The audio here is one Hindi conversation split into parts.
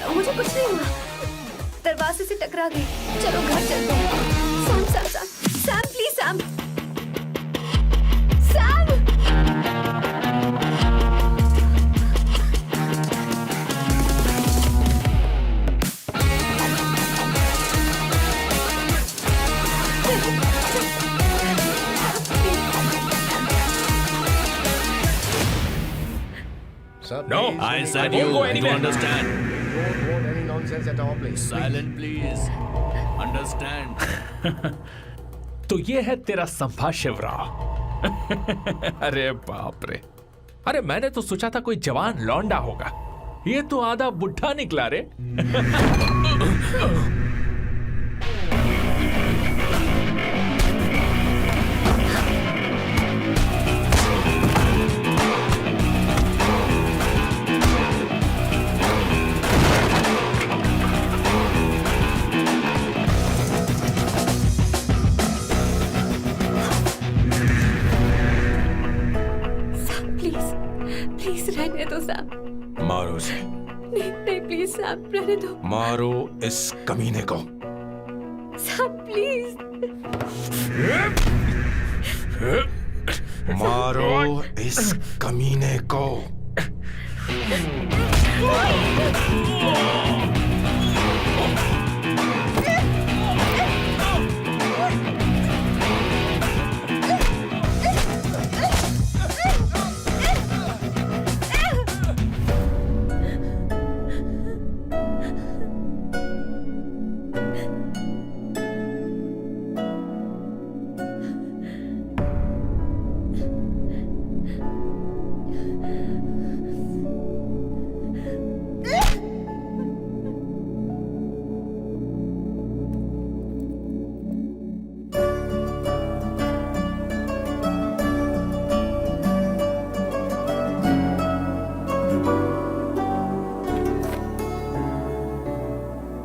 मुझे कुछ नहीं हुआ, दरवाजे से टकरा गई। चलो घर चलते हैं। Sam Sam Sam Sam please Sam Sam. No, I said you understand. Don't want any nonsense at all, please. Silent, please. Understand. तो ये है तेरा संभा शिवराव। अरे बाप रे, अरे मैंने तो सोचा था कोई जवान लौंडा होगा, ये तो आधा बुढ़ा निकला रे। रहने दो सैम। मारो उसे। नहीं नहीं प्लीज सैम, रहने दो। मारो इस कमीने को। Sam please. मारो इस कमीने को।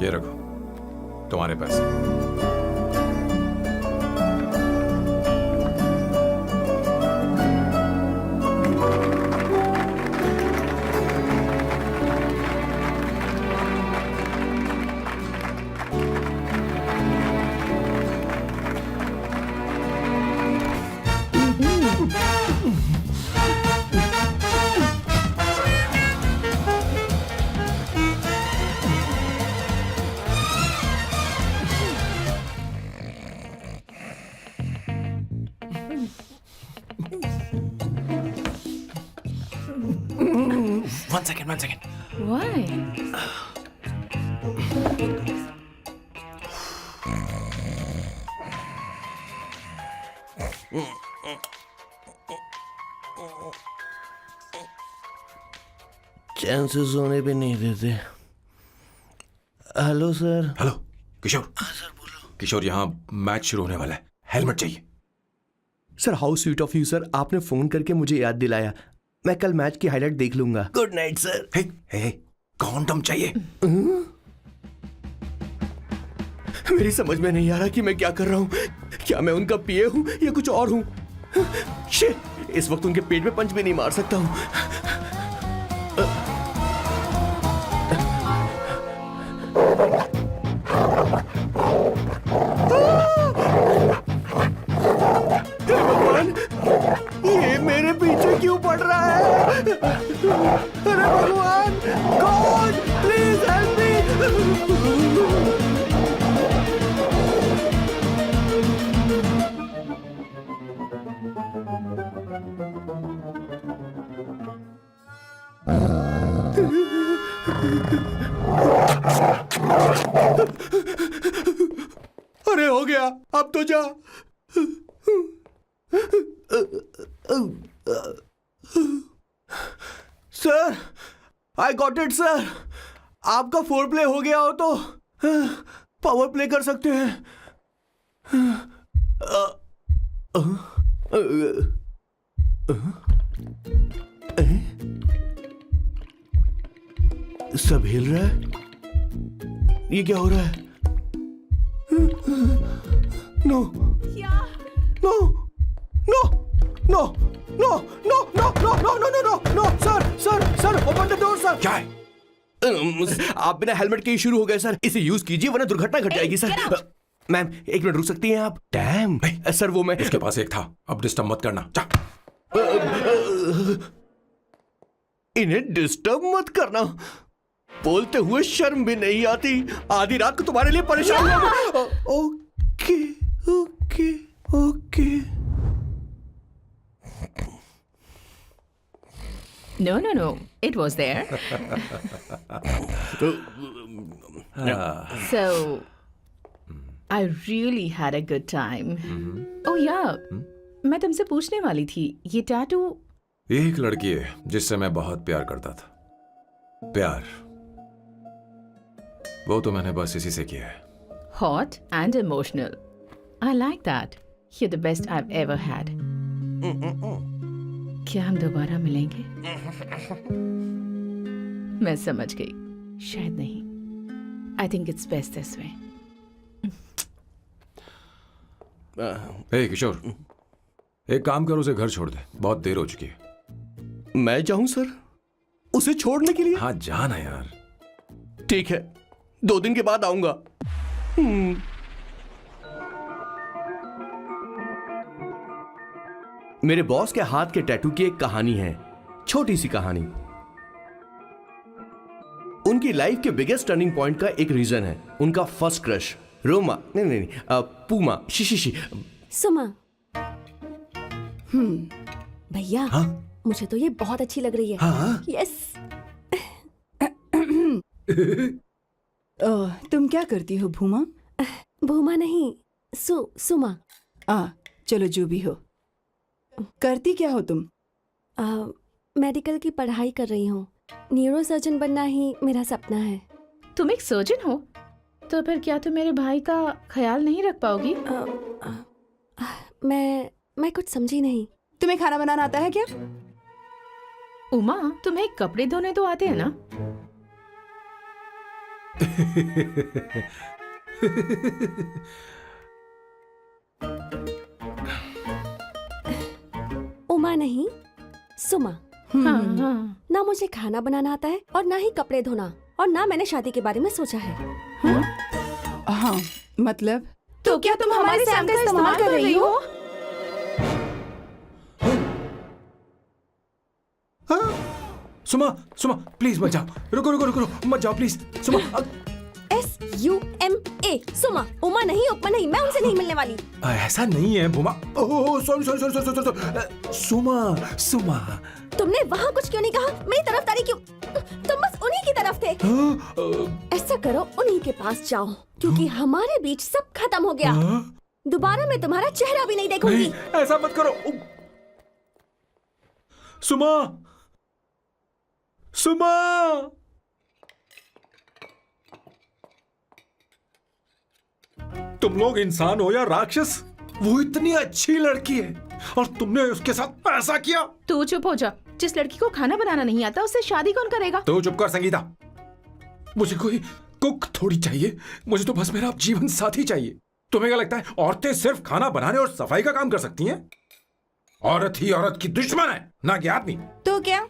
ये रखो तुम्हारे पैसे। One second. Why? चैन से सोने भी नहीं देते। Hello sir. हेलो किशोर। हाँ सर बोलो। किशोर, यहाँ मैच शुरू होने वाला है, हेलमेट चाहिए। Sir how sweet of you sir, आपने फोन करके मुझे याद दिलाया। मैं कल मैच की हाईलाइट देख लूंगा। Good night sir. Hey hey condom चाहिए। मेरी समझ में नहीं आ रहा कि मैं क्या कर रहा हूँ। क्या मैं उनका पीए हूँ या कुछ और हूँ? शिट, इस वक्त उनके पेट में पंच भी नहीं मार सकता हूँ। ये मेरे पीछे क्यों पड़ रहा है? अरे भगवान, गॉड प्लीज हेल्प मी। अरे हो गया, अब तो जा। Sir, I got it sir. आपका फोर प्ले हो गया हो तो पावर प्ले कर सकते हैं। सब हिल रहा है, ये क्या हो रहा है? No no no no no no no no no no no no sir open the door sir. क्या है? आप बिना हेलमेट के ही शुरू हो गए सर। इसे यूज कीजिए वरना दुर्घटना घट जाएगी सर। मैम 1 मिनट रुक सकती हैं आप? डैम सर वो मैं उसके पास एक था, अब डिस्टर्ब मत करना। जा। इन्हें डिस्टर्ब मत करना, बोलते हुए शर्म भी नहीं आती। आधी रात को तुम्हारे लिए परेशान हो। Okay okay okay. No. It was there. So, I really had a good time. Oh yeah, मैं तुमसे पूछने वाली थी, ये टैटू। एक लड़की है जिससे मैं बहुत प्यार करता था। प्यार वो तो मैंने बस इसी से किया है। Hot and emotional. I like that. You're the best I've ever had. क्या हम दोबारा मिलेंगे? मैं समझ गई, शायद नहीं। I think it's best this way. हे किशोर, एक काम कर, उसे घर छोड़ दे, बहुत देर हो चुकी है। मैं जाऊं सर उसे छोड़ने के लिए? हाँ जाना यार। ठीक है, 2 दिन के बाद आऊंगा। मेरे बॉस के हाथ के टैटू की एक कहानी है, छोटी सी कहानी। उनकी लाइफ के बिगेस्ट टर्निंग पॉइंट का एक रीजन है उनका फर्स्ट क्रश रोमा, नहीं पूमा, शी। सुमा। भैया हाँ? मुझे तो ये बहुत अच्छी लग रही है। हाँ? यस। तुम क्या करती हो भूमा? भूमा नहीं, सुमा। चलो जो भी हो। करती क्या हो तुम? मेडिकल की पढ़ाई कर रही हूँ। न्यूरो सर्जन बनना ही मेरा सपना है। तुम एक सर्जन हो, तो फिर क्या तुम मेरे भाई का ख्याल नहीं रख पाओगी? मैं कुछ समझी नहीं। तुम्हें खाना बनाना आता है क्या? उमा, तुम्हें कपड़े धोने तो आते हैं ना? उमा नहीं, सुमा। हाँ। ना मुझे खाना बनाना आता है और ना ही कपड़े धोना, और ना मैंने शादी के बारे में सोचा है। हाँ मतलब? तो क्या तुम हमारे सैम का इस्तेमाल कर रही हो? सुमा प्लीज मत जाओ। रुको मत जाओ प्लीज। सुमा SUMA, सुमा। उमा नहीं, उपमा नहीं, मैं उनसे नहीं मिलने वाली। ऐसा नहीं है भूमा। Oh sorry. सुमा तुमने वहाँ कुछ क्यों नहीं कहा? मेरी तरफदारी क्यों? तुम बस उन्हीं की तरफ थे। ऐसा करो, उन्हीं के पास जाओ, क्योंकि हमारे बीच सब खत्म हो गया। दोबारा मैं तुम्हारा चेहरा भी नहीं देखूंगी। ऐसा मत करो सुमा। तुम लोग इंसान हो या राक्षस? वो इतनी अच्छी लड़की है और तुमने उसके साथ ऐसा किया। तू चुप हो जा। जिस लड़की को खाना बनाना नहीं आता उससे शादी कौन करेगा? तो चुप कर संगीता। मुझे कोई कुक थोड़ी चाहिए, मुझे तो बस मेरा जीवन साथी चाहिए। तुम्हें क्या लगता है औरतें सिर्फ खाना बनाने और सफाई का काम कर सकती हैं? औरत ही औरत की दुश्मन है, ना कि आदमी। तो क्या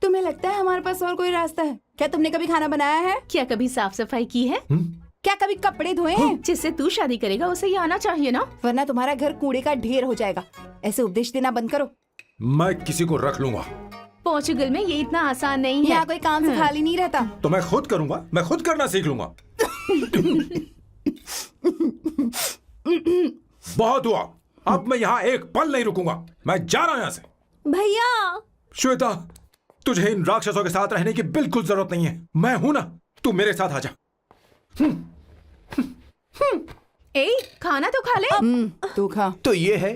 तुम्हें लगता है हमारे पास और कोई रास्ता है? क्या तुमने कभी खाना बनाया है? क्या कभी साफ सफाई की है? क्या कभी कपड़े धोए हैं? जिससे तू शादी करेगा उसे ये आना चाहिए ना, वरना तुम्हारा घर कूड़े का ढेर हो जाएगा। ऐसे उपदेश देना बंद करो। मैं किसी को रख लूंगा। पोर्चुगल में ये इतना आसान नहीं है। यहाँ कोई काम से खाली नहीं रहता। तो मैं खुद करूंगा, मैं खुद करना सीख लूंगा। बहुत हुआ, अब मैं यहाँ एक पल नहीं रुकूंगा। मैं जा रहा हूँ यहाँ से। भैया श्वेता, तुझे इन राक्षसों के साथ रहने की बिल्कुल जरूरत नहीं है। मैं हूं ना, तू मेरे साथ आ जा। ए, खाना तो खा ले। तू खा। तो ये है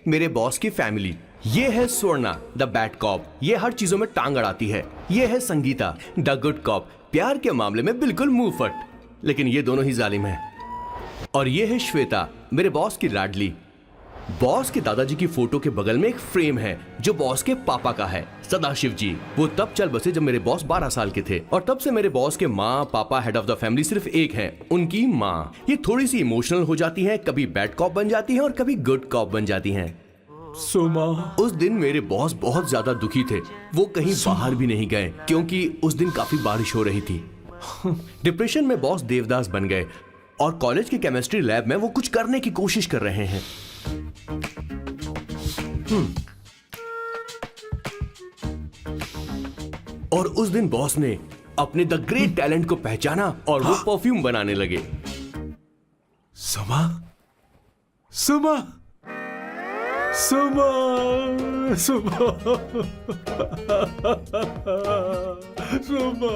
मेरे बॉस की फैमिली। ये है स्वर्णा द बैड कॉप, ये हर चीजों में टांग अड़ाती है। ये है संगीता द गुड कॉप, प्यार के मामले में बिल्कुल मुंह फट, लेकिन ये दोनों ही जालिम हैं। और ये है श्वेता, मेरे बॉस की लाडली। बॉस के दादाजी की फोटो के बगल में एक फ्रेम है जो बॉस के पापा का है, सदाशिव जी। वो तब चल बसे जब मेरे बॉस 12 साल के थे, और तब से मेरे बॉस के माँ पापा हेड ऑफ द फैमिली सिर्फ एक है, उनकी माँ। ये थोड़ी सी इमोशनल हो जाती हैं, कभी बैड कॉप बन जाती हैं और कभी गुड कॉप बन जाती हैं। सुमा, उस दिन मेरे बॉस बहुत ज्यादा दुखी थे, वो कहीं बाहर भी नहीं गए क्योंकि उस दिन काफी बारिश हो रही थी। डिप्रेशन में बॉस देवदास बन गए और कॉलेज की केमिस्ट्री लैब में वो कुछ करने की कोशिश कर रहे हैं। और उस दिन बॉस ने अपने द ग्रेट टैलेंट को पहचाना और वो परफ्यूम बनाने लगे। सुमा, सुमा, सुमा, सुमा, सुमा।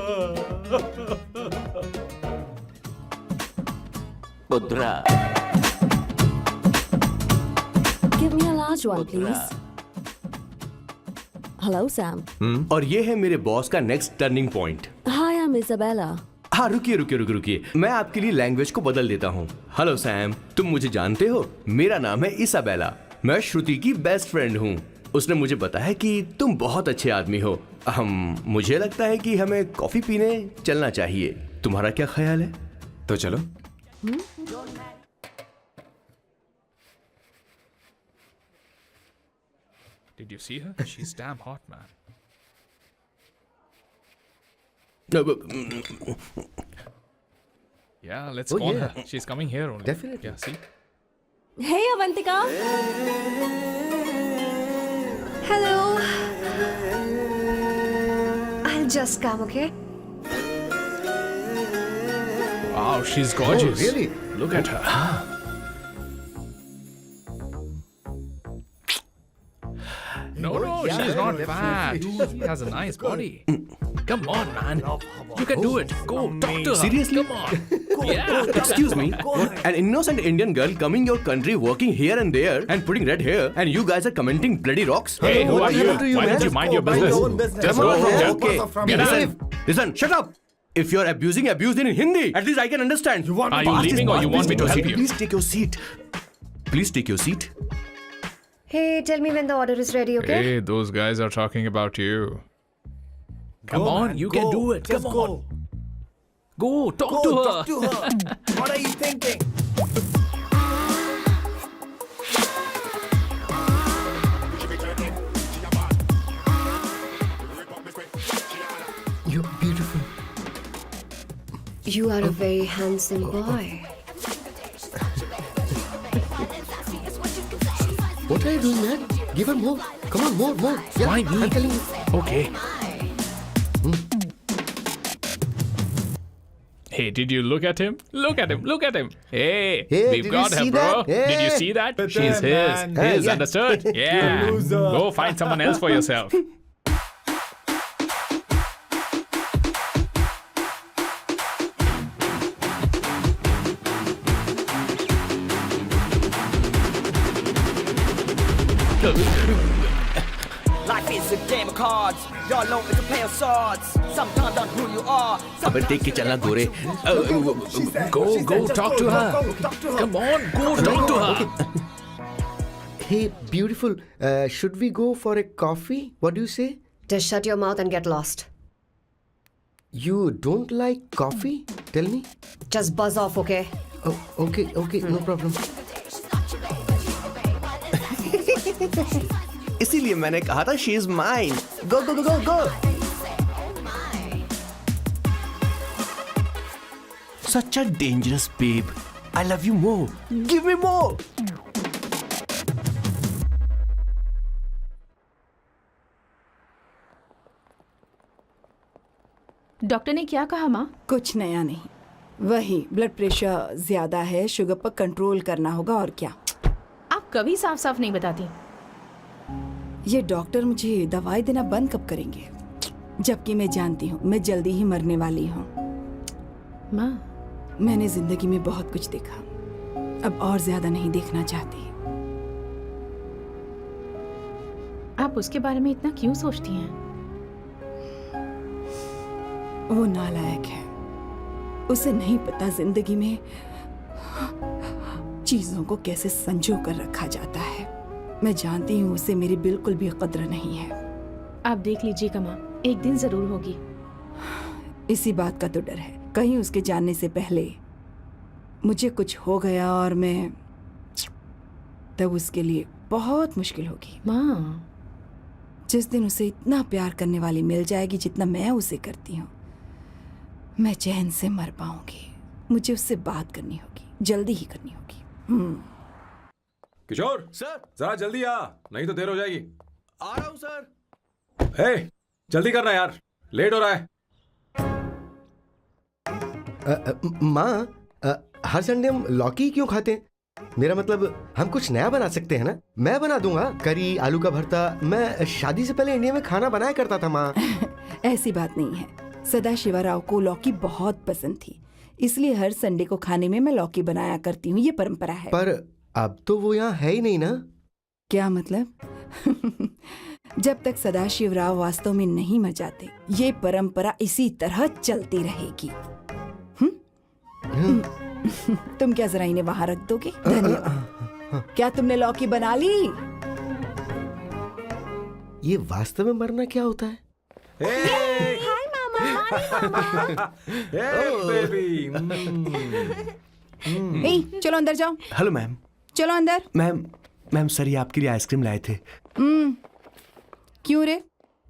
Give me a large one, please. Hello, Sam. और ये है मेरे बॉस का next turning point. Hi, I'm Isabella. हाँ, रुकिए, मैं आपके लिए लैंग्वेज को बदल देता हूँ। हेलो सैम, तुम मुझे जानते हो, मेरा नाम है इसाबेला, मैं श्रुति की बेस्ट फ्रेंड हूँ। उसने मुझे बताया कि तुम बहुत अच्छे आदमी हो। मुझे लगता है कि हमें कॉफी पीने चलना चाहिए, तुम्हारा क्या ख्याल है? तो चलो। Did you see her? She's damn hot, man. Yeah, let's call her. She's coming here only. Definitely. Yeah, see? Hey, Avantika. Hello. I'll just come, okay? Wow, she's gorgeous. Oh, really? Look at her. No, she's not fat. She has a nice body. Come on, man. You can do it. Go, talk to her. Seriously? Come on. Yeah. Excuse me, an innocent Indian girl coming your country, working here and there, and putting red hair, and you guys are commenting bloody rocks? Hey, who are you? Why don't you mind your business? Just go from there. Okay. Get out. Listen, shut up. If you're abuse it in Hindi. At least I can understand. Are you leaving or you want me to help you? Please take your seat. Please take your seat. Hey, tell me when the order is ready, okay? Hey, those guys are talking about you. Come on, you can do it. Come on. Go, talk to her. What are you thinking? You're beautiful. You are a very handsome boy. What are you doing, man? Give her more. Come on, more. Yeah, Why me? I'm telling you. Okay. Hey, did you look at him? Look at him. Hey, Hey, we've did got you her, see bro. that? Did you Hey. see that? But She's then, man. his, yeah. understood? Yeah. Go find someone else for yourself. Life is a game of cards. Y'all know it's a play of swords. Sometimes on who you are. अबे देख के चलना गोरे. Go, talk to her. Come on, go talk to her. Hey, beautiful. Should we go for a coffee? What do you say? Just shut your mouth and get lost. You don't like coffee? Tell me. Just buzz off, okay? Oh, okay, no problem. इसीलिए मैंने कहा था she is mine. Go. Such a dangerous babe. I love you more. Give me more. Doctor ने क्या कहा माँ? कुछ नया नहीं, वही ब्लड प्रेशर ज्यादा है, शुगर पर कंट्रोल करना होगा और क्या। आप कभी साफ साफ नहीं बताती। ये डॉक्टर मुझे दवाई देना बंद कब करेंगे, जबकि मैं जानती हूँ मैं जल्दी ही मरने वाली हूँ। माँ, मैंने जिंदगी में बहुत कुछ देखा, अब और ज्यादा नहीं देखना चाहती। आप उसके बारे में इतना क्यों सोचती हैं? वो नालायक है। उसे नहीं पता जिंदगी में चीजों को कैसे संजो कर रखा जाता है। मैं जानती हूँ उसे मेरी बिल्कुल भी कद्र नहीं है। आप देख लीजिएगा माँ, एक दिन जरूर होगी। इसी बात का तो डर है, कहीं उसके जानने से पहले मुझे कुछ हो गया और मैं, तब उसके लिए बहुत मुश्किल होगी। माँ, जिस दिन उसे इतना प्यार करने वाली मिल जाएगी जितना मैं उसे करती हूँ, मैं चैन से मर पाऊंगी। मुझे उससे बात करनी होगी, जल्दी ही करनी होगी। किशोर सर, जरा जल्दी आ, नहीं तो देर हो जाएगी। आ रहा हूँ सर। हे, जल्दी करना यार, लेट हो रहा है। माँ, हर संडे हम लौकी क्यों खाते हैं? मेरा मतलब हम कुछ नया बना सकते हैं ना? मैं बना दूंगा करी, आलू का भरता। मैं शादी से पहले इंडिया में खाना बनाया करता था माँ। ऐसी बात नहीं है, सदाशिवराव को लौकी बहुत पसंद थी, इसलिए हर संडे को खाने में मैं लौकी बनाया करती हूँ। ये परंपरा है। पर अब तो वो यहाँ है ही नहीं ना। क्या मतलब? जब तक सदाशिवराव वास्तव में नहीं मर जाते, ये परंपरा इसी तरह चलती रहेगी। तुम क्या जरा इन्हें वहां रख दोगे? धन्यवाद। क्या तुमने लौकी बना ली? ये वास्तव में मरना क्या होता है? हाय मामा। बेबी। ए, चलो अंदर जाओ। Hello ma'am. चलो अंदर। मैम सर, ये आपके लिए आइसक्रीम लाए थे। क्यों रे?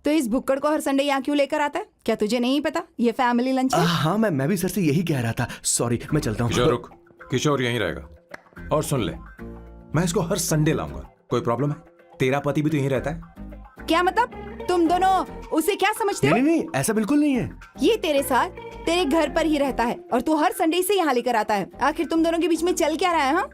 तो इस भुक्कड़ को हर संडे यहाँ क्यों लेकर आता है? क्या तुझे नहीं पता ये फैमिली लंच है? हाँ मैम, मैं भी सर से यही कह रहा था। सॉरी, मैं चलता हूँ। किशोर रुक, किशोर यहीं रहेगा। और सुन ले, मैं इसको हर संडे लाऊंगा। कोई प्रॉब्लम है? तेरा पति भी तो यहीं रहता है। क्या मतलब? तुम दोनों उसे क्या समझते हो? नहीं, ऐसा बिल्कुल नहीं है। ये तेरे साथ तेरे घर पर ही रहता है और तू हर संडे से यहाँ लेकर आता है। आखिर तुम दोनों के बीच में चल क्या रहा है? हाँ,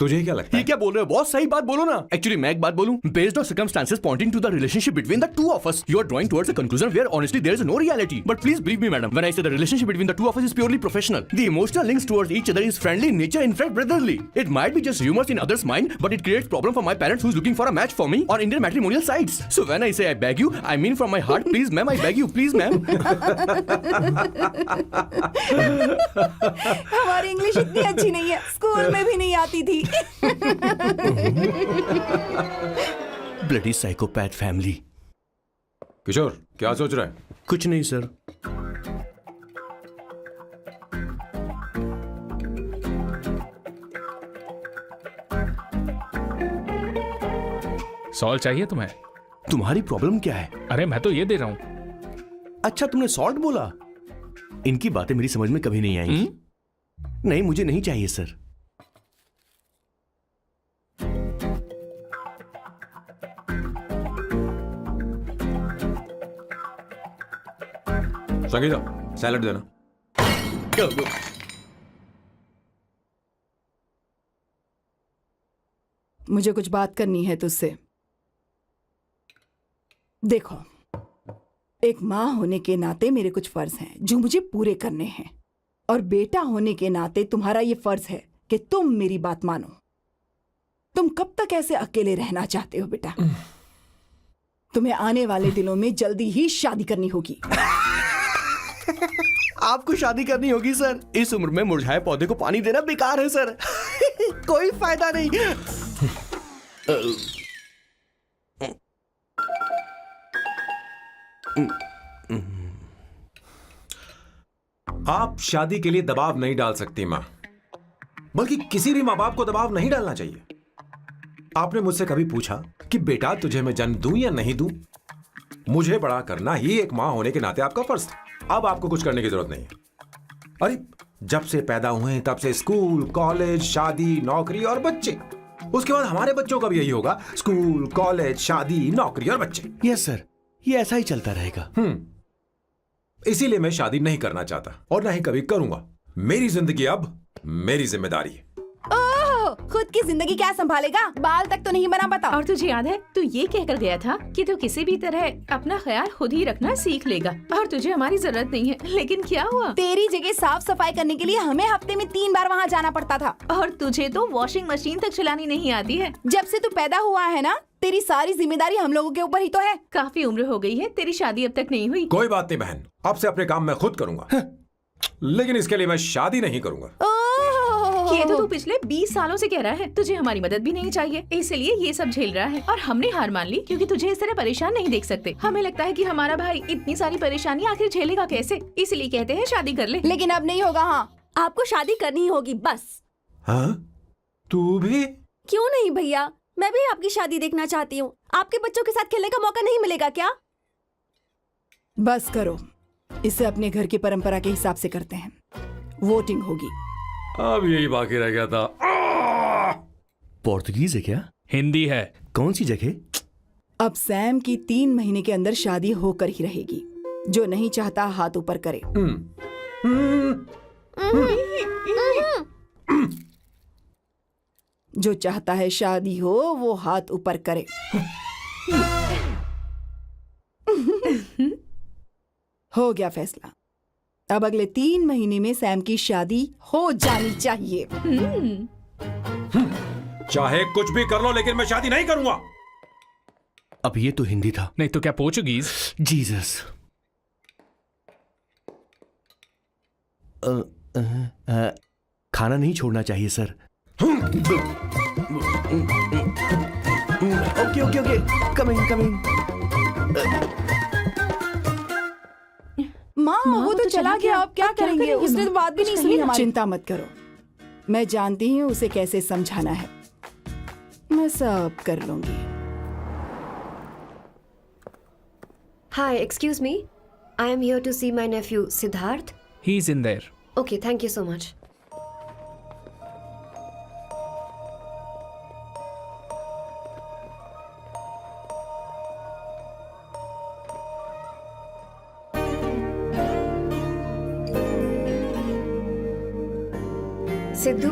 तुझे क्या लगता है? ये क्या बोल रहे हो बॉस? सही बात बोलो ना। एक्चुअली मैं एक बात बोलूं, based on circumstances pointing to the relationship between the two of us, you are drawing towards a conclusion where honestly there is no reality. But please believe me madam, when I say the relationship between the two of us is purely professional. The emotional links towards each other is friendly in nature, in fact brotherly. It might be just rumors in others' mind, but it creates problem for my parents who's looking for a match for me on Indian matrimonial sites. So when I say I beg you, I mean from my heart, please ma'am, I beg you, please ma'am. हमारी इंग्लिश इतनी अच्छी नहीं है, स्कूल में भी नहीं आती थी। Bloody psychopath family. किशोर क्या सोच रहा है? कुछ नहीं सर। सॉल्ट चाहिए तुम्हें? तुम्हारी प्रॉब्लम क्या है? अरे मैं तो ये दे रहा हूं। अच्छा, तुमने सॉल्ट बोला? इनकी बातें मेरी समझ में कभी नहीं आएंगी। नहीं, मुझे नहीं चाहिए सर। संगीता, सैलड देना। मुझे कुछ बात करनी है तुझसे। देखो, एक माँ होने के नाते मेरे कुछ फर्ज हैं जो मुझे पूरे करने हैं, और बेटा होने के नाते तुम्हारा ये फर्ज है कि तुम मेरी बात मानो। तुम कब तक ऐसे अकेले रहना चाहते हो बेटा? तुम्हें आने वाले दिनों में जल्दी ही शादी करनी होगी। आपको शादी करनी होगी सर? इस उम्र में मुरझाए पौधे को पानी देना बेकार है सर। कोई फायदा नहीं। आप शादी के लिए दबाव नहीं डाल सकती मां, बल्कि किसी भी मां बाप को दबाव नहीं डालना चाहिए। आपने मुझसे कभी पूछा कि बेटा तुझे मैं जन्म दूं या नहीं दूं? मुझे बड़ा करना ही एक मां होने के नाते आपका फर्ज था। अब आपको कुछ करने की जरूरत नहीं है। अरे जब से पैदा हुए हैं तब से स्कूल, कॉलेज, शादी, नौकरी और बच्चे। उसके बाद हमारे बच्चों का भी यही होगा, स्कूल, कॉलेज, शादी, नौकरी और बच्चे। यस सर, ये ऐसा ही चलता रहेगा। इसीलिए मैं शादी नहीं करना चाहता और ना ही कभी करूंगा। मेरी जिंदगी अब मेरी जिम्मेदारी है। ओह, खुद की जिंदगी क्या संभालेगा? बाल तक तो नहीं बना पता। और तुझे याद है तू ये कहकर गया था कि तू किसी भी तरह अपना ख्याल खुद ही रखना सीख लेगा और तुझे हमारी जरूरत नहीं है, लेकिन क्या हुआ? तेरी जगह साफ सफाई करने के लिए हमें हफ्ते में 3 बार वहाँ जाना पड़ता था। और तुझे तो वॉशिंग मशीन तक चलानी नहीं आती है। जब से तू पैदा हुआ है ना, तेरी सारी जिम्मेदारी हम लोगों के ऊपर ही तो है। काफी उम्र हो गई है, तेरी शादी अब तक नहीं हुई। कोई बात नहीं बहन, अब से अपने काम मैं खुद करूंगा, लेकिन इसके लिए मैं शादी नहीं करूंगा। ये तो तू पिछले 20 सालों से कह रहा है। तुझे हमारी मदद भी नहीं चाहिए, इसलिए ये सब झेल रहा है और हमने हार मान ली क्योंकि तुझे इस तरह परेशान नहीं देख सकते। हमें लगता है कि हमारा भाई इतनी सारी परेशानी आखिर झेलेगा कैसे, इसलिए कहते हैं शादी कर ले। लेकिन अब नहीं होगा। हाँ, आपको शादी करनी ही होगी बस। हाँ? तू भी? क्यों नहीं भैया, मैं भी आपकी शादी देखना चाहती हूँ। आपके बच्चों के साथ खेलने का मौका नहीं मिलेगा क्या? बस करो, इसे अपने घर की परंपरा के हिसाब से करते हैं। वोटिंग होगी। अब यही बाकी रह गया था। पोर्तुगीज है क्या? हिंदी है। कौन सी जगह? अब सैम की 3 महीने के अंदर शादी होकर ही रहेगी। जो नहीं चाहता हाथ ऊपर करे। जो चाहता है शादी हो वो हाथ ऊपर करे। हो गया फैसला। अब अगले 3 महीने में सैम की शादी हो जानी चाहिए। चाहे कुछ भी कर लो, लेकिन मैं शादी नहीं करूंगा। अब ये तो हिंदी था। नहीं तो क्या पोर्चुगीज? जीसस। खाना नहीं छोड़ना चाहिए sir. Okay okay okay, coming coming. माँ वो तो चला गया, अब क्या करेंगे? उसने तो बात भी नहीं सुनी हमारी। चिंता मत करो, मैं जानती हूँ उसे कैसे समझाना है। मैं सब कर लूंगी। Hi, excuse me. I am here to see my nephew Siddharth. He's in there. Okay, thank you so much. Sidhu,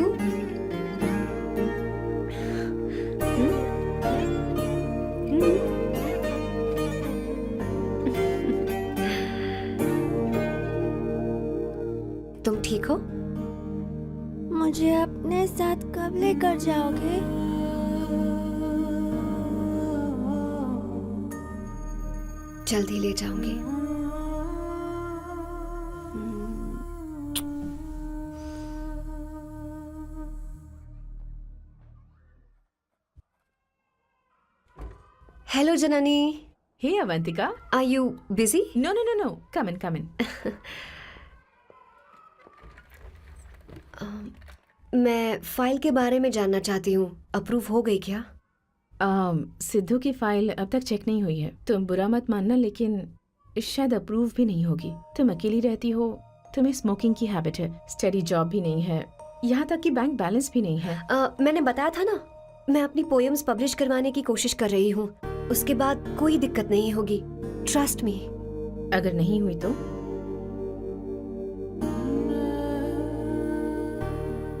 तुम ठीक हो? मुझे अपने साथ कब लेकर जाओगे? जल्दी ले जाऊंगी। Hello, Janani. Hey, Avantika. Are you busy? No, no, no, no. Come in, come in. मैं फाइल के बारे में जानना चाहती हूँ। अप्रूव हो गई क्या? सिद्धू की फाइल अब तक चेक नहीं हुई है। तुम बुरा मत मानना, लेकिन शायद अप्रूव भी नहीं होगी। तुम अकेली रहती हो, तुम्हें स्मोकिंग की हैबिट है, स्टडी जॉब भी नहीं है, यहाँ तक कि बैंक बैलेंस भी नहीं है। मैंने बताया था ना, मैं अपनी पोएम्स पब्लिश करवाने की कोशिश कर रही हूँ। उसके बाद कोई दिक्कत नहीं होगी, ट्रस्ट मी। अगर नहीं हुई तो?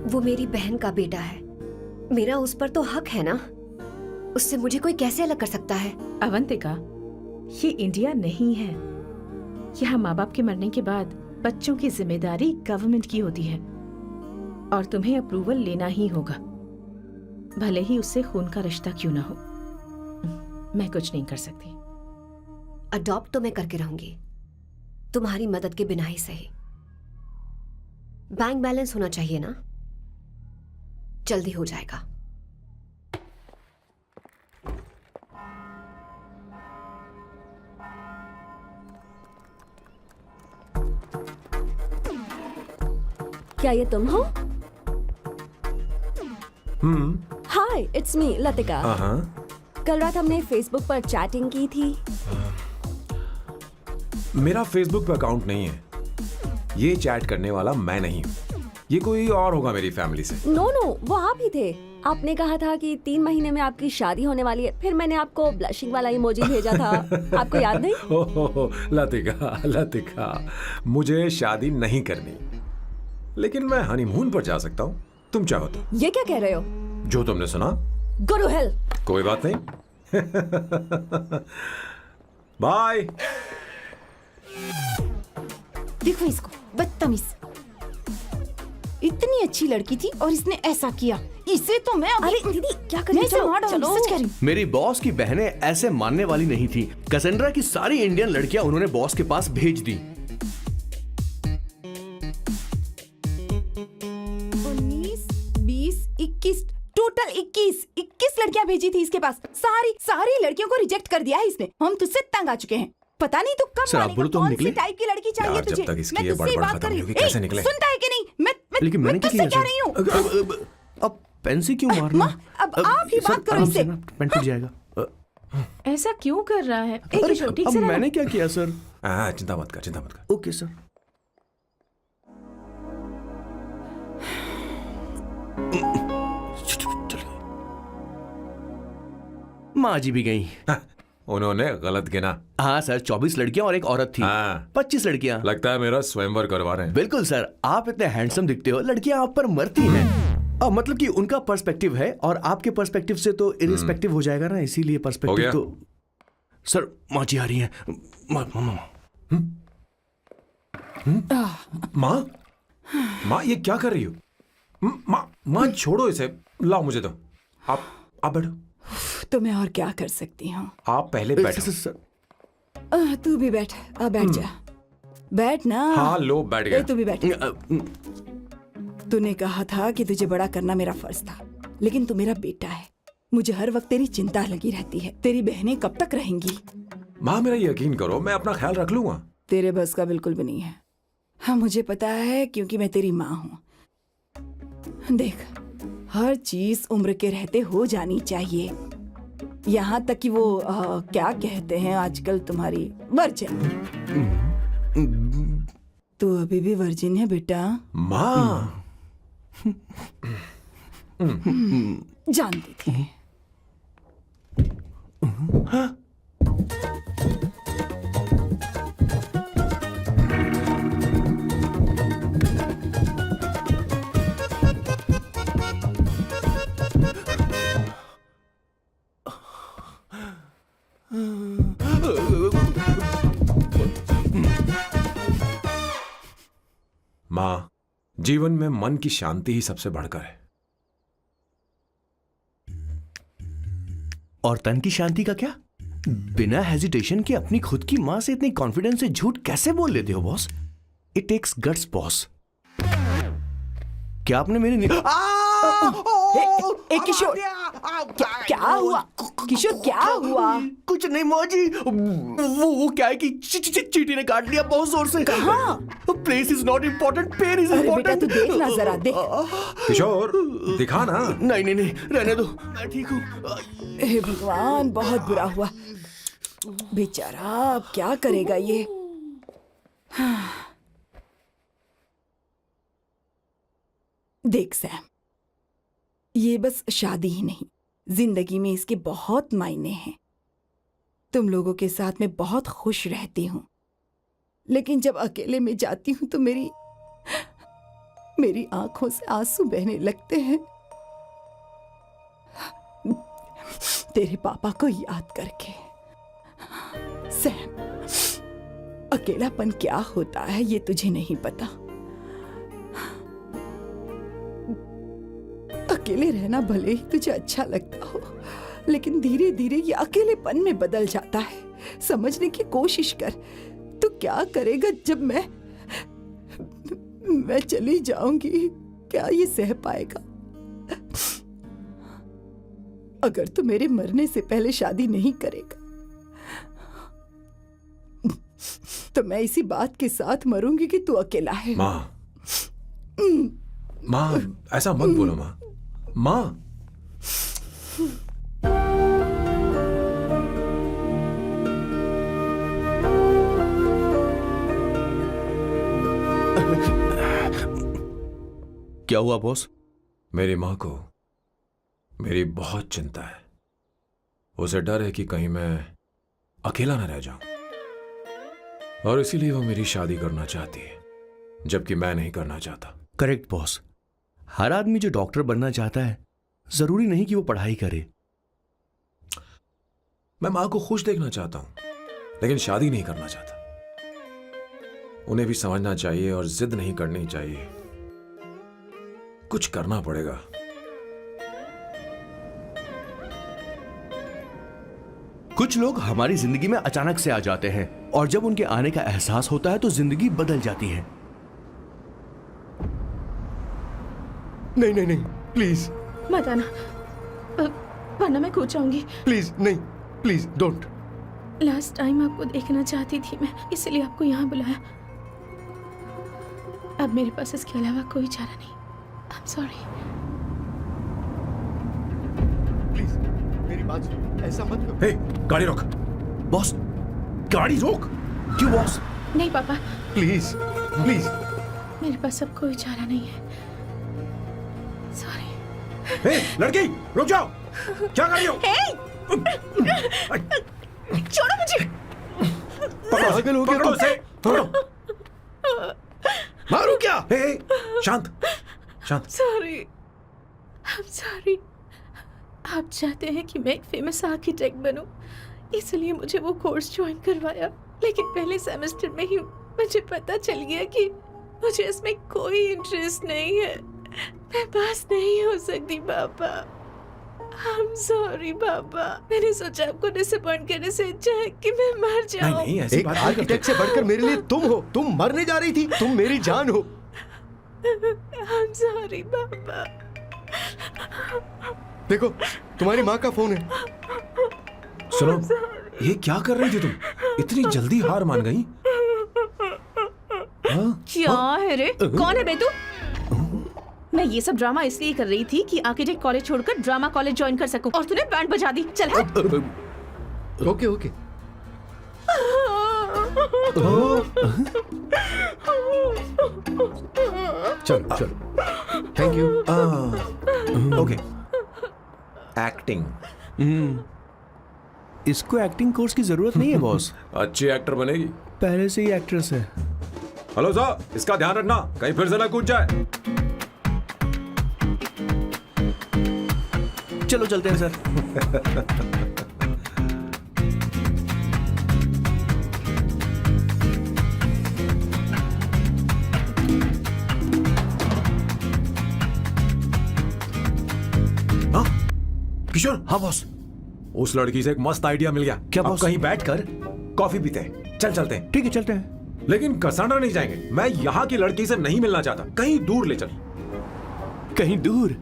वो मेरी बहन का बेटा है, मेरा उस पर तो हक है ना। उससे मुझे कोई कैसे अलग कर सकता है? अवंतिका, ये इंडिया नहीं है। यहाँ माँ बाप के मरने के बाद बच्चों की जिम्मेदारी गवर्नमेंट की होती है और तुम्हें अप्रूवल लेना ही होगा, भले ही उससे खून का रिश्ता क्यों ना हो। मैं कुछ नहीं कर सकती। अडॉप्ट तो मैं करके रहूंगी, तुम्हारी मदद के बिना ही सही। बैंक बैलेंस होना चाहिए ना, जल्दी हो जाएगा। क्या ये तुम हो? हाय, इट्स मी लतिका। कल रात हमने फेसबुक पर चैटिंग की थी। मेरा फेसबुक पे अकाउंट नहीं है, ये चैट करने वाला मैं नहीं हूँ, ये कोई और होगा मेरी फैमिली से। नो नो, वो आप ही थे। आपने कहा था कि 3 महीने में आपकी शादी होने वाली है, फिर मैंने आपको ब्लशिंग वाला इमोजी भेजा था। आपको याद नहीं? ओहो, लतिका लतिका, मुझे शादी नहीं करनी, लेकिन मैं हनीमून पर जा सकता हूँ, तुम चाहो तो। ये क्या कह रहे हो? जो तुमने सुना। Go to hell. कोई बात नहीं। बाय। देखो इसको, बदतमीज। इतनी अच्छी लड़की थी और इसने ऐसा किया। इसे तो मैं अरे दीदी क्या कर मैं रही इसे हो? मार डालूंगी, चलो सच कह रही हूँ। मेरी बॉस की बहनें ऐसे मानने वाली नहीं थी। कैसेंड्रा की सारी इंडियन लड़कियां उन्होंने बॉस के पास भेज दी। 19, 20, 21 टोटल 21 लड़कियां भेजी थी इसके पास। सारी लड़कियों को रिजेक्ट कर दिया है इसने। हम तुझसे तंग आ चुके हैं। पता नहीं तू कब सर, आप मानेगा, बोलो तो हम कौन सी निकले? टाइप की लड़की चाहिए यार, जब तुझे। तक इसकी मैं ये तुझसे ही बड़बड़ बात खत्म कर रही नहीं हूँ। होगी, कैसे ए, निकले? सुनता है कि नहीं? लेकिन मैंने क्या तुझसे किया कह सर? रही हूँ। अब पेन से क्यों मारना? माँ, अब आप ही सर, बात करो आराम इससे। से ना, पेन टूट जाएगा। ऐसा क्यों कर रहा है? एक अरे, किशोर, ठीक अब से रहना। मैंने क्या किया सर? हाँ, चिंता मत कर। Okay sir. माँ जी भी गई। हाँ, उन्होंने गलत गिना। हाँ सर, 24 लड़कियां और एक औरत थी। हाँ। 25 लड़कियां। लगता है मेरा स्वयंवर करवा रहे हैं। बिल्कुल सर, आप इतने हैंडसम दिखते हो, लड़कियां आप पर मरती हैं। मतलब कि उनका पर्सपेक्टिव है और आपके पर्सपेक्टिव से तो इरिस्पेक्टिव हो जाएगा ना, इसीलिए हो पर्सपेक्टिव गया? तो। सर माँ जी आ रही हैं। माँ ये क्या कर रही हो? माँ छोड़ो इसे, लाओ मुझे दो। आप बैठो। तो मैं और क्या कर सकती हूँ? आप पहले बैठो। सर, तू भी बैठ। अब बैठ जा। बैठ ना। हाँ लो, बैठ ए, गया। तू भी बैठ। तूने कहा था कि तुझे बड़ा करना मेरा फर्ज था, लेकिन तू मेरा बेटा है। मुझे हर वक्त तेरी चिंता लगी रहती है। तेरी बहनें कब तक रहेंगी? माँ मेरा यकीन करो, मैं अपना ख्याल रख लूंगा। तेरे बस का बिल्कुल भी नहीं है। हाँ मुझे पता है, क्योंकि मैं तेरी माँ हूँ। देख, हर चीज उम्र के रहते हो जानी चाहिए, यहाँ तक कि वो क्या कहते हैं आजकल तुम्हारी वर्जिन। तू अभी भी वर्जिन है बेटा। माँ जानती थी। माँ, जीवन में मन की शांति ही सबसे बढ़कर है। और तन की शांति का क्या? बिना हेजिटेशन के अपनी खुद की माँ से इतनी कॉन्फिडेंस से झूठ कैसे बोल लेते हो boss? It takes guts boss. क्या आपने मेरी किशोर, क्या हुआ? किशोर क्या हुआ? कुछ नहीं माँ जी, वो क्या है कि चींटी ने काट लिया बहुत जोर से। कहाँ? Place is not important, pain is अरे बेटा इम्पोर्टेंट। तू देख ना जरा, देख। किशोर दिखा ना। नहीं, रहने दो, मैं ठीक हूँ। हे भगवान, बहुत बुरा हुआ बेचारा। अब क्या करेगा ये? देख सैम, ये बस शादी ही नहीं, जिंदगी में इसके बहुत मायने हैं। तुम लोगों के साथ मैं बहुत खुश रहती हूँ, लेकिन जब अकेले में जाती हूँ तो मेरी आंखों से आंसू बहने लगते हैं, तेरे पापा को याद करके। सैम, अकेलापन क्या होता है ये तुझे नहीं पता। अकेले रहना भले ही तुझे अच्छा लगता हो, लेकिन धीरे धीरे ये अकेलेपन में बदल जाता है। समझने की कोशिश कर। तू क्या करेगा जब मैं चली जाऊंगी? क्या ये सह पाएगा? अगर तू मेरे मरने से पहले शादी नहीं करेगा तो मैं इसी बात के साथ मरूंगी कि तू अकेला है। माँ ऐसा मत बोलो माँ। माँ क्या हुआ बॉस? मेरी माँ को मेरी बहुत चिंता है। उसे डर है कि कहीं मैं अकेला न रह जाऊं, और इसीलिए वो मेरी शादी करना चाहती है, जबकि मैं नहीं करना चाहता। Correct boss. हर आदमी जो डॉक्टर बनना चाहता है जरूरी नहीं कि वो पढ़ाई करे। मैं माँ को खुश देखना चाहता हूं, लेकिन शादी नहीं करना चाहता। उन्हें भी समझना चाहिए और जिद नहीं करनी चाहिए। कुछ करना पड़ेगा। कुछ लोग हमारी जिंदगी में अचानक से आ जाते हैं और जब उनके आने का एहसास होता है तो जिंदगी बदल जाती है। नहीं नहीं नहीं, प्लीज मत आना, वरना मैं खो जाऊंगी। प्लीज नहीं, प्लीज डोंट। लास्ट टाइम आपको देखना चाहती थी मैं, इसलिए आपको यहाँ बुलाया। अब मेरे पास इसके अलावा कोई चारा नहीं। आई एम सॉरी। प्लीज मेरी बात सुनो, ऐसा मत करो। हे, गाड़ी रोक। बॉस, गाड़ी रोक। क्यों बॉस? नहीं पापा, प्लीज प्लीज। मेरे पास अब कोई चारा नहीं है। सॉरी। हे, लड़की रुक जाओ। क्या कर रही हो? छोड़ो मुझे। पागल हो गया पकड़ो तुम? उसे, पकड़ो। मारू क्या? हे, शांत शांत। Sorry, I am sorry. आप चाहते हैं कि मैं एक फेमस आर्किटेक्ट बनूं, इसलिए मुझे वो कोर्स ज्वाइन करवाया। लेकिन पहले सेमेस्टर में ही मुझे पता चल गया कि मुझे इसमें कोई इंटरेस्ट नहीं है। मैं पास नहीं हो सकती पापा। आई एम सॉरी पापा। मैंने सोचा आपको डिसअपॉइंट करने से अच्छा है कि मैं मर जाऊं। नहीं, ऐसी एक बात नहीं करते। आर्किटेक्ट से बढ़कर मेरे लिए तुम हो। तुम मरने जा रही थी, तुम मेरी जान हो। आई एम सॉरी पापा। देखो, तुम्हारी माँ का फोन है। सुनो, ये क्या कर रही थी तुम? इतनी जल्दी हार मान गई? क्या है रे? कौन है बे तू? मैं ये सब ड्रामा इसलिए कर रही थी कि आर्किटेक्ट कॉलेज छोड़कर ड्रामा कॉलेज ज्वाइन कर सकूं, और तूने बैंड बजा दी। चल हट। Okay okay. चलो चलो, थैंक यू। ओके। एक्टिंग। इसको एक्टिंग कोर्स की जरूरत नहीं है बॉस। अच्छी एक्टर बनेगी। पहले से ही एक्ट्रेस है। हेलो सर, इसका ध्यान रखना, कहीं फिर से ना कूद जाए। चलो चलते हैं सर। हाँ? किशोर। हाँ बॉस। उस लड़की से एक मस्त आइडिया मिल गया। क्या अब बॉस? कहीं बैठकर कॉफी पीते हैं। चल चलते हैं। ठीक है, चलते हैं। लेकिन कसाना नहीं जाएंगे। मैं यहाँ की लड़की से नहीं मिलना चाहता। कहीं दूर ले चल। कहीं दूर?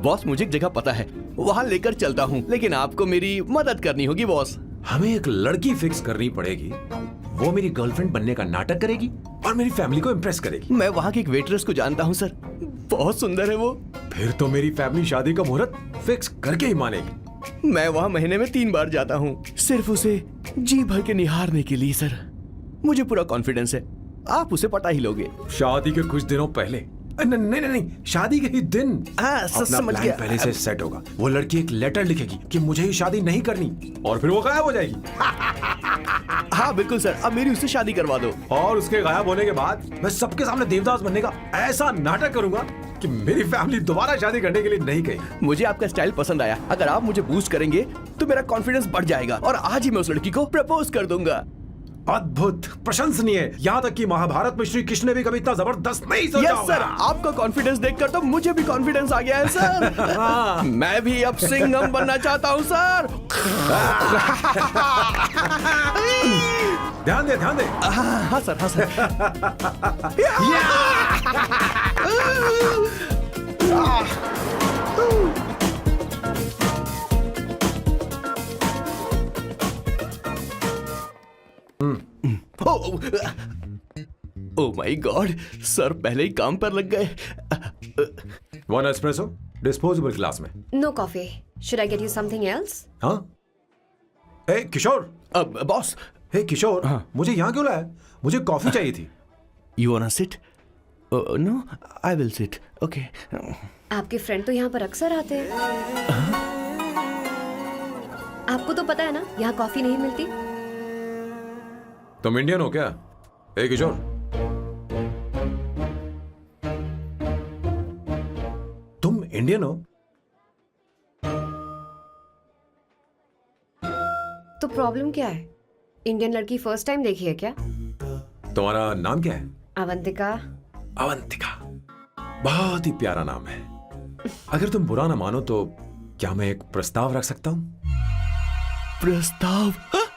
बॉस, मुझे एक जगह पता है, वहां लेकर चलता हूँ, लेकिन आपको मेरी मदद करनी होगी बॉस। हमें एक लड़की फिक्स करनी पड़ेगी। वो मेरी गर्लफ्रेंड बनने का नाटक करेगी और मेरी फैमिली को इम्प्रेस करेगी। मैं वहाँ की एक वेट्रेस को जानता हूँ सर, बहुत सुंदर है वो। फिर तो मेरी फैमिली शादी का मुहूर्त फिक्स करके ही मानेगी। मैं वहाँ महीने में 3 बार जाता हूँ, सिर्फ उसे जी भर के निहारने के लिए सर। मुझे पूरा कॉन्फिडेंस है आप उसे पटा ही लोगे। शादी के कुछ दिनों पहले। नहीं नहीं नहीं, शादी के ही दिन अपना समझ प्लान गया। पहले से सेट होगा। वो लड़की एक लेटर लिखेगी कि मुझे ही शादी नहीं करनी, और फिर वो गायब हो जाएगी। हाँ बिल्कुल सर, अब मेरी उससे शादी करवा दो। और उसके गायब होने के बाद मैं सबके सामने देवदास बनने का ऐसा नाटक करूंगा कि मेरी फैमिली दोबारा शादी करने के लिए नहीं कहेगी। मुझे आपका स्टाइल पसंद आया। अगर आप मुझे बूस्ट करेंगे तो मेरा कॉन्फिडेंस बढ़ जाएगा और आज ही मैं उस लड़की को प्रपोज कर दूंगा। अद्भुत, प्रशंसनीय। यहाँ तक कि महाभारत में श्री कृष्ण ने भी कभी इतना जबरदस्त नहीं सोचा यस सर, आपका कॉन्फिडेंस देखकर तो मुझे भी कॉन्फिडेंस आ गया है सर। मैं भी अब सिंघम बनना चाहता हूँ सर। ध्यान दे, ध्यान दे। हाँ सर, हाँ sir. Oh my God, sir पहले ही काम पर लग गए। 1 एस्प्रेसो डिस्पोजेबल ग्लास में। No coffee. Should I get you something else? हाँ? ए किशोर। अब बॉस। हे किशोर, हाँ? मुझे यहाँ क्यों लाया? मुझे कॉफी चाहिए थी। You wanna sit? No, I will sit. Okay. आपके फ्रेंड तो यहाँ पर अक्सर आते हैं। आपको तो पता है ना, यहाँ कॉफी नहीं मिलती। तुम इंडियन हो क्या? ए किशोर, तुम इंडियन हो? प्रॉब्लम क्या है? इंडियन लड़की फर्स्ट टाइम देखी है क्या? तुम्हारा नाम क्या है? अवंतिका। अवंतिका, बहुत ही प्यारा नाम है। अगर तुम बुरा ना मानो तो क्या मैं एक प्रस्ताव रख सकता हूँ? प्रस्ताव?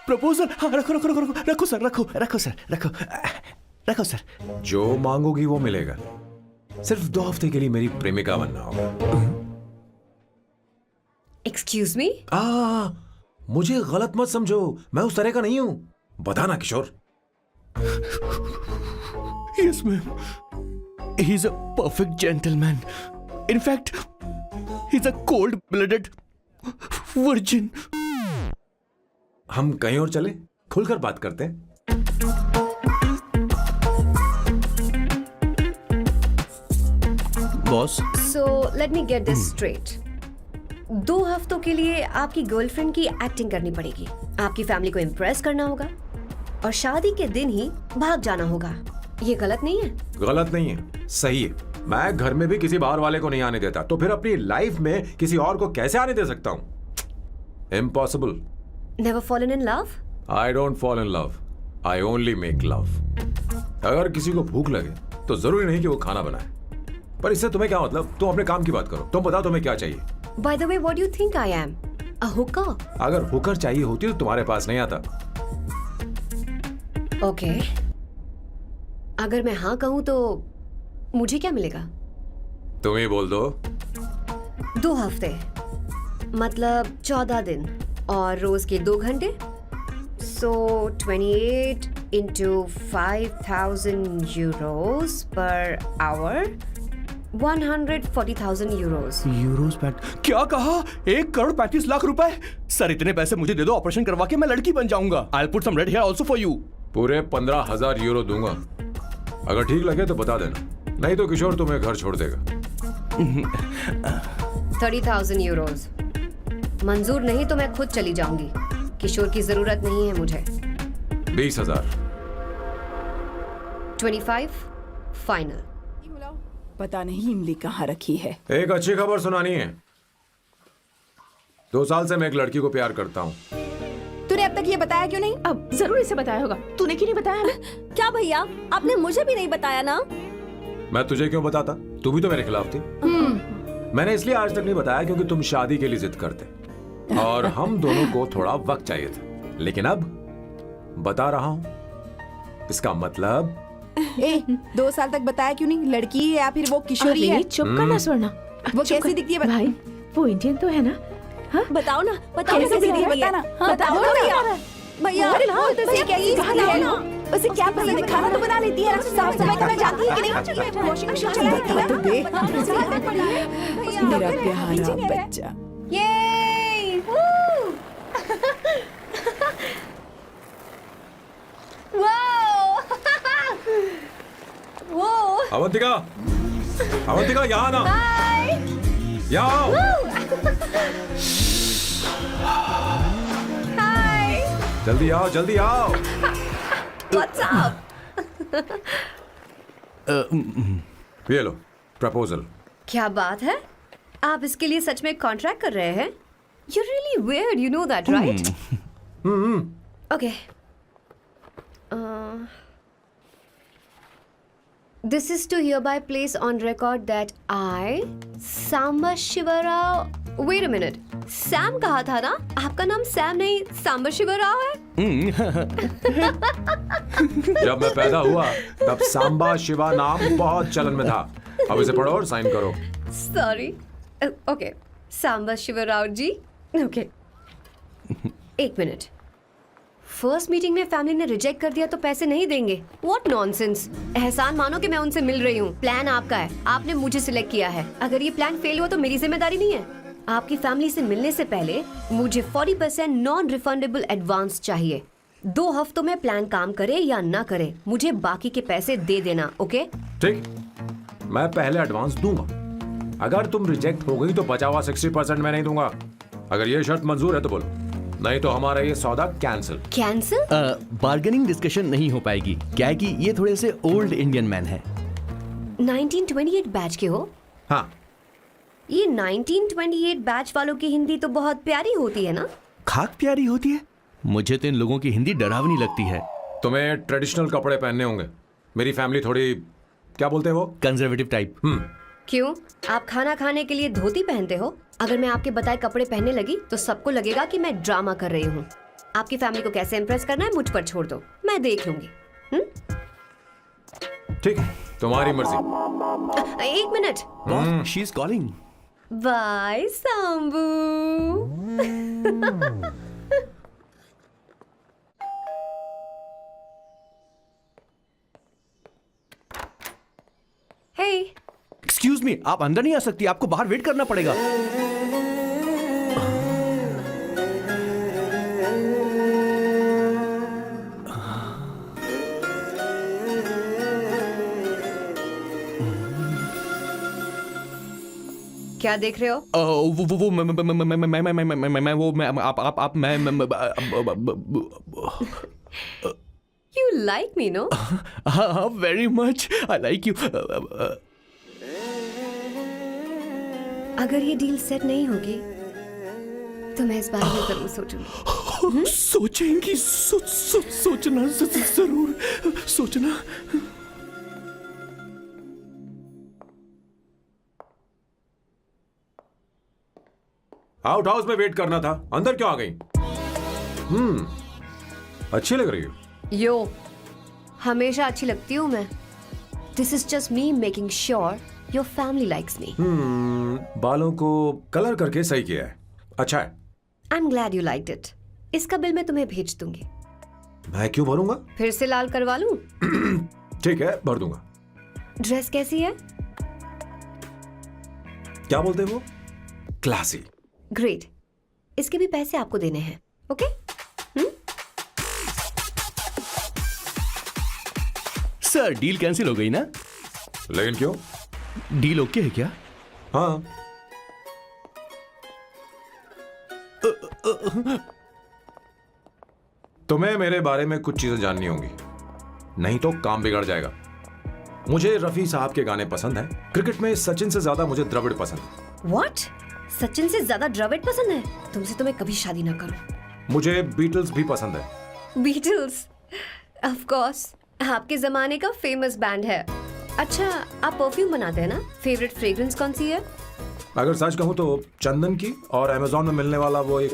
प्रपोजल? हाँ, रखो रखो रखो रखो रखो सर, रखो रखो सर, रखो रखो सर। जो मांगोगी वो मिलेगा। सिर्फ 2 हफ्ते के लिए मेरी प्रेमिका बनना होगा। Excuse me? मुझे गलत मत समझो, मैं उस तरह का नहीं हूं। बताना किशोर। Yes, ma'am. He's a perfect gentleman. In fact, he's a cold-blooded virgin. हम कहीं और चले, खुलकर बात करते हैं। Boss, so let me get this straight. 2 हफ्तों के लिए आपकी गर्लफ्रेंड की एक्टिंग करनी पड़ेगी, आपकी फैमिली को इम्प्रेस करना होगा और शादी के दिन ही भाग जाना होगा। ये गलत नहीं है? गलत नहीं है, सही है। मैं घर में भी किसी बाहर वाले को नहीं आने देता, तो फिर अपनी लाइफ में किसी और को कैसे आने दे सकता हूं? Impossible. Never fallen in love? I don't fall in love, I only make love. अगर किसी को भूख लगे तो जरूरी नहीं कि वो खाना बनाए, पर इससे तुम्हें क्या मतलब? तुम अपने काम की बात करो। तुम बताओ तुम्हें क्या चाहिए? Bye the way, what do you think I am? A Hooker? अगर हुकर चाहिए होती तो तुम्हारे पास नहीं आता। ओके, अगर मैं हाँ कहूं तो मुझे क्या मिलेगा? तुम ही बोल दो। 2 हफ्ते मतलब 14 दिन और रोज के 2 घंटे। सो 28 into 5,000 euros per hour, 140,000 euros. Euros PAT? क्या कहा? 1,35,00,000 रुपए? सर, इतने पैसे मुझे दे दो, ऑपरेशन करवा के मैं लड़की बन जाऊंगा। I'll put some red hair also for you. पूरे 15,000 यूरो दूंगा। अगर ठीक लगे तो बता देना, नहीं तो किशोर तुम्हें घर छोड़ देगा। 30,000 euros। मंजूर नहीं तो मैं खुद चली जाऊंगी। किशोर की जरूरत नहीं है मुझे। 20,000। 25 फाइनल। पता नहीं इमली कहाँ रखी है। एक अच्छी खबर सुनानी है। 2 साल से मैं एक लड़की को प्यार करता हूँ। तूने अब तक ये बताया क्यों नहीं? अब जरूर इसे बताया होगा। तूने क्यों नहीं बताया हमें? क्या भैया, आपने मुझे भी नहीं बताया ना? मैं तुझे क्यों बताता? तू भी तो मेरे खिलाफ थी। मैंने इसलिए आज तक नहीं बताया क्योंकि तुम शादी के लिए जिद करते और हम दोनों को थोड़ा वक्त चाहिए था। लेकिन अब बता रहा हूँ। इसका मतलब 2 साल तक बताया क्यों नहीं? लड़की है या फिर वो किशोरी है? चुप करना स्वर्णा। वो कैसी दिखती है? भाई, वो इंडियन तो है ना? हाँ? बताओ ना, बताओ कैसे कैसी दिखती है? दिखती है? बताना। हाँ, बताओ ना भैया। भैया, उसे कैसी दिखती है ना? उसे क्या पसंद है? खाना तो बना लेती है, साफ सफाई करना जानती है कि नहीं? वॉशिंग मशीन चला लेती है? तो देख मेरा प्यारा बच्चा। ये वो अवंतिका, अवंतिका यहाँ ना, यहाँ आओ। जल्दी आओ, जल्दी आओ। What's up? ये लो प्रपोजल। क्या बात है? आप इसके लिए सच में कॉन्ट्रैक्ट कर रहे हैं? You're really weird, you know that, right? Okay. This is to hereby place on record that I, Samba Shivarao. Wait a minute. Sam कहा था ना? आपका नाम सैम नहीं सांबा शिवराव है? जब मैं पैदा हुआ तब सांबा शिवा नाम बहुत चलन में था। अब इसे पढ़ो और साइन करो। Sorry. Okay. सांबा शिवराव जी. Okay. 1 मिनट। फर्स्ट मीटिंग में फैमिली ने रिजेक्ट कर दिया तो पैसे नहीं देंगे? What nonsense. एहसान मानो कि मैं उनसे मिल रही हूँ। प्लान आपका है, आपने मुझे सिलेक्ट किया है। अगर ये प्लान फेल हुआ तो मेरी जिम्मेदारी नहीं है। आपकी फैमिली से मिलने से पहले मुझे 40% नॉन रिफंडेबल एडवांस चाहिए। 2 हफ्तों में प्लान काम करे या ना करे, मुझे बाकी के पैसे दे देना। ओके? ठीक, मैं पहले एडवांस दूंगा। अगर तुम रिजेक्ट हो गई तो बचा हुआ 60% मैं नहीं दूंगा। अगर ये शर्त मंजूर है तो बोलो, नहीं तो हमारा ये सौदा कैंसिल। कैंसिल? बार्गेनिंग डिस्कशन नहीं हो पाएगी। क्या है कि ये थोड़े से ओल्ड इंडियन मैन है। 1928 बैच के हो? हाँ। ये 1928 बैच वालों की हिंदी तो बहुत प्यारी होती है ना? खाक प्यारी होती है? मुझे तो इन लोगों की हिंदी डरावनी लगती है। तुम्हें ट्रेडिशनल कपड़े पहनने होंगे। मेरी फैमिली थोड़ी, क्या बोलते हैं वो, कंजर्वेटिव टाइप। क्यों? आप खाना खाने के लिए धोती पहनते हो? अगर मैं आपके बताए कपड़े पहनने लगी तो सबको लगेगा कि मैं ड्रामा कर रही हूँ। आपकी फैमिली को कैसे इम्प्रेस करना है मुझ पर छोड़ दो, मैं देख लूंगी। ठीक है, तुम्हारी मर्जी। एक minute. She is calling. Bye Sambu. Hey, excuse me, आप अंदर नहीं आ सकती, आपको बाहर वेट करना पड़ेगा। क्या देख रहे हो? वो मैं वो मैं आप मैं You like me, no? हाँ, very much, I like you. अगर ये डील सेट नहीं होगी तो मैं इस बारे में जरूर सोचूंगी। सोचेंगी, सोचना जरूर सोचना। आउट हाउस में वेट करना था, अंदर क्यों आ गई? अच्छी लग रही हो। यो, हमेशा अच्छी लगती हूँ मैं। This is just me making sure your family likes me. बालों को कलर करके सही किया है, अच्छा है। I am glad you liked it. इसका बिल मैं तुम्हें भेज दूंगी। मैं क्यों भरूंगा? फिर से लाल करवा लूं? ठीक है, भर दूंगा। ड्रेस कैसी है? क्या बोलते हो? क्लासी। ग्रेट। इसके भी पैसे आपको देने हैं, ओके? सर, डील कैंसिल हो गई ना? लेकिन क्यों? डील ओके है क्या? हाँ। तुम्हें मेरे बारे में कुछ चीजें जाननी होंगी, नहीं तो काम बिगड़ जाएगा। मुझे रफी साहब के गाने पसंद हैं। क्रिकेट में सचिन से ज्यादा मुझे द्रविड़ पसंद है। What? सचिन से ज्यादा द्रविड़ पसंद है? तुमसे तो मैं कभी शादी ना करूं। मुझे बीटल्स भी पसंद है। बीटल्स? ऑफ कोर्स, आपके जमाने का फेमस बैंड है। अच्छा, आप परफ्यूम बनाते हैं ना? फेवरेट फ्रेग्रेंस कौन सी है? अगर सच कहूं तो चंदन की, और अमेज़न में मिलने वाला वो एक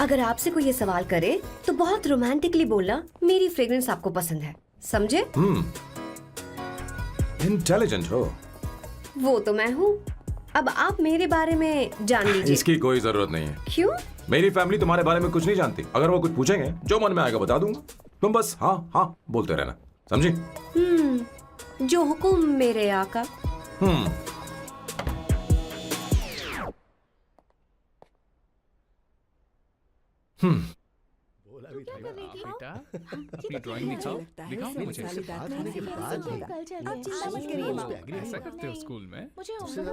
अगर आपसे कोई ये सवाल करे तो बहुत रोमांटिकली बोलना मेरी फ्रेग्रेंस आपको पसंद है, समझे? इंटेलिजेंट हो। वो तो मैं हूँ। अब आप मेरे बारे में जान लीजिए। इसकी कोई जरूरत नहीं है। क्यों? मेरी फैमिली तुम्हारे बारे में कुछ नहीं जानती। अगर वो कुछ पूछेंगे, जो मन में आएगा बता दूंगा। तुम बस हाँ हाँ बोलते रहना, समझी? जो हुकुम मेरे आका। बेटा, अपनी ड्राइंग दिखाओ, दिखाओ ना मुझे। ऐसा करते हो स्कूल में?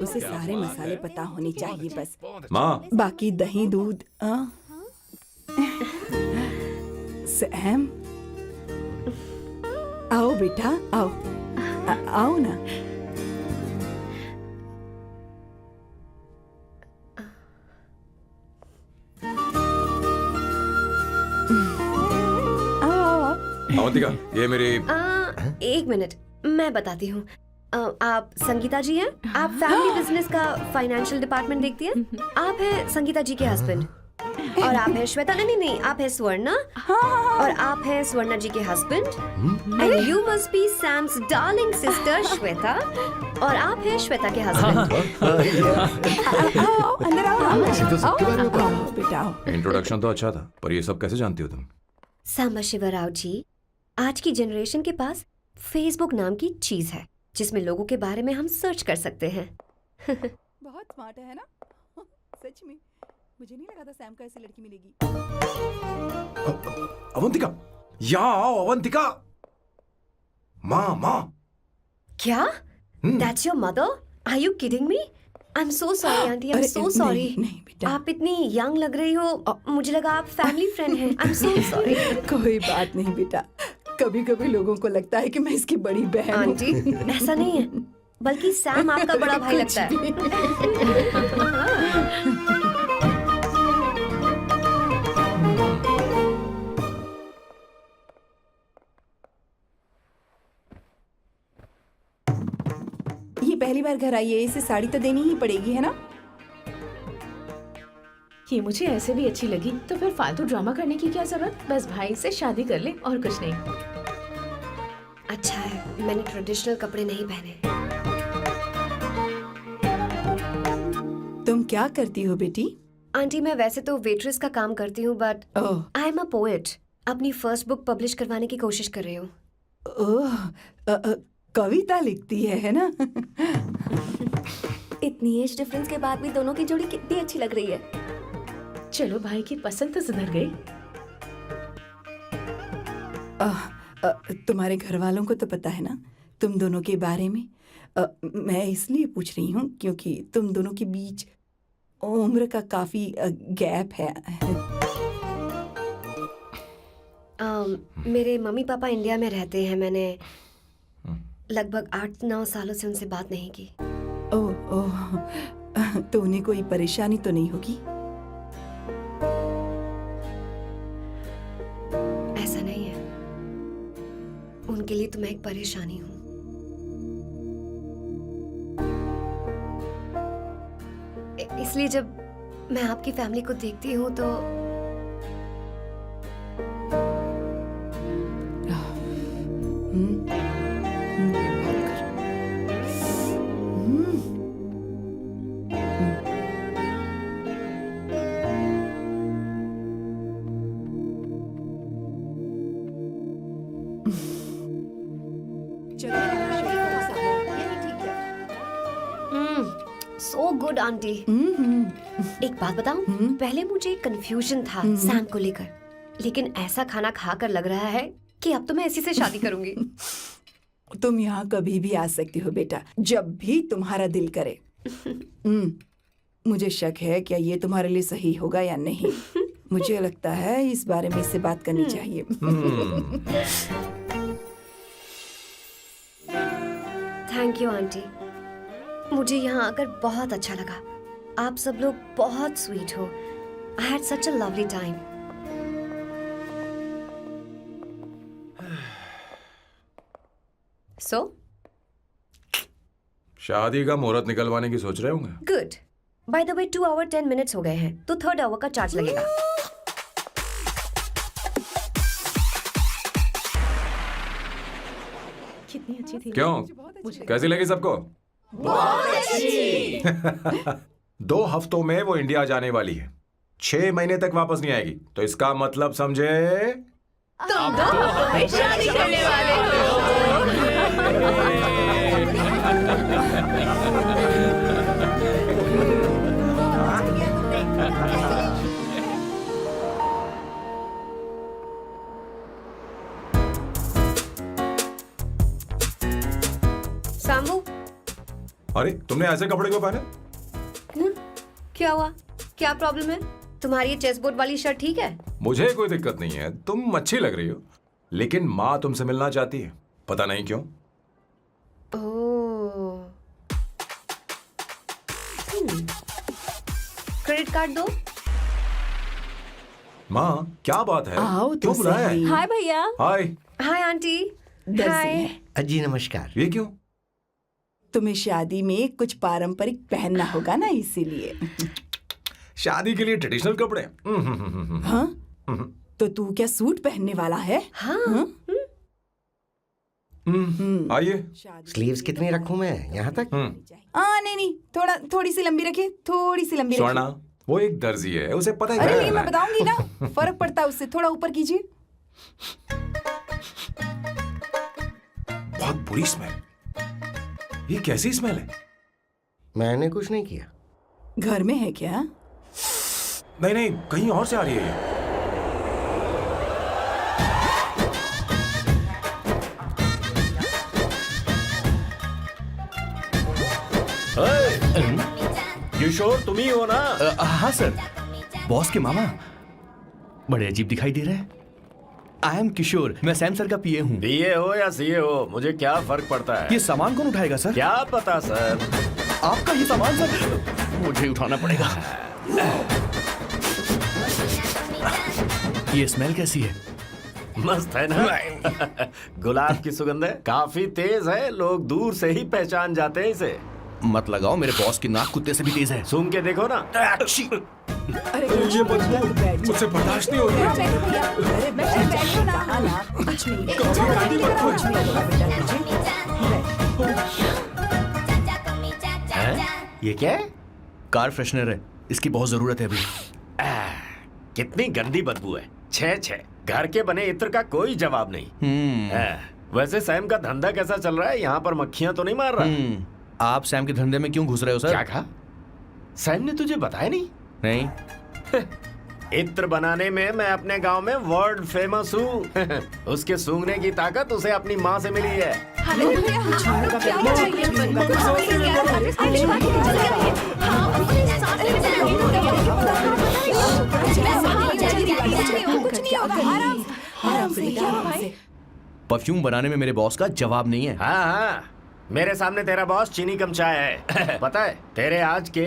उसे सारे मसाले पता होने चाहिए बस। माँ, बाकी दही दूध। सैम, आओ बेटा, आओ। आओ ना। अवंतिका, ये मेरी। एक मिनट, मैं बताती हूँ। आप संगीता जी हैं? आप फैमिली बिजनेस का फाइनेंशियल डिपार्टमेंट देखती हैं? आप हैं संगीता जी के हस्बैंड। और आप हैं श्वेता। नहीं, आप हैं स्वर्णा। और आप हैं स्वर्णा जी के husband. And you must be Sam's darling sister Shweta. और आप हैं श्वेता के हस्बैंड। आओ, अंदर आओ। ऐसे तो सबके बारे में पता है। आओ बेटा, आओ। इंट्रोडक्शन तो अच्छा था, पर ये सब कैसे जानती हो तुम? सांबा शिवराव जी, आज की जनरेशन के पास फेसबुक नाम की चीज है जिसमें लोगों के बारे में हम सर्च कर सकते हैं। बहुत स्मार्ट है ना? सच में मुझे नहीं लगा था सैम को ऐसी लड़की मिलेगी। अवंतिका, यहाँ आओ अवंतिका। माँ। क्या? That's your mother? Are you kidding me? I'm so sorry, auntie. I'm so sorry. नहीं बेटा, आप इतनी यंग लग रही हो, मुझे लगा आप फैमिली फ्रेंड हैं। I'm so sorry. कोई बात नहीं बेटा। कभी कभी लोगों को लगता है कि मैं इसकी बड़ी बहन हूँ। आंटी, ऐसा नहीं है, बल्कि सैम आपका बड़ा भाई लगता है। नहीं, पहली बार घर आई है, इसे साड़ी तो देनी ही पड़ेगी, है ना? ये मुझे ऐसे भी अच्छी लगी, तो फिर फालतू ड्रामा करने की क्या जरूरत? बस भाई से शादी कर ले और कुछ नहीं। अच्छा है मैंने ट्रेडिशनल कपड़े नहीं पहने। तुम क्या करती हो बेटी? आंटी मैं वैसे तो वेट्रेस का काम करती हूँ but oh I am a poet. अपनी फर्स्ट बुक पब्लिश करवाने की कोशिश कर रही हूँ। ओह, कविता लिखती है ना? इतनी एज डिफरेंस के बाद भी दोनों की जोड़ी कितनी अच्छी लग रही है। चलो भाई की पसंद तो सुधर गई। तुम्हारे घर वालों को तो पता है ना तुम दोनों के बारे में? मैं इसलिए पूछ रही हूँ क्योंकि तुम दोनों के बीच उम्र का काफी गैप है। मेरे मम्मी पापा इंडिया में रहते हैं। मैंने लगभग 8-9 सालों से उनसे बात नहीं की। ओह ओह, तो उन्हें कोई परेशानी तो नहीं होगी? ऐसा नहीं है, उनके लिए तो मैं एक परेशानी हूँ। इसलिए जब मैं आपकी फैमिली को देखती हूँ तो सो गुड आंटी। एक बात बताऊं, पहले मुझे कंफ्यूजन था सैम को लेकर, लेकिन ऐसा खाना खाकर लग रहा है कि अब तो मैं इसी से शादी करूंगी। तुम यहाँ कभी भी आ सकती हो बेटा, जब भी तुम्हारा दिल करे। मुझे शक है क्या ये तुम्हारे लिए सही होगा या नहीं। मुझे लगता है इस बारे में इससे बात करनी चाहिए। थैंक यू आंटी, मुझे यहाँ आकर बहुत अच्छा लगा। आप सब लोग बहुत स्वीट हो। I had such a lovely time. So शादी का मुहूर्त निकलवाने की सोच रहे होंगे। Good. By the way 2 hour 10 minutes हो गए हैं, तो 3rd आवर का चार्ज लगेगा। कितनी अच्छी थी। क्यों, कैसी लगी सबको? बहुत अच्छी। 2 हफ्तों में वो इंडिया जाने वाली है, 6 महीने तक वापस नहीं आएगी। तो इसका मतलब समझे तुम दो शादी करने वाले सांबू, अरे तुमने ऐसे कपड़े क्यों पहने? क्या हुआ? क्या प्रॉब्लम है? तुम्हारी ये चेसबोर्ड वाली शर्ट ठीक है? मुझे कोई दिक्कत नहीं है, तुम अच्छी लग रही हो, लेकिन माँ तुमसे मिलना चाहती है, पता नहीं क्यों। ओह, क्रेडिट कार्ड दो। माँ क्या बात है, आओ तो क्यों बुलाया है? सही। हाय भैया। हाय। Hi aunty. दर्जी हाय। है। जी नमस्कार। ये क्यों? तुम्हें शादी में कुछ पारंपरिक पहनना होगा ना, इसीलिए। शादी के लिए ट्रेडिशनल कपड़े? हाँ? तो तू क्या सूट पहनने वाला है? हाँ। आइए। स्लीव्स कितनी रखूं मैं, यहाँ तक? नहीं, थोड़ी सी लंबी रखे, थोड़ी सी लंबी रखे। स्वर्णा, वो एक दर्जी है, उसे पता ही अरे क्या नहीं, करना मैं है। बताऊंगी ना, फर्क पड़ता है उससे। थोड़ा ऊपर कीजिए। बहुत बुरी स्मेल। ये कैसी स्मेल है? मैंने कुछ नहीं किया। घर में है क्या? नहीं नहीं, कहीं और से आ रही है ये। किशोर तुम ही हो ना? हाँ सर, बॉस के मामा। बड़े अजीब दिखाई दे रहे हैं। आई एम किशोर, मैं सैम सर का पीए हूँ। पीए हो या सीए हो, मुझे क्या फर्क पड़ता है? ये सामान कौन उठाएगा सर? क्या पता सर। आपका ही सामान सर, मुझे उठाना पड़ेगा। ये स्मेल कैसी है? मस्त है ना? गुलाब की सुगंध है, काफी तेज है, लोग दूर से ही पहचान जाते हैं इसे। मत लगाओ, मेरे बॉस की नाक कुत्ते से भी तेज है। सूंघ के देखो ना। अरे ये मुझसे बर्दाश्त नहीं हो रही है। अरे बैठो ना। कुछ नहीं, कुछ हैं? ये क्या है? कार फ्रेशनर है, इसकी बहुत जरूरत है अभी। कितनी गंदी बदबू है। छे घर के बने इत्र का कोई जवाब नहीं। वैसे सैम का धंधा कैसा चल रहा है? यहाँ पर मक्खियां तो नहीं मार रहा? आप सैम के धंधे में क्यों घुस रहे हो सर? क्या कहा? सैम ने तुझे बताया नहीं? नहीं। इत्र बनाने में मैं अपने गांव में वर्ल्ड फेमस हूँ। उसके सूंघने की ताकत उसे अपनी माँ से मिली है। परफ्यूम बनाने में मेरे बॉस का जवाब नहीं है। हाँ, मेरे सामने तेरा बॉस चीनी कम चाय है। पता है, तेरे आज के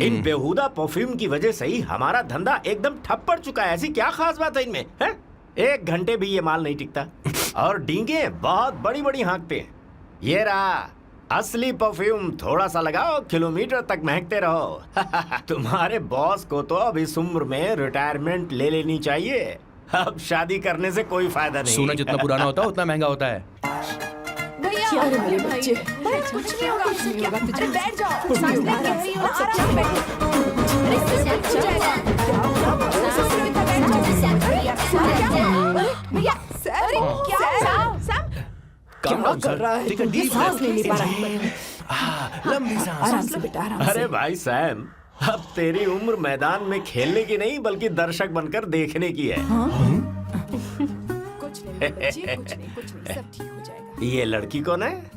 इन बेहुदा परफ्यूम की वजह से ही हमारा धंधा एकदम ठप पड़ चुका है। ऐसी क्या खास बात है इनमें? है? 1 घंटे भी ये माल नहीं टिकता और डींगे बहुत बड़ी बड़ी हाँकते हैं। ये रहा असली परफ्यूम, थोड़ा सा लगाओ, किलोमीटर तक महकते रहो। तुम्हारे बॉस को तो अब इस उम्र में रिटायरमेंट ले लेनी चाहिए। अब शादी करने से कोई फायदा नहीं। सोना जितना पुराना होता है उतना महंगा होता है। क्या रे मेरे बच्चे? कुछ नहीं होगा, तुझे बैठ जाओ। क्या कर रहा है? ये सांस नहीं ले पा रहा है। लंबी सांस। आराम से बेटा, आराम से। अरे भाई सैम, अब तेरी उम्र मैदान में खेलने की नहीं बल्कि दर्शक बनकर देखने की है। कुछ नहीं बच्चे, कुछ नहीं, सब ठीक हो जाएगा। ये लड़की कौन है?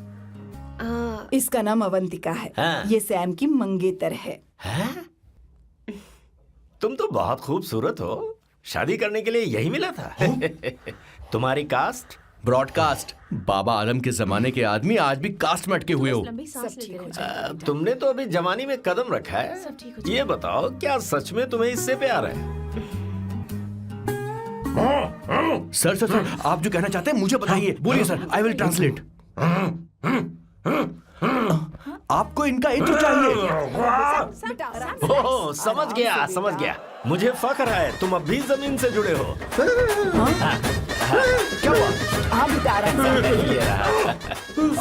इसका नाम अवंतिका है। हाँ। ये सैम की मंगेतर है। हैं? तुम तो बहुत खूबसूरत हो। शादी करने के लिए यही मिला था? तुम्हारी कास्ट? ब्रॉडकास्ट। बाबा आदम के जमाने के आदमी आज भी कास्ट में अटके हुए हो। तुमने तो अभी जवानी में कदम रखा है। ये बताओ, क्या सच में तुम्हें इससे प्यार है? सर सर सर, आप जो कहना चाहते हैं मुझे बताइए। बोलिए सर, आई विल ट्रांसलेट। आपको इनका इत्र चाहिए? ओह, समझ गया। मुझे फख्र है, तुम अब भी जमीन से जुड़े हो। क्या हुआ? हाँ बेटा, आराम से। ये रहा।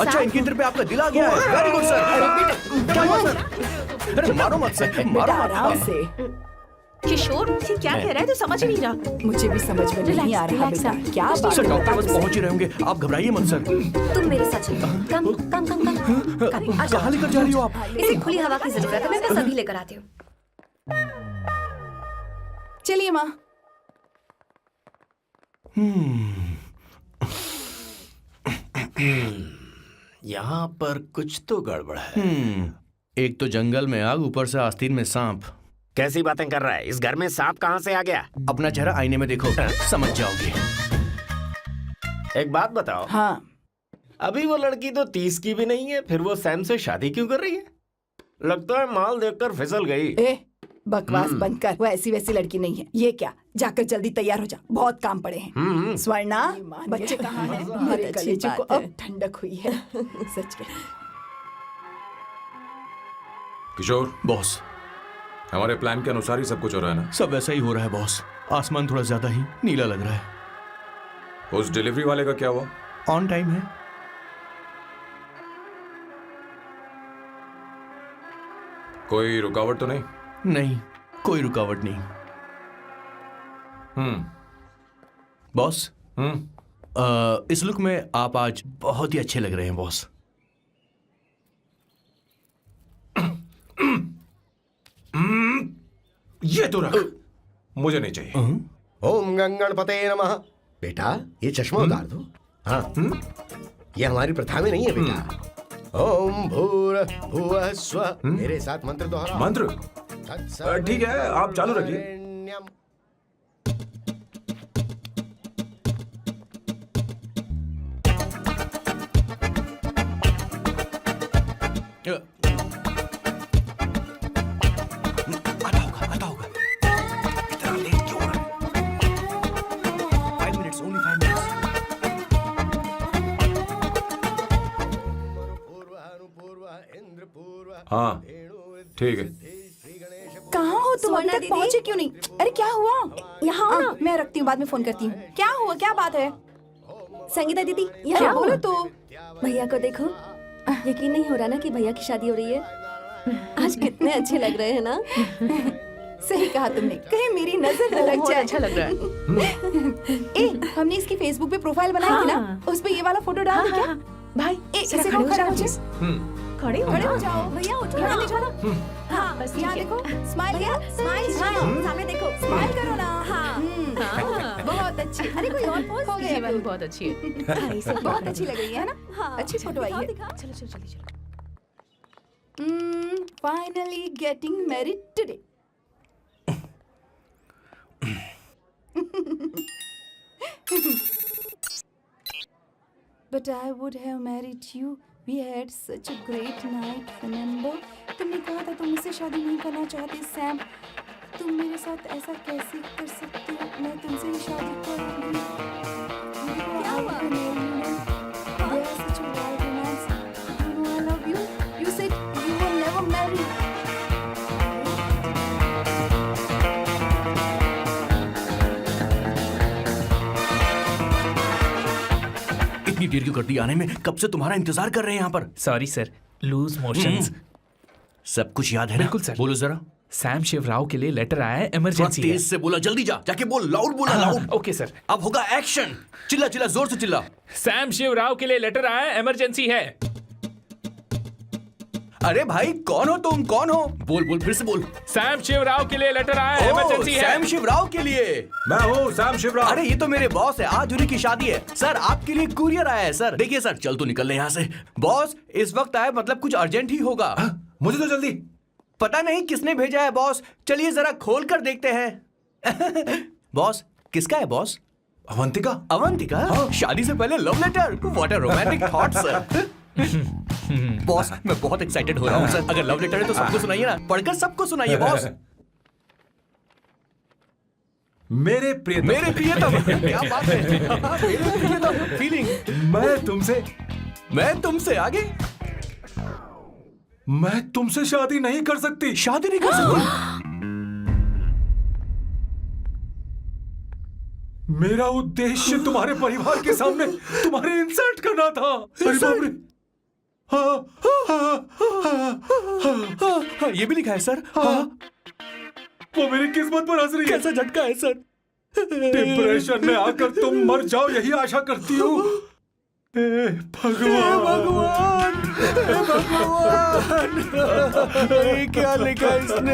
अच्छा, इनके इत्र पे आपका दिल आ गया है। Very good sir. क्या हुआ सर? अरे मारो मत सर, बेटा मारो आराम मत। से। किशोर क्या कह रहा है तो समझ नहीं रहा। मुझे भी समझ में नहीं आ रहा बेटा, क्या बात सर है? डॉक्टर बस पहुंच ही रहे होंगे, आप घबराइए मत सर। तुम मेरे साथ चलो। कम कहाँ लेकर जा रही हो आप? इसे खुली हवा की जरूरत है, मैं बस अभी लेकर आती हूँ। चलिए माँ। यहाँ पर कुछ तो गड़बड़ है। एक तो जंगल में आग, ऊपर से आस्तीन में सांप। कैसी बातें कर रहा है? इस घर में सांप कहाँ से आ गया? अपना चेहरा आईने में देखो, समझ जाओगे। एक बात बताओ। हाँ, अभी वो लड़की तो 30 की भी नहीं है, फिर वो सैम से शादी क्यों कर रही है? लगता है माल देखकर फिसल गई। ए बकवास बंद कर, वो ऐसी वैसी लड़की नहीं है। ये क्या, जाकर जल्दी तैयार हो जा, बहुत काम पड़े हैं। स्वर्णा, बच्चे कहाँ हैं? हमारे कलेजे को अब ठंडक हुई है। सच में। किशोर, बॉस, हमारे प्लान के अनुसार ही सब कुछ हो रहा है ना? सब वैसा ही हो रहा है बॉस। आसमान थोड़ा ज्यादा ही नीला लग रहा है। उस डिलीवरी वाले का क्या हुआ? ऑन टाइम है। कोई रुकावट तो नहीं? नहीं, कोई रुकावट नहीं। बॉस, इस लुक में आप आज बहुत ही अच्छे लग रहे हैं बॉस। ये तो रख, मुझे नहीं चाहिए। ओम गंगणपते नमः। बेटा, ये चश्मा उतार दो। हाँ, ये हमारी प्रथा में नहीं है बेटा। ओम भूर्भुवः स्वः। मेरे साथ मंत्र दोहराओ। मंत्र? ठीक है, आप चालू रखिए। आता होगा। इतना लेट क्यों हो रहा है? 5 minutes, only 5 minutes. हाँ ठीक है। कहाँ हो तुम? अभी सोना तक दीदी। पहुँचे क्यों नहीं? अरे क्या हुआ? यहाँ आओ ना। मैं रखती हूँ, बाद में फोन करती हूँ। क्या हुआ? क्या बात है? संगीता दीदी यहाँ क्या आओ। बोलो तो? भैया को देखो, यकीन नहीं हो रहा ना कि भैया की शादी हो रही है। आज कितने अच्छे लग रहे हैं ना। सही कहा तुमने, कहीं मेरी नजर न लग बहुत जाए। अच्छा लग रहा है। ए, हमने इसकी फेसबुक पे प्रोफाइल बनाई थी ना, हाँ। उस पे ये वाला फोटो डाल दे क्या? भाई ए, जरा इसे खड़े को हो खड़ा जाओ हो please। जाओ। खड़े हो खड़े हो जाओ। जाओ भैया, उठो ना, देखो ना। हाँ, बस यहाँ ठीक है। देखो, स्माइल भैया करो, स्माइल सामने देखो। स्माइल करो ना। हाँ। बहुत अच्छी। अरे कोई और पोज हो ये गया, वाली बहुत अच्छी है। बहुत अच्छी लग रही है ना? हाँ अच्छी फोटो आई है। दिखाओ। चलो चलो जल्दी चलो। Finally getting married today. But I would have married you. We had such a great night, Fernando. तुमने कहा था तुम मुझसे शादी नहीं करना चाहते, सैम। तुम मेरे साथ ऐसा कैसे कर सकते हो? मैं तुमसे ही शादी करूंगी। क्या हुआ? They are such a wild romance. You know I love you. You said you will never marry. इतनी देर क्यों कर दी आने में? कब से तुम्हारा इंतजार कर रहे हैं यहाँ पर। Sorry sir, loose motions. सब कुछ याद है ना? बिल्कुल सर। बोलो जरा। सैम शिवराव के लिए लेटर आया है, थोड़ा इमरजेंसी है। तेज से बोला, जल्दी जा, जाके बोल, लाउड बोला, लाउड। Okay sir. अब होगा एक्शन। चिल्ला चिल्ला, जोर से चिल्ला। सैम शिवराव के लिए लेटर आया है, इमरजेंसी है। अरे भाई कौन हो तुम? कौन हो? बोल बोल, फिर से बोल। सैम शिवराव के लिए लेटर आया है, ओह, इमरजेंसी है। सैम शिवराव के लिए। मैं हूँ सैम शिवराव। अरे ये तो मेरे बॉस है, आज उन्हीं की शादी है। सर आपके लिए कुरियर आया है सर। देखिए सर, चल तो निकल ले यहाँ से। बॉस इस वक्त आए, मतलब कुछ अर्जेंट ही होगा। मुझे तो जल्दी। पता नहीं किसने भेजा है बॉस, चलिए जरा खोल कर देखते हैं। बॉस किसका है बॉस? अवंतिका। अवंतिका? शादी से पहले love letter? What a romantic thought sir. Boss मैं बहुत एक्साइटेड हो रहा हूँ सर। अगर लव लेटर है तो सबको सुनाइए ना, पढ़कर सबको सुनाइए बॉस। मेरे प्रियतम। मेरे प्रियतम। क्या बात है। मेरे प्रियतम फीलिंग। मैं तुमसे आगे। मैं तुमसे शादी नहीं कर सकती। शादी नहीं कर सकती? मेरा उद्देश्य तुम्हारे परिवार के सामने तुम्हारे इंसल्ट करना था। अरे बाप रे। हाँ, ये भी लिखा है सर। वो मेरी किस्मत पर हंस रही है। कैसा झटका है सर। डिप्रेशन में आकर तुम मर जाओ, यही आशा करती हूँ। भगवान, ये क्या लिखा इसने?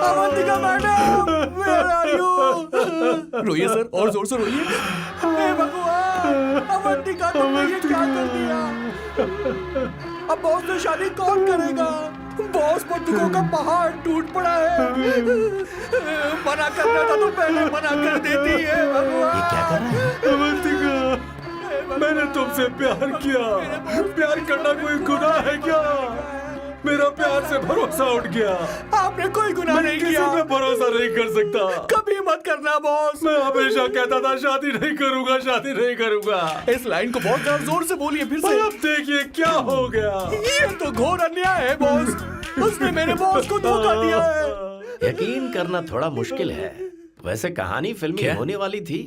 Avantika madam, where are you? रोइए सर, और जोर से रोइए। हे भगवान, अवंतिका तुमने ये क्या कर दिया? अब बॉस से शादी कौन करेगा? बॉस पर दुखों का पहाड़ टूट पड़ा है। मना करना था तो पहले मना कर देती है। भगवान, ये क्या कर रहा है? अवंतिका, मैंने तुमसे प्यार किया। प्यार करना कोई गुनाह है क्या? मेरा प्यार से भरोसा उठ गया। आपने कोई गुनाह नहीं किया। किसी पे भरोसा नहीं कर सकता। कभी मत करना बॉस। मैं हमेशा कहता था शादी नहीं करूंगा, शादी नहीं करूंगा। इस लाइन को बहुत ज्यादा जोर से बोलिए फिर पर से। अब देखिए क्या हो गया। ये तो घोर अन्याय है बॉस। उसने मेरे बॉस को धोखा दिया है। यकीन करना थोड़ा मुश्किल है। वैसे कहानी फिल्मी होने वाली थी,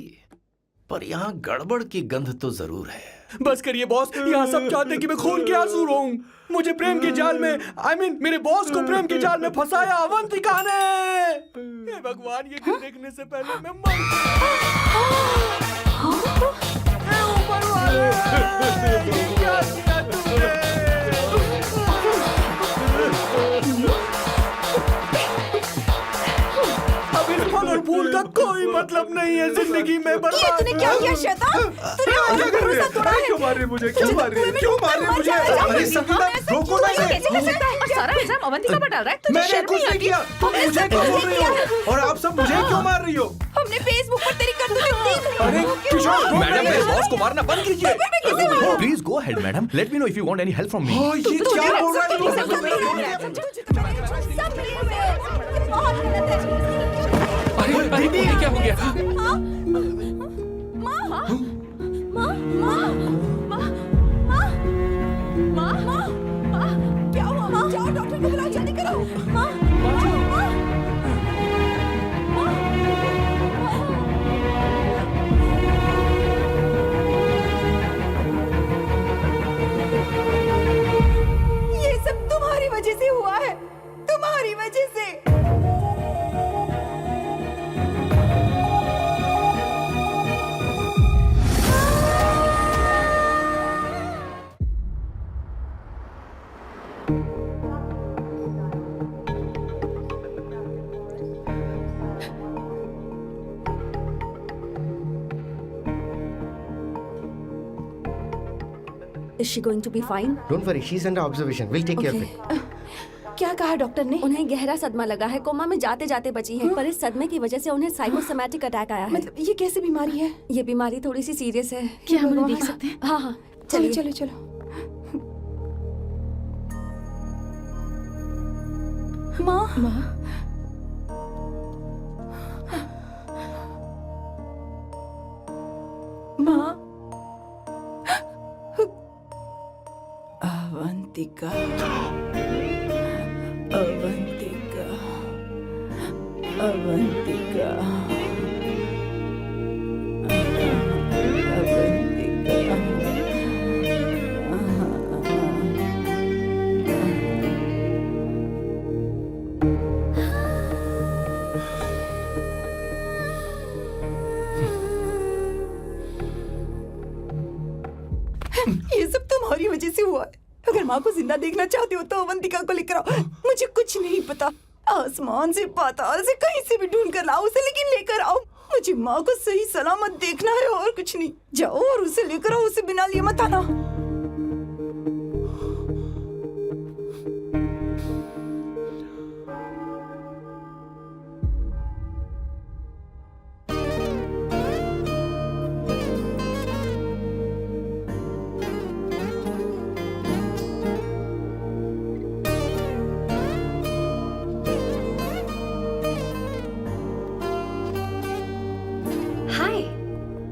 पर यहाँ गड़बड़ की गंध तो जरूर है। बस करिए बॉस, यहाँ सब चाहते हैं कि मैं खून के आंसू रोऊं। मुझे प्रेम के जाल में, मेरे बॉस को प्रेम के जाल में फंसाया अवंतिका ने। हे भगवान, ये दिन देखने से पहले मैं मर हे ऊपर वाले, ये क्या किया तुमने? अब इस फल और फूल का कोई मतलब नहीं है जिंदगी में। बर्बाद। तूने क्या किया शैतान? तूने मेरा भरोसा तोड़ा है। क्यों मार रही मुझे? क्यों मार रही? क्यों मार रही मुझे? अरे संगीता, रोको ना इसे। कैसे कर सकता है? और सारा इल्जाम अवंतिका पर डाल रहा है। तुझे मैंने शर्म कुछ नहीं नहीं आती? किया। तुम हमने मुझे सब क्यों कुछ बोल रही हो? और आप सब मुझे क्यों मार रही हो? हमने फेसबुक पर तेरी करतूतें देख ली। अरे किशोर, मैडम, मेरे बॉस को मारना बंद कीजिए। Please go ahead madam, let me know if you want any help from me. ये क्या बोल रहा है? अरे ये क्या हो गया? माँ जल्दी करो, जल्दी करो। माँ, माँ, ये सब तुम्हारी वजह से हुआ है, तुम्हारी वजह से। Is she going to be fine? Don't worry, she's under observation. We'll take care of it. क्या कहा डॉक्टर ने? उन्हें गहरा सदमा लगा है, कोमा में जाते जाते बची है, पर इस सदमे की वजह से उन्हें साइकोसोमैटिक अटैक आया है। मतलब ये कैसी बीमारी है? ये बीमारी थोड़ी सी सीरियस है। क्या हम उन्हें देख सकते हैं? हाँ हाँ, चलो चलिए। चलो चलो। माँ, माँ, माँ, अवंतिका, अवंतिका, अवंतिका, ये सब तुम्हारी वजह से हुआ है। अगर माँ को जिंदा देखना चाहते हो तो अवंतिका को लेकर आओ। मुझे कुछ नहीं पता, आसमान से पाताल से कहीं से भी ढूंढ कर लाओ उसे, लेकिन लेकर आओ। मुझे माँ को सही सलामत देखना है और कुछ नहीं। जाओ और उसे लेकर आओ, उसे बिना लिए मत आना।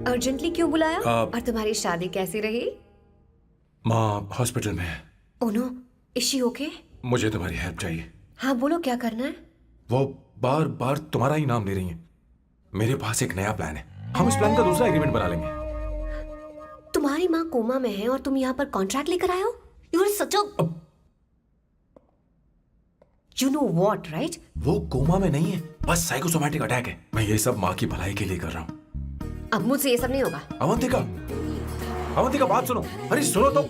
अर्जेंटली क्यों बुलाया? और तुम्हारी शादी कैसी रही? माँ हॉस्पिटल में है। Oh no, is she okay? मुझे तुम्हारी हेल्प चाहिए। हाँ बोलो, क्या करना है? वो बार बार तुम्हारा ही नाम ले रही हैं। मेरे पास एक नया प्लान है, हम इस प्लान का दूसरा एग्रीमेंट बना लेंगे। तुम्हारी माँ कोमा में है और तुम यहाँ पर कॉन्ट्रैक्ट लेकर आए हो? You are such a you know what, right? वो कोमा में नहीं है, बस साइकोसोमैटिक अटैक है। मैं ये सब माँ की भलाई के लिए कर रहा हूँ। अब मुझसे ये सब नहीं होगा। अवंतिका, अवंतिका बात सुनो। अरे सुनो तो।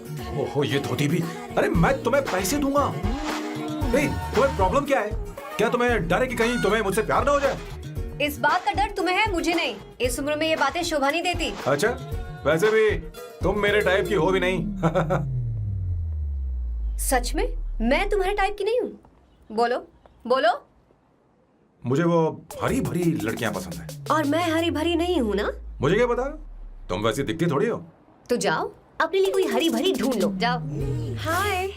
ओहो ये धोती भी। अरे मैं तुम्हें पैसे दूंगा। तुम्हें प्रॉब्लम क्या है? क्या तुम्हें डर है कि कहीं तुम्हें मुझसे प्यार ना हो जाए? इस बात का डर तुम्हें है, मुझे नहीं। इस उम्र में ये बातें शोभा नहीं देती। अच्छा, वैसे भी तुम मेरे टाइप की हो भी नहीं। सच में मैं तुम्हारे टाइप की नहीं हूँ? बोलो बोलो। मुझे वो हरी भरी लड़कियां पसंद है। और मैं हरी भरी नहीं हूँ ना? मुझे क्या पता, तुम वैसी दिखती थोड़ी हो। तो जाओ अपने लिए कोई हरी भरी ढूंढ लो, जाओ। हाय।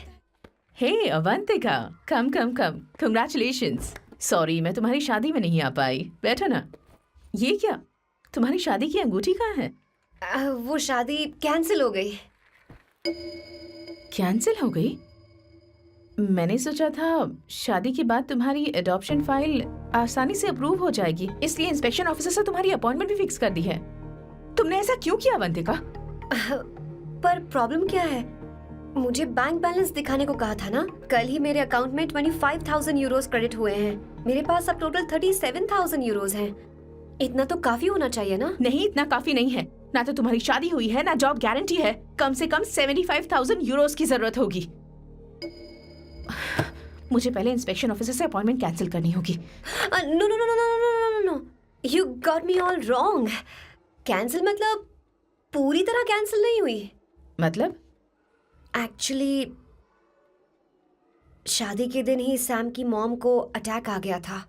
हे अवंतिका, कम कम कम, कंग्रेचुलेशंस। सॉरी मैं तुम्हारी शादी में नहीं आ पाई। बैठो ना। ये क्या, तुम्हारी शादी की अंगूठी कहाँ है? वो शादी कैंसिल हो गई। कैंसिल हो गई? मैंने सोचा था शादी के बाद तुम्हारी एडॉप्शन फाइल आसानी से अप्रूव हो जाएगी, इसलिए इंस्पेक्शन ऑफिसर से तुम्हारी अपॉइंटमेंट भी फिक्स कर दी है। तुमने ऐसा क्यों किया अवंतिका? पर प्रॉब्लम क्या है? मुझे बैंक बैलेंस दिखाने को कहा था ना। कल ही मेरे अकाउंट में 25,000 यूरोस क्रेडिट हुए हैं। मेरे पास अब टोटल 37,000 यूरोस हैं। इतना तो काफी होना चाहिए ना? नहीं, इतना काफी नहीं है। ना तो तुम्हारी शादी हुई है, ना जॉब गारंटी है। कम से कम 75,000 यूरोस की जरूरत होगी। मुझे पहले इंस्पेक्शन ऑफिसर से अपॉइंटमेंट कैंसिल करनी होगी। No no no no no no no, you got me all wrong. Cancel मतलब पूरी तरह कैंसिल नहीं हुई। मतलब? एक्चुअली शादी के दिन ही सैम की मॉम को अटैक आ गया था।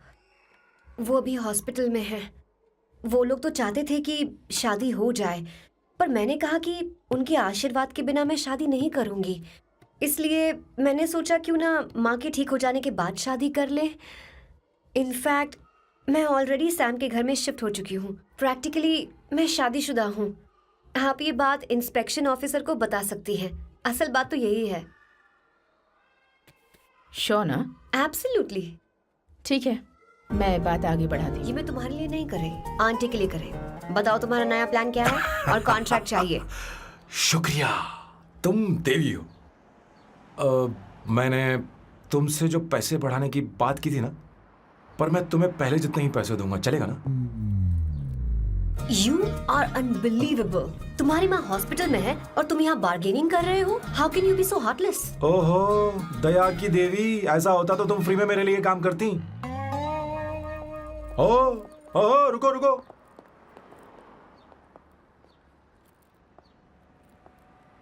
वो अभी हॉस्पिटल में है। वो लोग तो चाहते थे कि शादी हो जाए, पर मैंने कहा कि उनके आशीर्वाद के बिना मैं शादी नहीं करूंगी। इसलिए मैंने सोचा क्यों ना माँ के ठीक हो जाने के बाद शादी कर ले। इनफैक्ट मैं ऑलरेडी सैम के घर में शिफ्ट हो चुकी हूँ। प्रैक्टिकली मैं शादीशुदा हूँ। आप ये बात इंस्पेक्शन ऑफिसर को बता सकती हैं। असल बात तो यही है। श्योर ना? एब्सोल्युटली। ठीक है, मैं बात आगे बढ़ा दी। ये मैं तुम्हारे लिए नहीं कर रही, आंटी के लिए कर रही। बताओ तुम्हारा नया प्लान क्या है और कॉन्ट्रैक्ट चाहिए। शुक्रिया, तुम देवी हो। मैंने तुमसे जो पैसे बढ़ाने की बात की थी ना, पर मैं तुम्हें पहले जितने ही पैसे दूंगा, चलेगा ना? You are unbelievable. तुम्हारी माँ हॉस्पिटल में है और तुम यहाँ बार्गेनिंग कर रहे हो? How can you be so heartless? ओहो, दया की देवी, ऐसा होता तो तुम फ्री में मेरे लिए काम करती। ओहो, रुको रुको।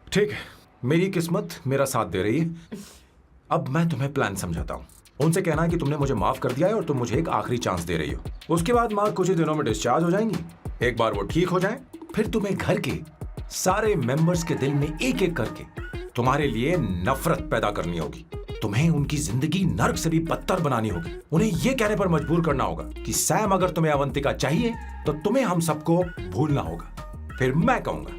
ठीक है, मेरी किस्मत मेरा साथ दे रही है। अब मैं तुम्हें प्लान समझाता हूँ। उनसे कहना कि तुमने मुझे माफ कर दिया है और तुम मुझे एक आखिरी चांस दे रही हो। उसके बाद माँ कुछ ही दिनों में डिस्चार्ज हो जाएंगी। एक बार वो ठीक हो जाए, फिर तुम्हें घर के सारे मेंबर्स के दिल में एक एक करके तुम्हारे लिए नफरत पैदा करनी होगी। तुम्हें उनकी जिंदगी नर्क से भी बदतर बनानी होगी। उन्हें यह कहने पर मजबूर करना होगा कि सैम, अगर तुम्हें अवंतिका चाहिए तो तुम्हें हम सबको भूलना होगा। फिर मैं कहूंगा,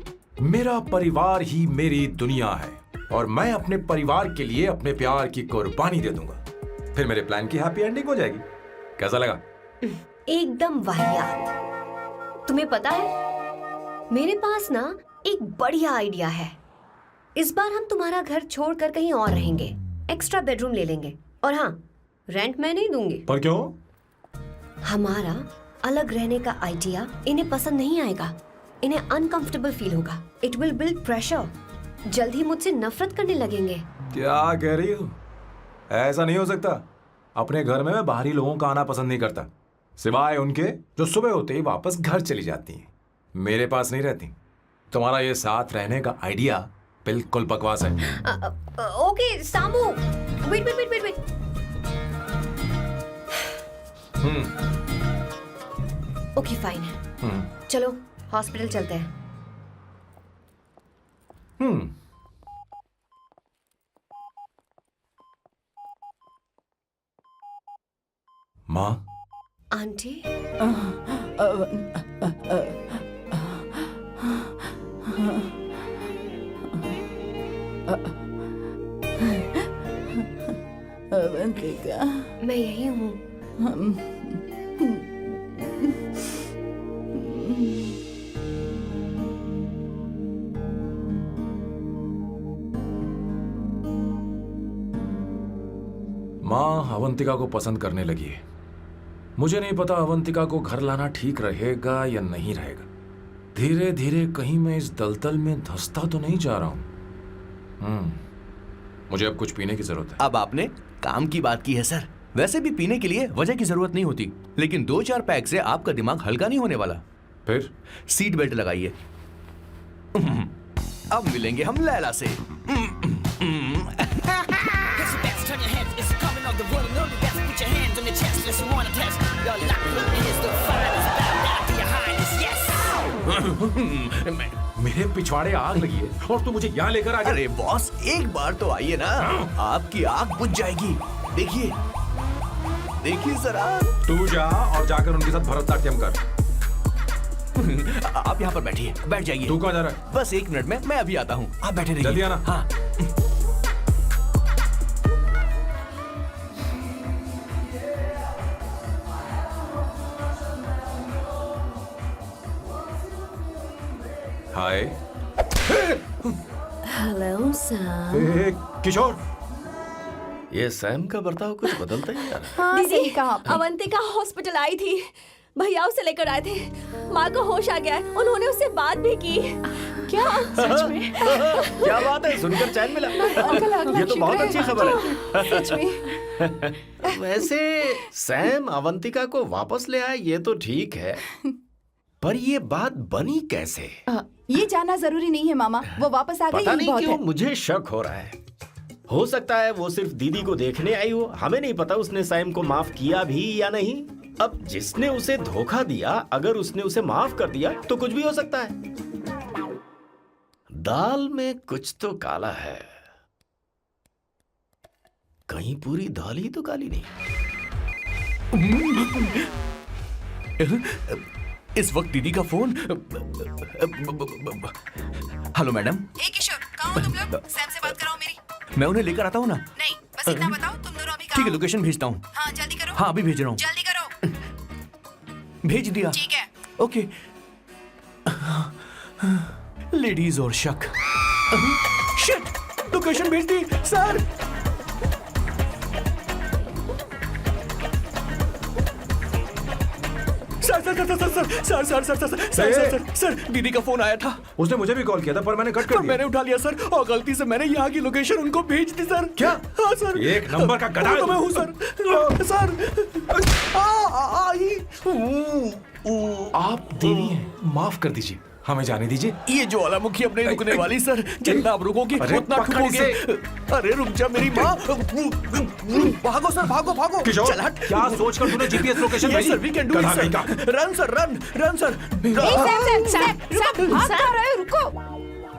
मेरा परिवार ही मेरी दुनिया है और मैं अपने परिवार के लिए अपने प्यार की कुर्बानी दे दूंगा। फिर मेरे प्लान की हैप्पी एंडिंग हो जाएगी। कैसा लगा? एकदम वाहियात। तुम्हें पता है, मेरे पास ना एक बढ़िया आइडिया है। इस बार हम तुम्हारा घर छोड़कर कहीं और रहेंगे, एक्स्ट्रा बेडरूम ले लेंगे। और हाँ, रेंट मैं नहीं दूंगी। पर क्यों? हमारा अलग रहने का आइडिया इन्हें पसंद नहीं आएगा। इन्हें अनकंफर्टेबल फील होगा। It will build pressure. जल्द ही मुझसे नफरत करने लगेंगे। क्या कह रही हो? ऐसा नहीं हो सकता। अपने घर में मैं बाहरी लोगों का आना पसंद नहीं करता, सिवाय उनके जो सुबह होते ही वापस घर चली जाती हैं, मेरे पास नहीं रहती। तुम्हारा ये साथ रहने का आइडिया बिल्कुल बकवास है। Okay Samu, wait wait wait wait wait. Okay fine है। चलो हॉस्पिटल चलते हैं। माँ, आंटी, अवंतिका, मैं यही हूँ। माँ अवंतिका को पसंद करने लगी है। मुझे नहीं पता अवंतिका को घर लाना ठीक रहेगा या नहीं रहेगा। धीरे धीरे कहीं मैं इस दलदल में धंसता तो नहीं जा रहा हूं। मुझे अब कुछ पीने की जरूरत है। अब आपने काम की बात की है सर। वैसे भी पीने के लिए वजह की जरूरत नहीं होती, लेकिन 2-4 पैक से आपका दिमाग हल्का नहीं होने वाला। फिर सीट बेल्ट लगाइए। अब मिलेंगे हम लैला से। मेरे पिछवाड़े आग लगी है और तू मुझे यहाँ लेकर आ गया। अरे बॉस, एक बार तो आइए ना, आपकी आग बुझ जाएगी। देखिए देखिए जरा। तू जा और जाकर उनके साथ भरतनाट्यम कर। आप यहाँ पर बैठिए, बैठ जाइए। तू कहाँ जा रहा है? बस 1 मिनट में मैं अभी आता हूँ, आप बैठे रहिए। जल्दी आना। हाँ। हाय। Hello Sam. ए, किशोर, ये सैम का बर्ताव कुछ बदलता ही यार। हाँ, दीदी, सही कहा आपने। अवंतिका हॉस्पिटल आई थी, भैया उसे लेकर आए थे। माँ को होश आ गया है, उन्होंने उससे बात भी की। क्या सच में? क्या बात है, सुनकर चैन मिला। ये तो बहुत अच्छी खबर है। सच में। वैसे सैम अवंतिका को वापस ले आए ये तो ठीक है, पर ये बात बनी कैसे? ये जानना जरूरी नहीं है मामा, वो वापस आ गई, पता यही नहीं बहुत क्यों है। मुझे शक हो रहा है। हो सकता है वो सिर्फ दीदी को देखने आई हो। हमें नहीं पता उसने सैम को माफ किया भी या नहीं। अब जिसने उसे धोखा दिया, अगर उसने उसे माफ कर दिया तो कुछ भी हो सकता है। दाल में कुछ तो काला है। कहीं पूरी दाल ही तो काली नहीं। इस वक्त दीदी का फोन। Hello madam. किशोर, कहाँ हो तुम लोग? सैम से बात कराओ मेरी। मैं उन्हें लेकर आता हूँ ना। नहीं, बस इतना बताओ, तुम दोनों ठीक है, लोकेशन भेजता हूँ। हाँ जल्दी करो। हाँ अभी भेज रहा हूँ। जल्दी करो। भेज दिया। ठीक है। ओके। लेडीज और शक। शिट, लोकेशन भेज दी सर। सर दीदी का फोन आया था। उसने मुझे भी कॉल किया था पर मैंने कट कर पर दिया। मैंने उठा लिया सर, और गलती से मैंने यहाँ की लोकेशन उनको भेज दी सर। क्या? हाँ सर। एक नंबर का गधा है तो मैं तू। हूँ सर। सर आप देवी हैं, माफ कर दीजिए, हमें जाने दीजिए। ये ज्वालामुखी अब नहीं रुकने वाली सर। जितना आप रुकोगे अरे, उतना पकड़ ठुकोगे। अरे रुक जा मेरी माँ। भागो सर, भागो भागो। किशोर, चल हट। क्या सोचकर तूने जीपीएस लोकेशन Yes भेजी? sir, we can do it गधा sir. कहीं का। Run sir, run sir. Sam भाग कहाँ रहे हो? रुको।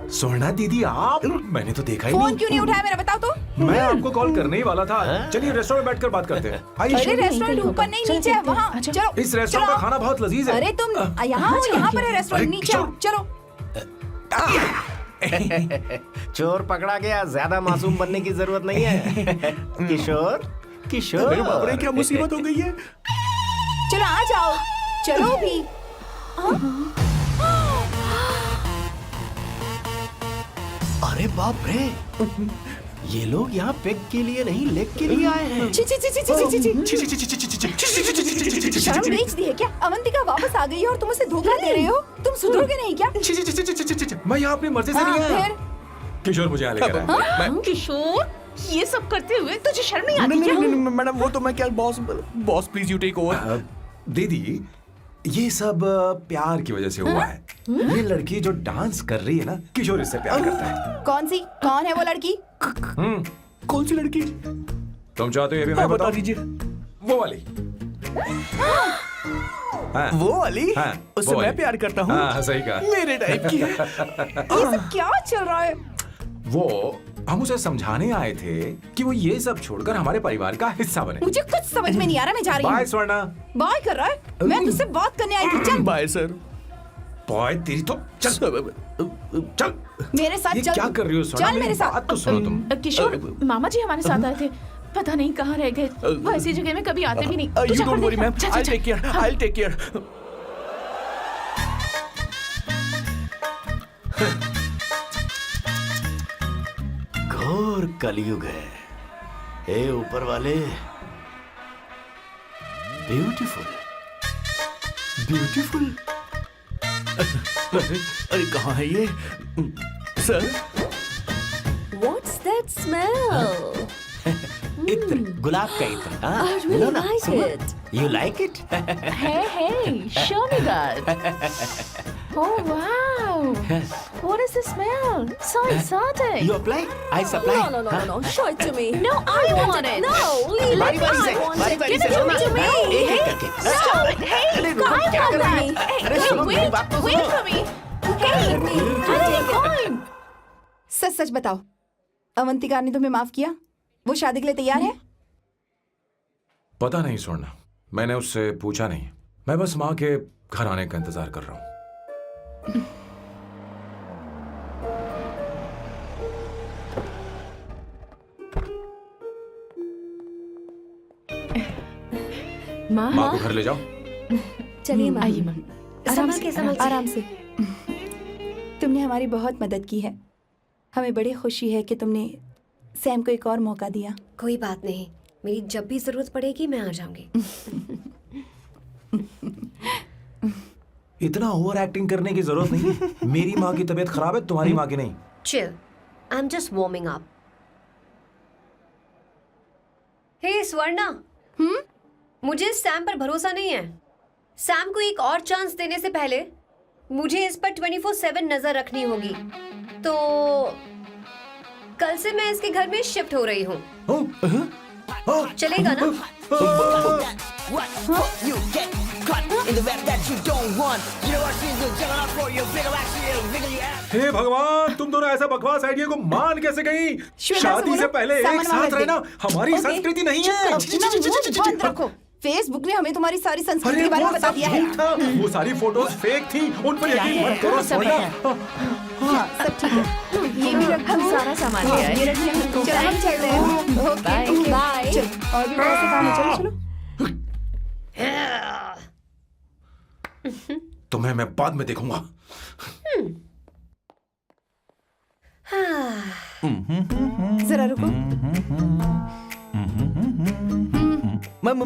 स्वर्णा दीदी आप, मैंने तो देखा ही फोन नहीं। क्यों नहीं उठाया मेरा, बताओ तो। मैं आपको कॉल करने ही वाला था। चलिए रेस्टोरेंट में बैठकर बात करते हैं। अरे आइए। रेस्टोरेंट ऊपर नहीं नीचे है, वहाँ चलो। इस रेस्टोरेंट का खाना बहुत लजीज है। अरे तुम यहाँ हो, यहाँ पर है रेस्टोरेंट, नीचे आओ, चलो। चोर पकड़ा गया, ज्यादा मासूम बनने की जरूरत नहीं है। किशोर, किशोर। अरे बाप रे, क्या मुसीबत हो गई है। चलो आ जाओ, चलो भी। अरे बाप रे, ये लोग यहाँ पेग के लिए नहीं लेग के लिए आए हैं। ची ची ची ची ची ची ची। शर्म बेच दी है क्या? अवंतिका वापस आ गई है और तुम उसे धोखा दे रहे हो? तुम सुधरोगे नहीं क्या? मैं यहाँ अपनी मर्जी से नहीं आया। फिर किशोर मुझे यहाँ लेकर आया। किशोर, ये सब करते हुए तुझे शर्म नहीं आती नहीं क्या? नहीं नहीं मैडम, वो तो मैं क्या, boss please you take over. दीदी, ये सब प्यार की वजह से हुआ है। ये लड़की जो डांस कर रही है ना, किशोर इससे प्यार करता है। कौन है वो लड़की? कौन सी लड़की? तुम चाहते हो ये भी मैं बता बताऊं? दीजिए। वो वाली। हाँ, वो वाली? हाँ, उससे वो वाली। मैं प्यार करता हूँ। हाँ, सही कहा। मेरे टाइप की है। ये सब क्या चल रहा है? वो हम उसे समझाने आए थे कि वो ये सब छोड़कर हमारे परिवार का हिस्सा बने। मुझे कुछ समझ में नहीं आ रहा, मैं जा रही बाय हूँ। स्वर्णा। बाय कर रहा है? मैं तुझसे बात करने आई थी, चल। Bye sir. बॉय तेरी तो चल चल। मेरे साथ ये चल। क्या कर रही हो स्वर्णा? चल मेरे मेरी साथ। बात तो सुनो तुम। किशोर, मामा जी हमारे साथ आए थे, पता नहीं कहाँ रह गए। वो ऐसी जगह में कभी आते भी नहीं। तू यू जा डोंट कर वरी देख। मैम, जा, जा, आई जा। Take care, I take care. घोर कलयुग है। हे ऊपर वाले, ब्यूटीफुल, ब्यूटीफुल। अरे कहाँ है ये सर? What's that smell? इत्र, गुलाब का इत्र। I really like it. You like it? Hey, show me that. Oh wow! What is the smell? So exotic. You apply, I supply. No. Show it to me. No, I want it. No, leave बारी it. बारी I से, want बारी it. बारी Give से it सुनना। to me. एक एक करके। Stop it. Hey, अरे रुको, I क्या want कर रही that. है? Hey, अरे सुनो, मेरी wait, बात तो wait सुनो। for me. Hey, I take time. सच सच बताओ, अवंतिका ने तुम्हें माफ किया? वो शादी के लिए तैयार है? पता नहीं स्वर्णा, मैंने उससे पूछा नहीं। मैं बस माँ के घर आने का इंतजार कर रहा हूँ। माँ, माँ को घर ले जाओ। चलिए माँ। आइए माँ। आराम से। तुमने हमारी बहुत मदद की है। हमें बड़ी खुशी है कि तुमने सैम को एक और मौका दिया। कोई बात नहीं, मेरी जब भी जरूरत पड़ेगी मैं आ जाऊंगी। इतना ओवर एक्टिंग करने की जरूरत नहीं। मेरी माँ की तबीयत खराब है, तुम्हारी माँ की नहीं। Chill, I am just warming up. Hey Swarna, मुझे सैम पर भरोसा नहीं है। सैम को एक और चांस देने से पहले मुझे इस पर 24/7 नजर रखनी होगी। तो कल से मैं इसके घर में शिफ्ट हो रही हूँ। चलेगा ना? You get caught in the web that you don't want. You know what she's doing? Jumping out for you, bigger actually, bigger you have. हे भगवान, तुम दोनों ऐसा बकवास आइडिया को मान कैसे गई? शादी से पहले एक साथ रहना हमारी संस्कृति नहीं है। बंद रखो। फेसबुक ने हमें तुम्हारी सारी संस्कृति के बारे में बता दिया है। था। वो सारी फोटोज फेक थी, उन पर यकीन मत करो स्वर्णा। हाँ, सब ठीक है। ये भी रख, हम सारा सामान ले आए। ये रखिए। चलो हम चलते हैं। Okay, bye. और भी बहुत से काम है, चलो चलो। तुम्हें मैं बाद में देखूंगा। जरा रुको। मैम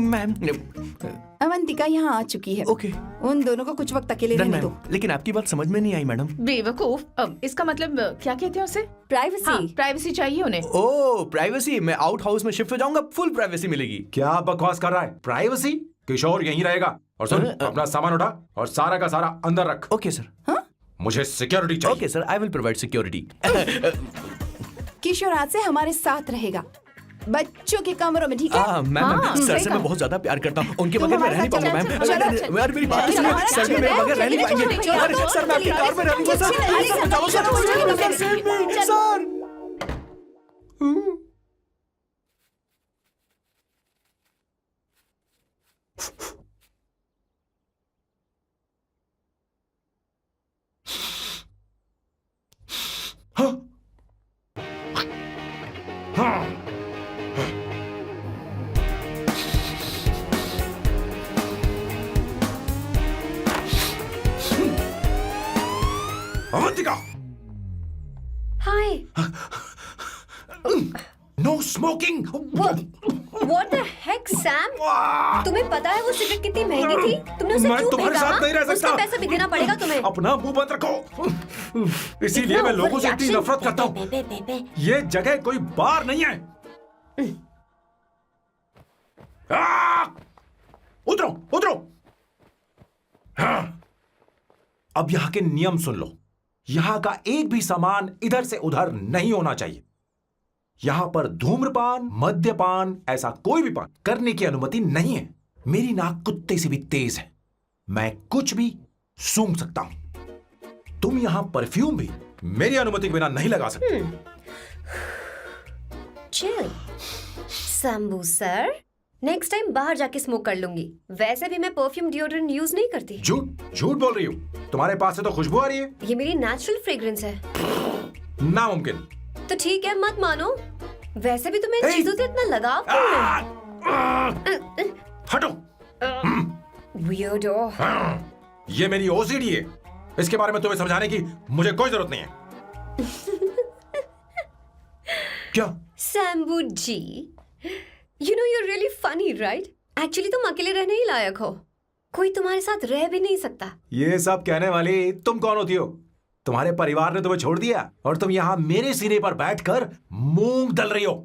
अवंतिका यहाँ आ चुकी है। ओके उन दोनों को कुछ वक्त अकेले रहने दो। लेकिन आपकी बात समझ में नहीं आई मैडम। बेवकूफ, इसका मतलब क्या कहते हैं उसे? प्राइवेसी। हाँ, प्राइवेसी चाहिए उन्हें। ओह प्राइवेसी, मैं आउट हाउस में शिफ्ट हो जाऊंगा, फुल प्राइवेसी मिलेगी। क्या बकवास कर रहा है? प्राइवेसी? किशोर यहीं रहेगा। और सुन, अपना सामान उठा और सारा का सारा अंदर रख। Okay sir. मुझे सिक्योरिटी चाहिए। Okay sir, I will provide security. Kishore आज से हमारे साथ रहेगा, बच्चों के कमरों में, ठीक है? मैम सर से मैं बहुत ज्यादा प्यार करता हूँ, उनके बगैर मैं रह नहीं पाऊंगा मैम। यार मेरी बात सुनिए, सर भी मेरे बगैर रह नहीं पाएंगे। अरे सर मैं आपकी कार में रह लूंगा सर। चलो sir, sir. Avantika, hi. No smoking. What the heck, Sam? तुम्हें पता है वो सिगरेट कितनी महंगी थी? तुमने उसे मैं क्यों तुम्हारे फेंका? साथ नहीं रह सकता। उसका पैसा भी देना पड़ेगा तुम्हें। अपना मुंह बंद रखो। इसीलिए मैं लोगों से इतनी नफरत करता हूँ। ये जगह कोई बार नहीं है। उतरो उतरो। अब यहाँ के नियम सुन लो। यहाँ का एक भी सामान इधर से उधर नहीं होना चाहिए। यहां पर धूम्रपान, मद्यपान, ऐसा कोई भी पान करने की अनुमति नहीं है। मेरी नाक कुत्ते से भी तेज है, मैं कुछ भी सूंघ सकता हूं। तुम यहां परफ्यूम भी मेरी अनुमति के बिना नहीं लगा सकते। Chill Shambhu sir, next time बाहर जाके स्मोक कर लूंगी। वैसे भी मैं परफ्यूम डिओड्रेंट यूज नहीं करती। झूठ झूठ बोल रही हो। तुम्हारे पास से तो खुशबू आ रही है। ये मेरी नेचुरल फ्रेग्रेंस है। नामुमकिन। तो ठीक है, मत मानो। वैसे भी तुम्हें इन चीजों से इतना लगाव क्यों है? हटो। Weirdo। ये मेरी ओसीडी है। इसके बारे में तुम्हें समझाने की मुझे कोई जरूरत नहीं है। क्या? शंभू जी, you know you're really funny, right? Actually तुम अकेले रहने ही लायक हो। कोई तुम्हारे साथ रह भी नहीं सकता। ये सब कहने वाली तुम कौन होती हो? तुम्हारे परिवार ने तुम्हें छोड़ दिया और तुम यहां मेरे सिरे पर बैठकर मूंग दल रही हो।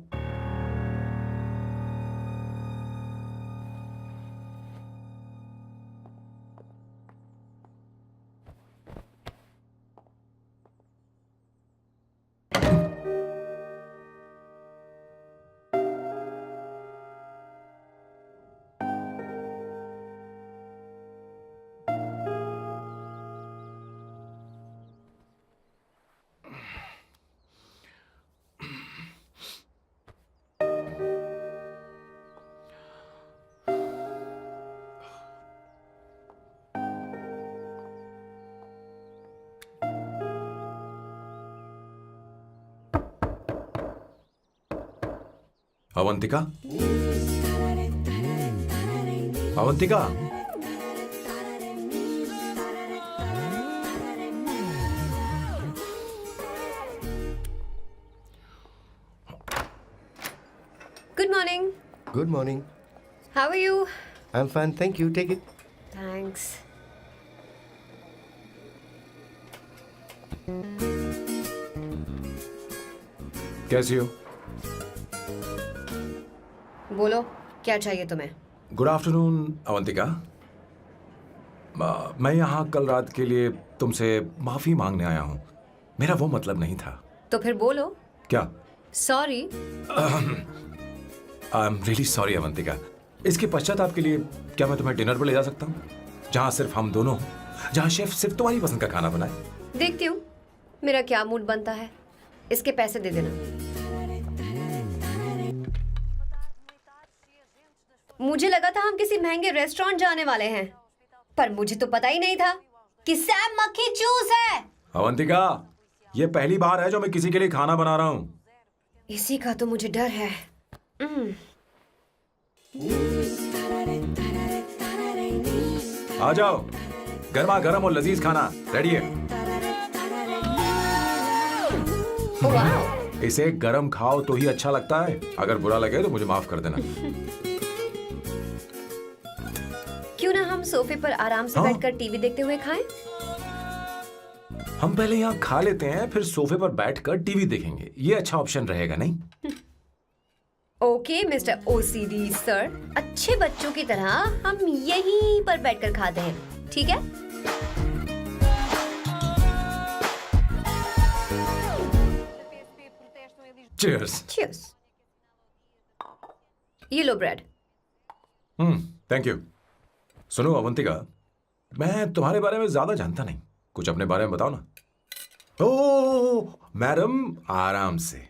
Avantika, Avantika, Good morning. Good morning. How are you? I'm fine, thank you. Take it. Thanks. कैसी हो? बोलो, क्या चाहिए तुम्हें? Good afternoon Avantika. मैं यहाँ कल रात के लिए तुमसे माफी मांगने आया हूँ। मेरा वो मतलब नहीं था। तो फिर बोलो। क्या? Sorry. I am really sorry Avantika. इसके पश्चाताप के लिए क्या मैं तुम्हें डिनर पर ले जा सकता हूँ, जहाँ सिर्फ हम दोनों हों, जहाँ शेफ सिर्फ तुम्हारी पसंद का खाना बनाए? देखती हूँ मेरा क्या मूड बनता है। इसके पैसे दे देना। मुझे लगा था हम किसी महंगे रेस्टोरेंट जाने वाले हैं, पर मुझे तो पता ही नहीं था कि सैम मक्खी चूस है। अवंतिका, ये पहली बार है जो मैं किसी के लिए खाना बना रहा हूँ। इसी का तो मुझे डर है। आ जाओ, गर्मा गर्म और लजीज खाना रेडी है। वाह, इसे गरम खाओ तो ही अच्छा लगता है, अगर बुरा लगे तो मुझे माफ कर देना। क्यों ना हम सोफे पर आराम से हाँ? बैठकर टीवी देखते हुए खाएं? हम पहले यहाँ खा लेते हैं, फिर सोफे पर बैठकर टीवी देखेंगे। ये अच्छा ऑप्शन रहेगा नहीं? ओके मिस्टर ओसीडी सर, अच्छे बच्चों की तरह हम यहीं पर बैठकर खाते हैं, ठीक है? चीयर्स। Cheers. ये लो ब्रेड। Thank you. सुनो अवंतिका, मैं तुम्हारे बारे में ज्यादा जानता नहीं, कुछ अपने बारे में बताओ ना। ओह मैडम, आराम से।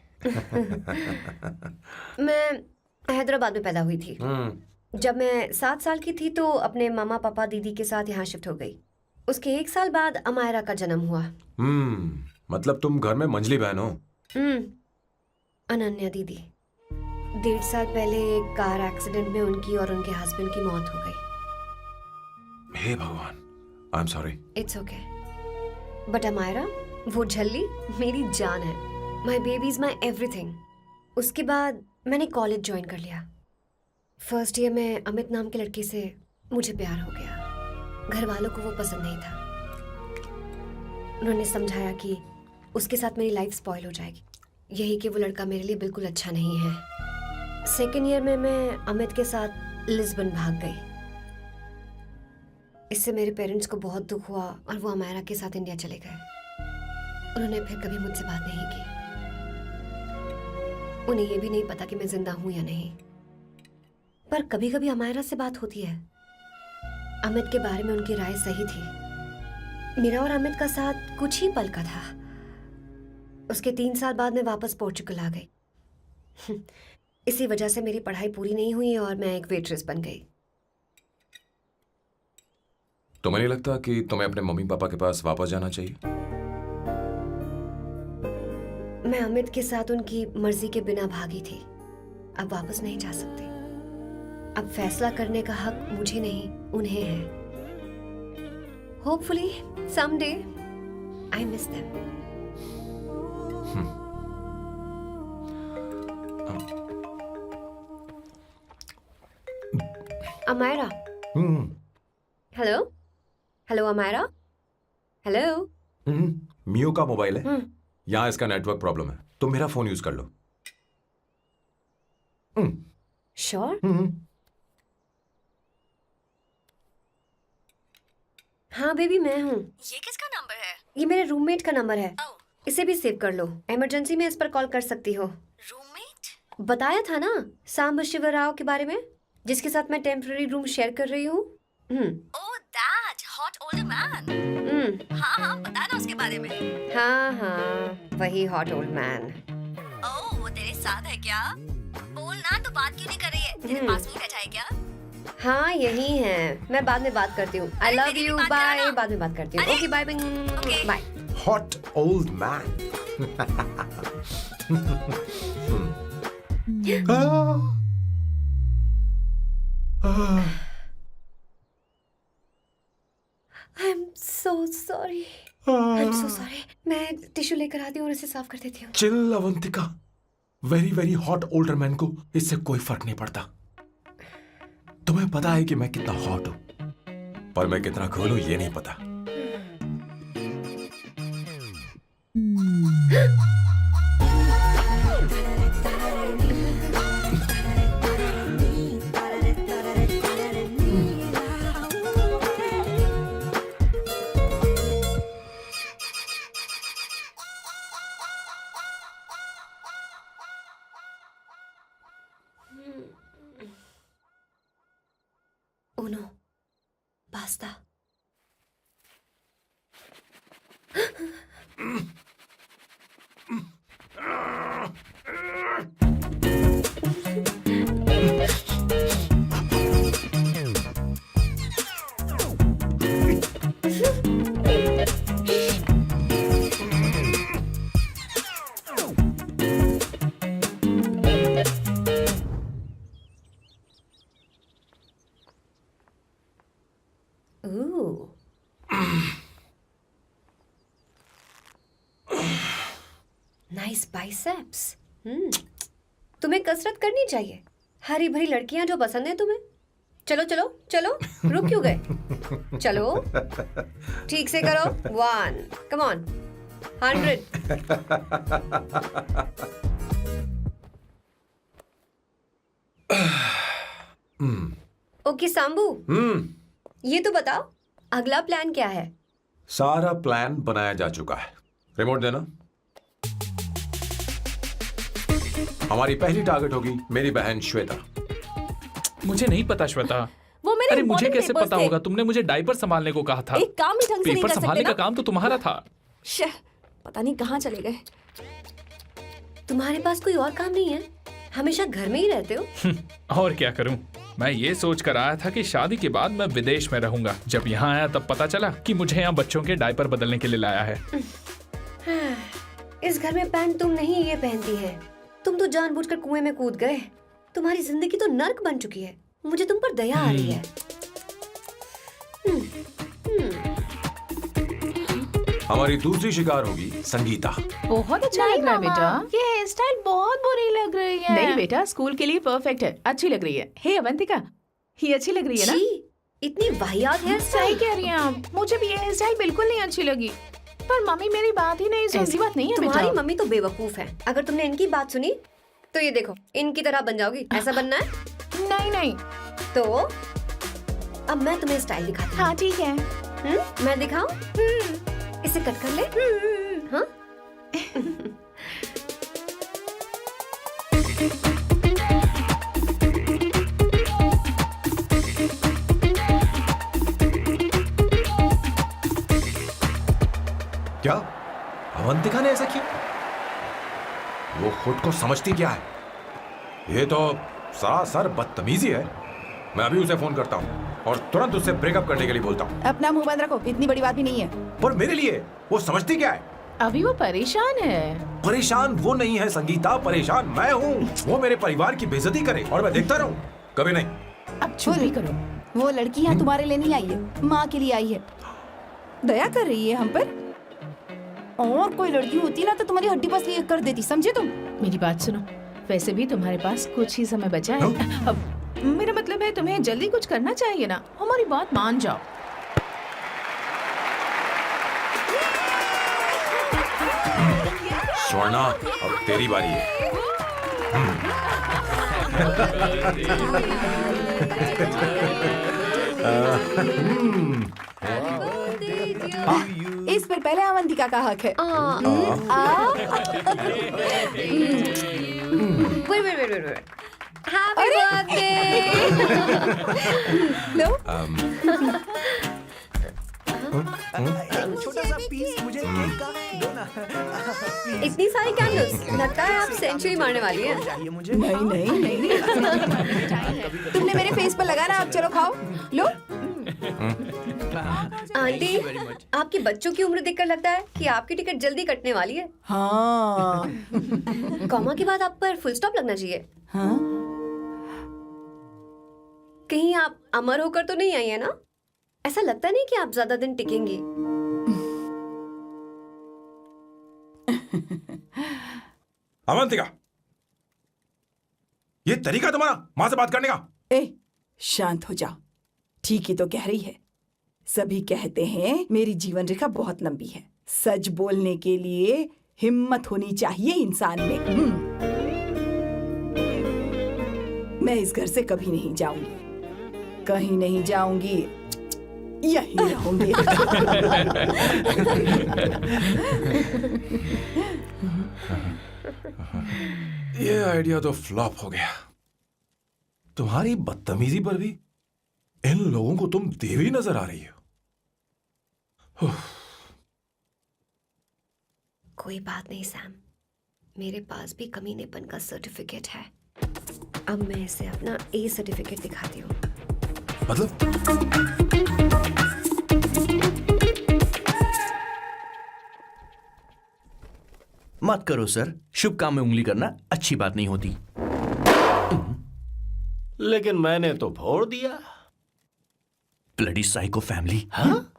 मैं हैदराबाद में पैदा हुई थी। जब मैं 7 साल की थी तो अपने मामा पापा दीदी के साथ यहाँ शिफ्ट हो गई। उसके 1 साल बाद अमायरा का जन्म हुआ। मतलब तुम घर में मंझली बहन हो? अनन्या दीदी। 1.5 साल पहले एक कार एक्सीडेंट में उनकी और उनके हस्बैंड की मौत हो गई। हे भगवान, I am sorry. It's okay. But Amaira, वो झल्ली मेरी जान है। My baby is my everything. उसके बाद मैंने कॉलेज ज्वाइन कर लिया। फर्स्ट ईयर में अमित नाम के लड़के से मुझे प्यार हो गया। घर वालों को वो पसंद नहीं था। उन्होंने समझाया कि उसके साथ मेरी लाइफ स्पॉइल हो जाएगी, यही कि वो लड़का मेरे लिए बिल्कुल अच्छा नहीं है। सेकेंड ईयर में मैं अमित के साथ लिस्बन भाग गई। इससे मेरे पेरेंट्स को बहुत दुख हुआ और वो अमायरा के साथ इंडिया चले गए। उन्होंने फिर कभी मुझसे बात नहीं की। उन्हें ये भी नहीं पता कि मैं जिंदा हूं या नहीं। पर कभी कभी अमायरा से बात होती है। अमित के बारे में उनकी राय सही थी। मेरा और अमित का साथ कुछ ही पल का था। उसके 3 साल बाद मैं वापस पोर्चुगल आ गई। इसी वजह से मेरी पढ़ाई पूरी नहीं हुई और मैं एक वेट्रेस बन गई। तुम्हें नहीं लगता कि तुम्हें अपने मम्मी पापा के पास वापस जाना चाहिए? मैं अमित के साथ उनकी मर्जी के बिना भागी थी। अब वापस नहीं जा सकती। अब फैसला करने का हक मुझे नहीं, उन्हें है। Hopefully someday I miss them. Amayra. Hello hello Amayra. Hello. मियो का मोबाइल है, यहाँ इसका नेटवर्क प्रॉब्लम है, तुम मेरा फोन यूज कर लो। श्योर? हाँ बेबी, मैं हूँ। ये किसका नंबर है? ये मेरे रूममेट का नंबर है। इसे भी सेव कर लो। इमरजेंसी में इस पर कॉल कर सकती हो। रूममेट? बताया था ना सांब शिवराव के बारे में, जिसके साथ मैं टेम्पररी रूम शेयर कर रही हूँ। Oh that hot old man. हाँ बताना उसके बारे में। हाँ वही हॉट ओल्ड मैन। ओह वो तेरे साथ है क्या? बोलना तो बात क्यों नहीं कर रही है? तेरे पास में बैठा है क्या? हाँ यही है। मैं बाद में बात करती हूँ। I love you, bye. बाद में बात करती हूँ। Okay bye bye. Hot old man. I am so sorry. मैं टिश्यू लेकर आती हूँ और इसे साफ कर देती हूँ। Chill Avantika, very very hot older man को इससे कोई फर्क नहीं पड़ता। तुम्हें पता है कि मैं कितना हॉट हूं, पर मैं कितना कूल हूं ये नहीं पता। Uno, basta. बाइसेप्स। तुम्हें कसरत करनी चाहिए। हरी भरी लड़कियां जो पसंद है तुम्हें। चलो चलो चलो, रुक क्यों गए? चलो ठीक से करो। 1 कम ऑन 100। ओके सांबू, ये तो बताओ अगला प्लान क्या है? सारा प्लान बनाया जा चुका है। रिमोट देना। हमारी पहली टारगेट होगी मेरी बहन श्वेता। मुझे नहीं पता श्वेता। वो मेरे अरे मुझे important कैसे papers पता थे। होगा? तुमने मुझे डायपर संभालने को कहा था। एक काम ही ढंग से नहीं पेपर कर सकते संभालने ना? का काम तो तुम्हारा था। शह, पता नहीं कहाँ चले गए। तुम्हारे पास कोई और काम नहीं है? हमेशा घर में ही रहते हो? और क्या करूं? मैं ये सोच कर आया था कि शादी के बाद मैं विदेश में रहूंगा। जब यहाँ आया तब पता चला कि मुझे यहाँ बच्चों के डायपर बदलने के लिए लाया है। इस घर में पैंट तुम नहीं ये पहनती है। तुम तो जानबूझकर कुएं में कूद गए। तुम्हारी जिंदगी तो नर्क बन चुकी है। मुझे तुम पर दया आ रही है। हमारी दूसरी शिकार होगी संगीता। बहुत अच्छा लग रहा है बेटा। ये हेयर स्टाइल बहुत बुरी लग रही है। नहीं बेटा, स्कूल के लिए परफेक्ट है, अच्छी लग रही है। हे अवंतिका, ये अच्छी लग रही है ना? छी, इतनी वाहियात हेयर सही स्टाइल। कह रही हैं आप। मुझे भी ये हेयर स्टाइल बिल्कुल नहीं अच्छी लगी। पर मम्मी मेरी बात ही नहीं सुनती। ऐसी बात नहीं है बेटा। तुम्हारी मम्मी तो बेवकूफ है। अगर तुमने इनकी बात सुनी तो ये देखो इनकी तरह बन जाओगी। ऐसा बनना है? नहीं नहीं। तो अब मैं तुम्हें स्टाइल दिखाती हूँ। हाँ ठीक है। मैं दिखाऊं? इसे कट कर ले। हाँ? क्या अवंतिका ने ऐसा किया? वो खुद को समझती क्या है? ये तो सरासर बदतमीजी है। मैं अभी उसे फोन करता हूँ और तुरंत उससे ब्रेकअप करने के लिए बोलता हूँ। अपना मुंह बंद रखो, इतनी बड़ी बात भी नहीं है। पर मेरे लिए वो समझती क्या है? अभी वो परेशान है। परेशान वो नहीं है संगीता, परेशान मैं हूँ। वो मेरे परिवार की बेइज्जती करे और मैं देखता रहूँ? कभी नहीं। अब चुप भी करो। वो लड़की यहाँ तुम्हारे लिए नहीं आई है, माँ के लिए आई है। दया कर रही है हम पर। और कोई लड़की होती ना तो तुम्हारी हड्डी पसली कर देती, समझे तुम? मेरी बात सुनो, वैसे भी तुम्हारे पास कुछ ही समय बचा है। अब मेरा मतलब है तुम्हें जल्दी कुछ करना चाहिए ना। हमारी बात मान जाओ। स्वर्णा, अब तेरी बारी है। इस पर पहले अवंतिका का हक है। Wait. Happy birthday! लो। छोटा सा पीस मुझे केक का दो ना। इतनी सारी कैंडल्स, लगता है आप सेंचुरी मारने वाली हैं। चाहिए मुझे। नहीं। तुमने मेरे फेस पर लगाना, अब चलो खाओ। लो। आंटी, आपके बच्चों की उम्र देखकर लगता है कि आपकी टिकट जल्दी कटने वाली है। हाँ। कॉमा के बाद आप पर फुल स्टॉप लगना चाहिए। हाँ? कहीं आप अमर होकर तो नहीं आई है ना? ऐसा लगता नहीं कि आप ज्यादा दिन टिकेंगी। अवंतिका, ये तरीका तुम्हारा माँ से बात करने का? ए, शांत हो जाओ। ठीक ही तो कह रही है। सभी कहते हैं मेरी जीवन रेखा बहुत लंबी है। सच बोलने के लिए हिम्मत होनी चाहिए इंसान में। मैं इस घर से कभी नहीं जाऊंगी, कहीं नहीं जाऊंगी, यहीं रहूंगी। ये आइडिया तो फ्लॉप हो गया। तुम्हारी बदतमीजी पर भी इन लोगों को तुम देवी नजर आ रही हो। कोई बात नहीं सैम, मेरे पास भी कमीनेपन का सर्टिफिकेट है। अब मैं इसे अपना ए सर्टिफिकेट दिखाती हूँ। मतलब मत करो सर, शुभ काम में उंगली करना अच्छी बात नहीं होती। लेकिन मैंने तो फोड़ दिया। Bloody psycho family. हाँ?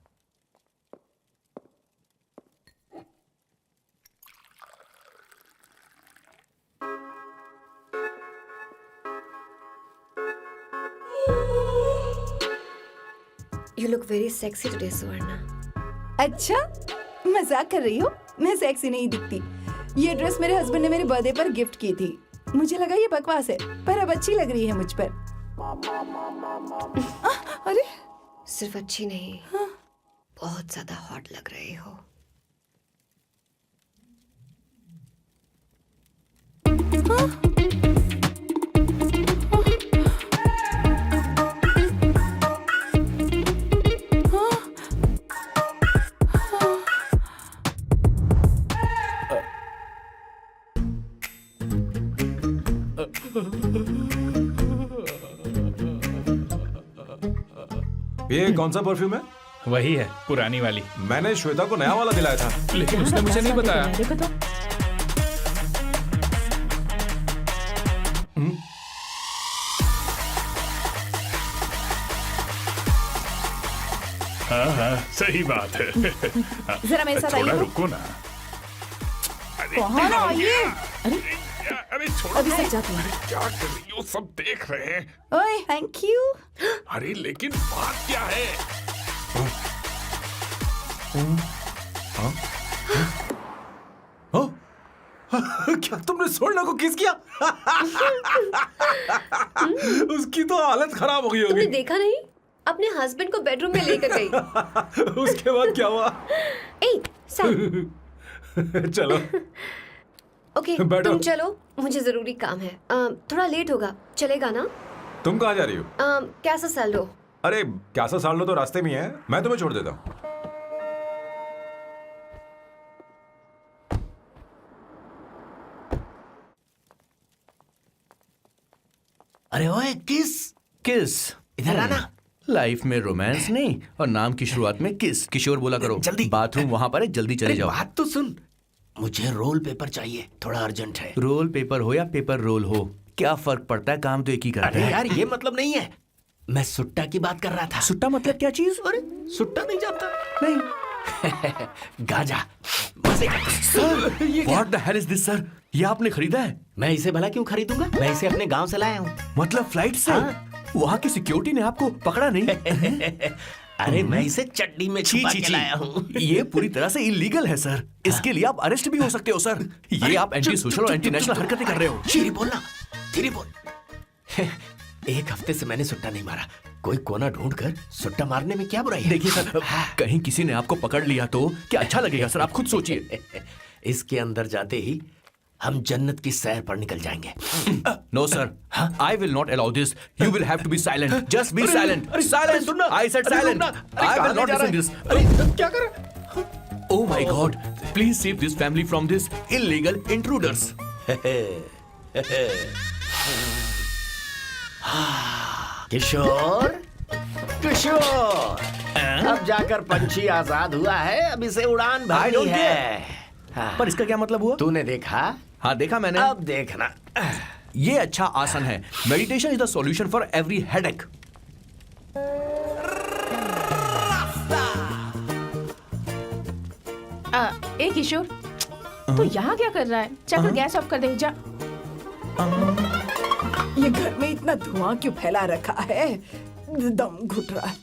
You look very sexy today, Suvarna. अच्छा, मजाक कर रही हो? मैं सेक्सी नहीं दिखती। ये ड्रेस मेरे हस्बैंड ने मेरे बर्थडे पर गिफ्ट की थी। मुझे लगा ये बकवास है, पर अब अच्छी लग रही है मुझ पर। अरे सिर्फ अच्छी नहीं, बहुत ज्यादा हॉट लग रही हो। ये कौन सा परफ्यूम है? वही है, पुरानी वाली। मैंने श्वेता को नया वाला दिलाया था। लेकिन उसने मुझे नहीं बताया। देखो तो। हाँ हाँ, सही बात है। जरा मेरे साथ थोड़ा आइए। रुको ना। कहाँ आइए? अरे छोड़ो। अभी तक जाती हूँ। क्या कर रही हो? सब देख रहे हैं। ओए, थैंक यू। अरे लेकिन बात क्या है? क्या तुमने सोना को किस किया? उसकी तो हालत खराब हो गई तुमने होगी। देखा नहीं? अपने हस्बैंड को बेडरूम में लेकर गई। उसके बाद क्या हुआ? ए, सर। चलो ओके, बैठो। तुम चलो, मुझे जरूरी काम है। थोड़ा लेट होगा, चलेगा ना? तुम कहाँ जा रही हो? कैसा सैल्डो? अरे कैसा साल लो तो रास्ते में ही है, मैं तुम्हें छोड़ देता हूँ। अरे ओए किस किस इधर आना। लाइफ में रोमांस नहीं और नाम की शुरुआत में किस। किशोर बोला करो। जल्दी। बाथरूम वहां पर है, जल्दी चले अरे जाओ। बात तो सुन, मुझे रोल पेपर चाहिए, थोड़ा अर्जेंट है। रोल पेपर हो या पेपर रोल हो, क्या फर्क पड़ता है, काम तो एक ही करता अरे है। यार ये मतलब नहीं है, मैं सुट्टा की बात कर रहा था। सुट्टा मतलब क्या चीज? अरे सुट्टा नहीं जानता? नहीं। गाजा मजे का। What the hell is this sir? ये आपने खरीदा है? मैं इसे भला क्यों खरीदूंगा? मैं इसे अपने गांव से लाया हूँ। मतलब फ्लाइट से? हाँ। वहाँ की सिक्योरिटी ने आपको पकड़ा नहीं? अरे मैं इसे चड्डी में छुपा के लाया हूँ। ये पूरी तरह से इलीगल है सर। इसके लिए आप अरेस्ट भी हो सकते हो सर। ये आप एंटी सोशल और एंटी नेशनल हरकतें कर रहे हो। धीरे बोलना, धीरे बोल। एक हफ्ते से मैंने सुट्टा नहीं मारा। कोई कोना ढूंढ कर सुट्टा मारने में क्या बुराई है? देखिए सर, कहीं किसी ने आपको पकड़ लिया तो क्या अच्छा लगेगा सर? आप खुद सोचिए। इसके अंदर जाते ही हम जन्नत की सैर पर निकल जाएंगे। No sir, I will not allow this. You will have to be silent. Just be silent. Silent. I said silent. I will not listen this. अरे क्या कर रहा? Oh my God! Please save this family from this illegal intruders. किशोर, किशोर, अब जाकर पंछी आजाद हुआ है, अब इसे उड़ान I भरनी don't है। हाँ। पर इसका क्या मतलब हुआ? तूने देखा? हाँ देखा मैंने। अब देखना। ये अच्छा आसन है। Meditation is the solution for every headache. ए किशोर, तू यहाँ क्या कर रहा है? जाकर गैस ऑफ कर दे जा। ये घर में इतना धुआं क्यों फैला रखा है? दम घुट रहा है।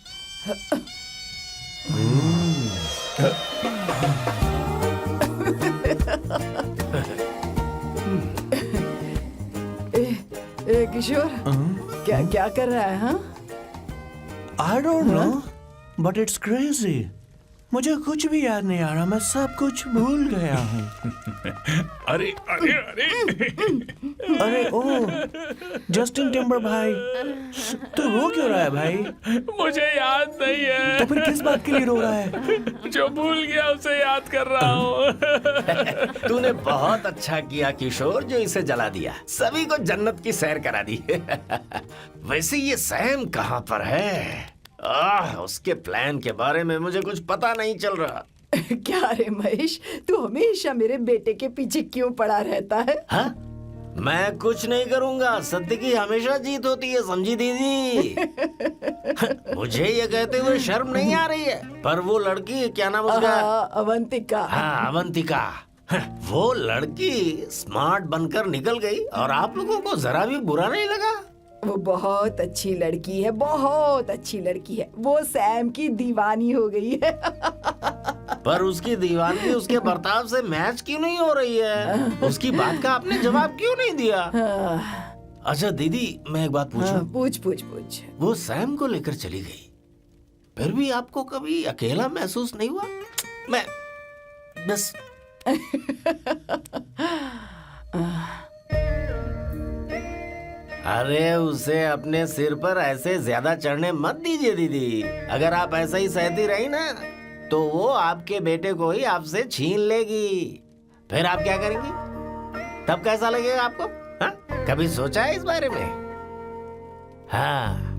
ए किशोर, क्या क्या कर रहा है? हाँ, I don't know, but it's crazy. मुझे कुछ भी याद नहीं आ रहा, मैं सब कुछ भूल गया हूँ। अरे अरे अरे अरे ओ, जस्टिन टिम्बर भाई, तू रो क्यों रहा है भाई? मुझे याद नहीं है। तो फिर किस बात के लिए रो रहा है? जो भूल गया उसे याद कर रहा हूँ। तूने बहुत अच्छा किया किशोर, जो इसे जला दिया। सभी को जन्नत की सैर करा दी। वैसे ये सैम कहाँ पर है? उसके प्लान के बारे में मुझे कुछ पता नहीं चल रहा। क्या रे महेश, तू हमेशा मेरे बेटे के पीछे क्यों पड़ा रहता है? हाँ? मैं कुछ नहीं करूंगा, सत्य की हमेशा जीत होती है, समझी दीदी? मुझे ये कहते हुए शर्म नहीं आ रही है, पर वो लड़की, क्या नाम उसका? अवंतिका। हाँ, अवंतिका। वो लड़की स्मार्ट बनकर निकल गई और आप लोगों को जरा भी बुरा नहीं लगा? वो बहुत अच्छी लड़की है, बहुत अच्छी लड़की है। वो सैम की दीवानी हो गई है। पर उसकी दीवानगी उसके बर्ताव से मैच क्यों नहीं हो रही है? उसकी बात का आपने जवाब क्यों नहीं दिया? अच्छा दीदी, मैं एक बात पूछूं? पूछ पूछ पूछ। वो सैम को लेकर चली गई, फिर भी आपको कभी अकेला महसूस नहीं हुआ? मैं बस अरे उसे अपने सिर पर ऐसे ज्यादा चढ़ने मत दीजिए दीदी। अगर आप ऐसा ही सहती रही ना तो वो आपके बेटे को ही आपसे छीन लेगी। फिर आप क्या करेंगी? तब कैसा लगेगा आपको? हाँ? कभी सोचा है इस बारे में? हाँ।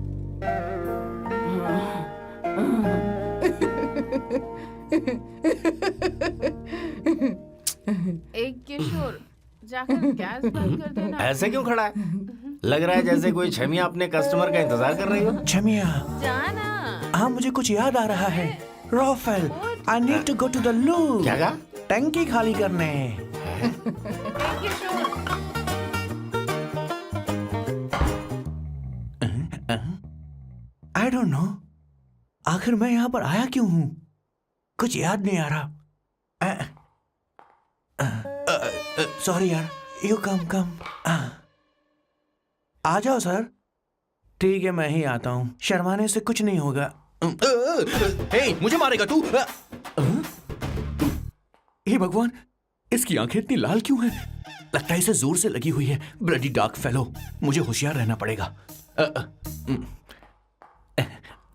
एक किशोर जाकर गैस बंद कर देना। ऐसे क्यों खड़ा है? लग रहा है जैसे कोई छमिया अपने कस्टमर का इंतजार कर रही हो। छमिया, जाना। हाँ मुझे कुछ याद आ रहा है। Rafael, I need to go to the loo. क्या कहा? टंकी खाली करने। एक किशोर। आई डोंट नो, आखिर मैं यहाँ पर आया क्यों हूँ? कुछ याद नहीं आ रहा। सॉरी यार, यू कम। आ जाओ सर। ठीक है, मैं ही आता हूँ। शर्माने से कुछ नहीं होगा। हे, मुझे मारेगा तू? हे भगवान, इसकी आंखें इतनी लाल क्यों हैं? लगता है इसे जोर से लगी हुई है। ब्लडी डार्क फेलो, मुझे होशियार रहना पड़ेगा।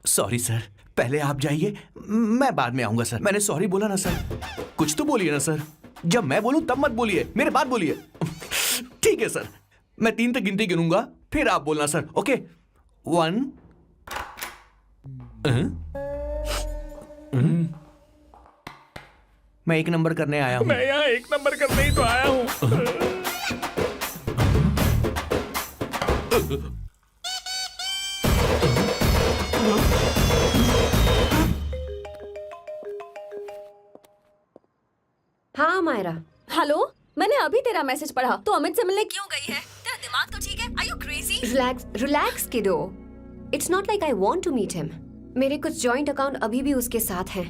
सॉरी सर, पहले आप जाइए, मैं बाद में आऊंगा सर। मैंने सॉरी बोला ना सर? कुछ तो बोलिए ना सर। जब मैं बोलूं तब मत बोलिए, मेरे बाद बोलिए। ठीक है सर, मैं 3 तक गिनती गिनूंगा, फिर आप बोलना सर। ओके, 1। मैं 1 नंबर करने आया हूँ। मैं यहाँ 1 नंबर करने ही तो आया हूँ। हाँ मायरा। हेलो, मैंने अभी तेरा मैसेज पढ़ा। तो अमित से मिलने क्यों गई है? तेरा दिमाग तो ठीक है? Are you crazy? Relax kiddo. It's not like I want to meet him. मेरे कुछ जॉइंट अकाउंट अभी भी उसके साथ हैं।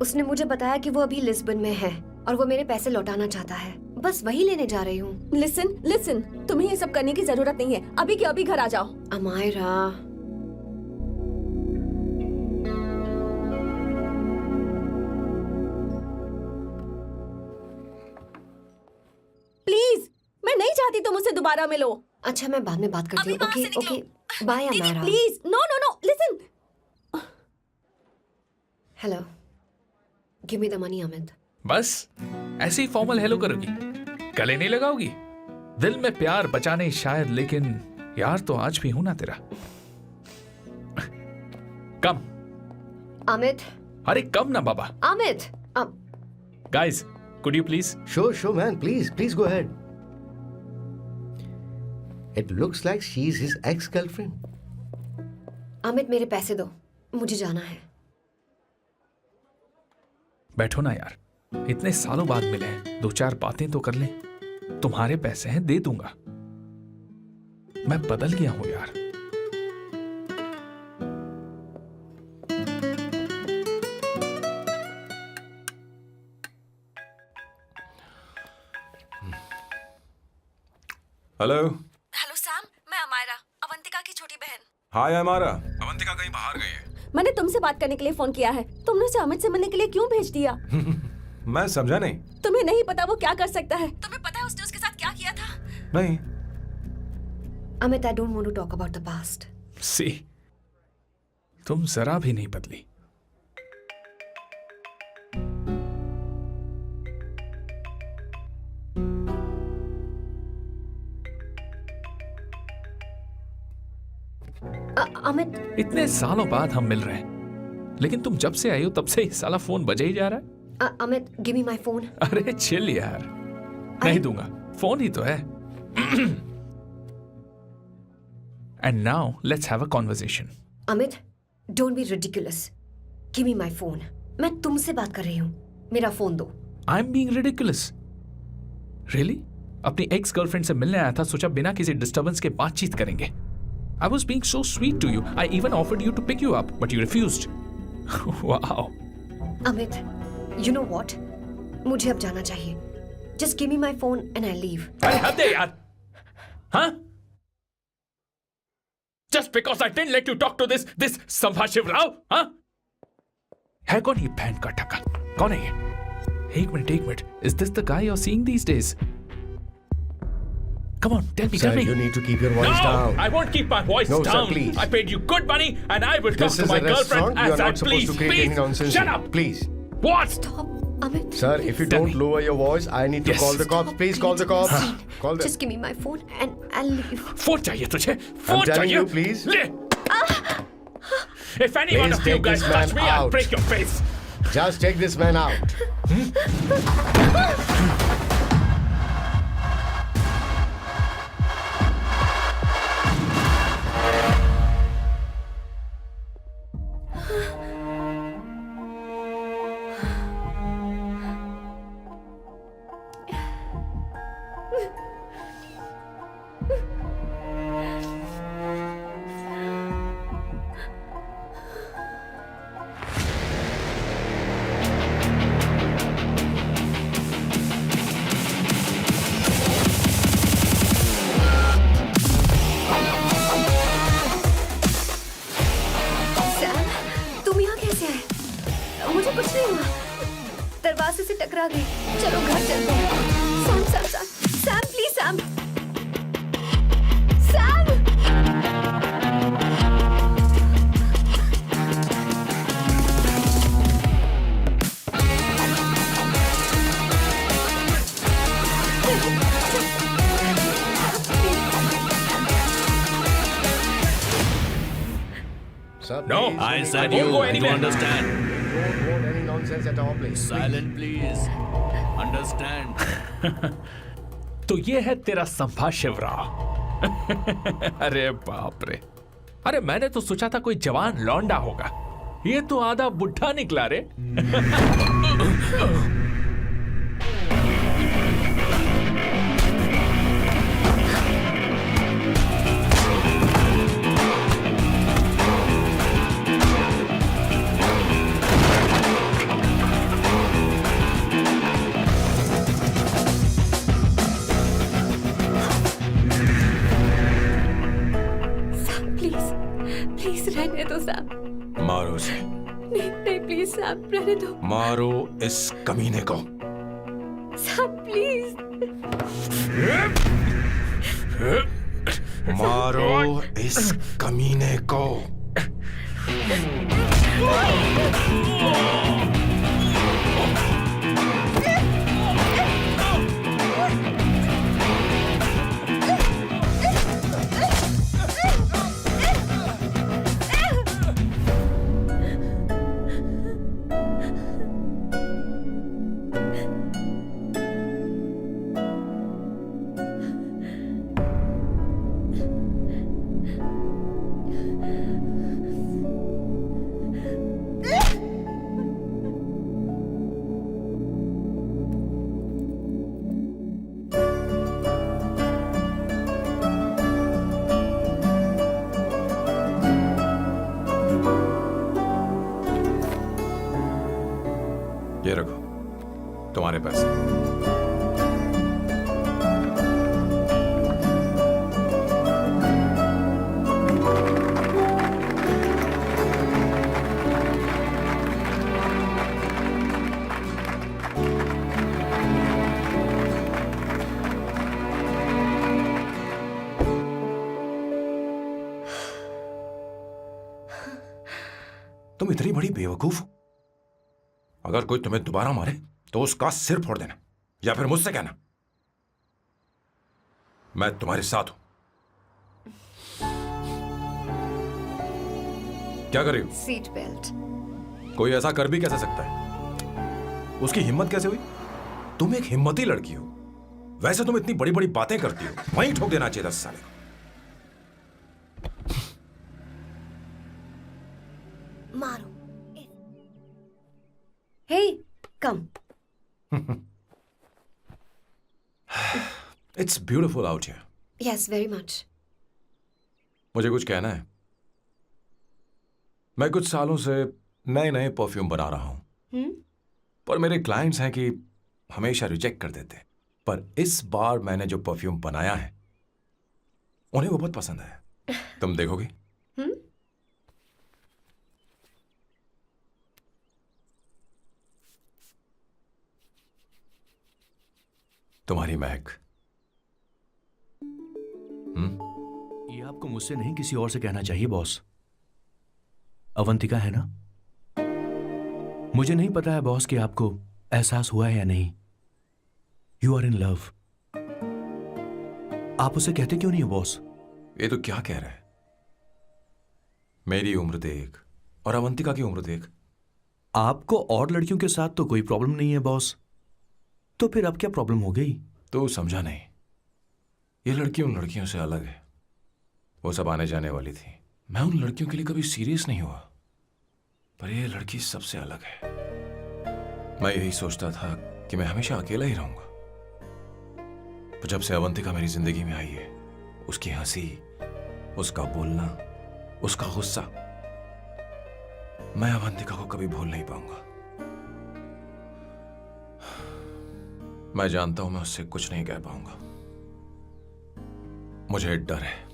उसने मुझे बताया कि वो अभी लिस्बन में है और वो मेरे पैसे लौटाना चाहता है। बस वही लेने जा रही हूँ। लिसन, तुम्हें ये सब करने की जरूरत नहीं है। अभी के अभी घर आ जाओ। अमायरा, प्लीज, मैं नहीं चाहती तुम मुझसे दोबारा मिलो। अच्छा मैं बाद में बात करती हूँ। अभी वहाँ से ओके निकलो। बाय दीदी Amaira. Please, no, listen. Hello, give me the money Amit. बस ऐसे ही फॉर्मल हेलो करोगी, गले नहीं लगाओगी? दिल में प्यार बचा नहीं शायद, लेकिन यार तो आज भी हूं ना तेरा। कम अमित। अरे कम ना बाबा। Amit. Guys, could you please? Sure, man. Please go ahead. It looks like she's his ex-girlfriend. Amit मेरे पैसे दो, मुझे जाना है। बैठो ना यार, इतने सालों बाद मिले हैं, 2-4 बातें तो कर लें। तुम्हारे पैसे हैं, दे दूंगा। मैं बदल गया हूं यार। हेलो। हेलो सैम, मैं अमायरा, अवंतिका की छोटी बहन। हाय अमारा। अवंतिका कहीं बाहर गई है। मैंने तुमसे बात करने के लिए फोन किया है। तुमने उसे अमित से मिलने के लिए क्यों भेज दिया? मैं समझा नहीं। तुम्हें नहीं पता वो क्या कर सकता है? तुम्हें पता है उसने उसके साथ क्या किया था? नहीं। Amit, I don't want to talk about the past. See, तुम जरा भी नहीं बदली। अमित, इतने सालों बाद हम मिल रहे हैं, लेकिन तुम जब से आई हो तब से ही साला फोन बजे ही जा रहा है। Amit, give me my phone. अरे चिल यार, नहीं दूंगा, फोन ही तो है। And now let's have a conversation. Amit, don't be ridiculous. Give me my phone. मैं तुमसे बात कर रही हूँ, मेरा फोन दो। I am being ridiculous? Really? अपनी एक्स गर्लफ्रेंड से मिलने आया था, सोचा बिना किसी डिस्टर्बेंस के बातचीत करेंगे। I was being so sweet to you. I even offered you to pick you up, but you refused. Wow. Amit, you know what? मुझे अब जाना चाहिए. Just give me my phone and I leave. अरे हद है यार. Huh? Just because I didn't let you talk to this संभाशिव Rao, huh? है कौन ये बहन का टक्का? कौन है ये? एक minute. Is this the guy you're seeing these days? Come on, tell me. Sir, you need to keep your voice No, down. I won't keep my voice No, down. sir, please. I paid you good money, and I will This talk to is my a restaurant. girlfriend You are as I not supposed to create any nonsense. Shut here. up. Please. What? Stop, Amit. Sir, if you Tell don't me. lower your voice, I need to Yes. call the cops. Please call the cops. Call them. Just give me my phone and I'll leave. Phone चाहिए तुझे? फोन I'm telling चाहिए? you, please. ले. If any one Please of you take guys this touch man me, I'll out. break your face. Just take this man out. Sam, तुम यहाँ कैसे आए? मुझे कुछ नहीं हुआ. दरवाजे से टकरा गई. चलो घर चलते हैं. Sam, please Sam. Sam. Sir, No, please, I don't said I won't you. go You anywhere. understand? want any nonsense at our place. Silent, please. Understand? तो ये है तेरा संभाशिव राव. अरे बाप रे. अरे मैंने तो सोचा था कोई जवान लौंडा होगा. ये तो आधा बुढ़ा निकला रे. प्लीज रहने दो सैम. मारो उसे, नहीं प्लीज सैम, रहने दो. मारो इस कमीने को. Sam please. मारो इस कमीने को. ये रखो तुम्हारे पैसे. तुम इतनी बड़ी बेवकूफ हो. अगर कोई तुम्हें दोबारा मारे तो उसका सिर फोड़ देना, या फिर मुझसे कहना मैं तुम्हारे साथ हूं. क्या कर रही हो? Seat belt. कोई ऐसा कर भी कैसे सकता है? उसकी हिम्मत कैसे हुई? तुम एक हिम्मती लड़की हो. वैसे तुम इतनी बड़ी बड़ी बातें करती हो, वहीं ठोक देना चाहिए 10 साल. मारो. Hey, come. It's beautiful out here. Yes, very much. मुझे कुछ कहना है। मैं कुछ सालों से नए नए परफ्यूम बना रहा हूं, पर मेरे क्लाइंट्स हैं कि हमेशा रिजेक्ट कर देते। पर इस बार मैंने जो परफ्यूम बनाया है उन्हें वो बहुत पसंद है। तुम देखोगी? तुम्हारी महक। ये आपको मुझसे नहीं किसी और से कहना चाहिए बॉस। अवंतिका है ना? मुझे नहीं पता है बॉस कि आपको एहसास हुआ है या नहीं। You are in love. आप उसे कहते क्यों नहीं हो बॉस? ये तो क्या कह रहा है? मेरी उम्र देख और अवंतिका की उम्र देख। आपको और लड़कियों के साथ तो कोई प्रॉब्लम नहीं है बॉस, तो फिर अब क्या प्रॉब्लम हो गई? तो समझा नहीं। ये लड़की उन लड़कियों से अलग है। वो सब आने जाने वाली थी। मैं उन लड़कियों के लिए कभी सीरियस नहीं हुआ, पर ये लड़की सबसे अलग है। मैं यही सोचता था कि मैं हमेशा अकेला ही रहूंगा, पर जब से अवंतिका मेरी जिंदगी में आई है, उसकी हंसी, उसका बोलना, उसका गुस्सा, मैं अवंतिका को कभी भूल नहीं पाऊंगा। मैं जानता हूं मैं उससे कुछ नहीं कह पाऊंगा। मुझे डर है।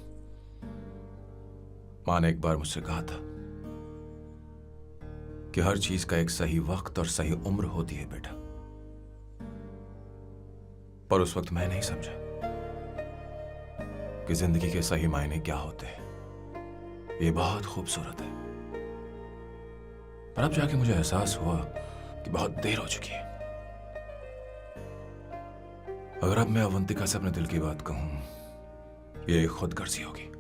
मां ने एक बार मुझसे कहा था कि हर चीज का एक सही वक्त और सही उम्र होती है बेटा, पर उस वक्त मैं नहीं समझा कि जिंदगी के सही मायने क्या होते हैं। ये बहुत खूबसूरत है, पर अब जाके मुझे एहसास हुआ कि बहुत देर हो चुकी है। अगर अब मैं अवंतिका से अपने दिल की बात कहूं, ये खुदगर्जी होगी।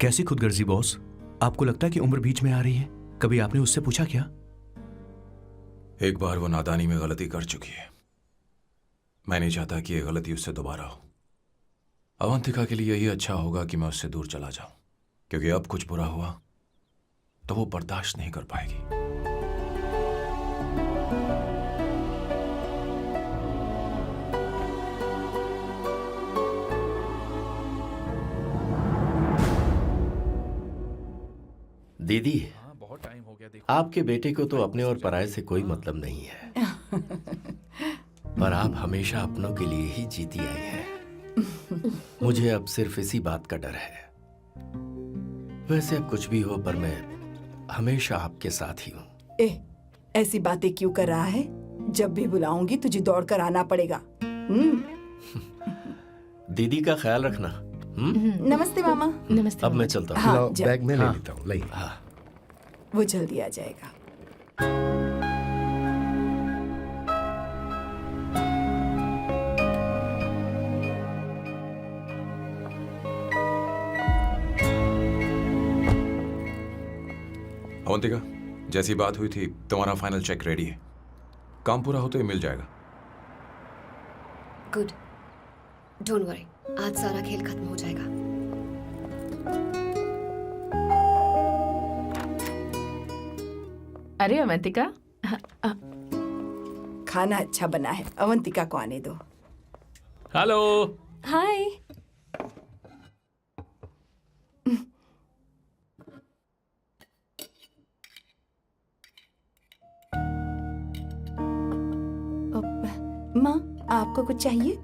कैसी खुदगर्जी बॉस? आपको लगता है कि उम्र बीच में आ रही है? कभी आपने उससे पूछा क्या? एक बार वो नादानी में गलती कर चुकी है। मैं नहीं चाहता कि ये गलती उससे दोबारा हो। अवंतिका के लिए यही अच्छा होगा कि मैं उससे दूर चला जाऊं, क्योंकि अब कुछ बुरा हुआ तो वो बर्दाश्त नहीं कर पाएगी। दीदी, बहुत टाइम हो गया। देखो, आपके बेटे को तो अपने और पराये से कोई मतलब नहीं है, पर आप हमेशा अपनों के लिए ही जीती आई हैं। मुझे अब सिर्फ इसी बात का डर है। वैसे अब कुछ भी हो, पर मैं हमेशा आपके साथ ही हूँ। ऐसी बातें क्यों कर रहा है? जब भी बुलाऊंगी तुझे दौड़कर आना पड़ेगा। दीदी का ख्याल रखना। नमस्ते मामा। नमस्ते। अब मैं चलता हूँ। हाँ, लो, जा- बैग में ले हाँ। लेता हूँ। लाइए। हाँ। वो जल्दी आ जाएगा। अवंतिका, जैसी बात हुई थी तुम्हारा फाइनल चेक रेडी है। काम पूरा होते ही मिल जाएगा। गुड, डोंट वरी, आज सारा खेल खत्म हो जाएगा। अरे अवंतिका, खाना अच्छा बना है, अवंतिका को आने दो। हेलो। हाय। माँ, आपको कुछ चाहिए?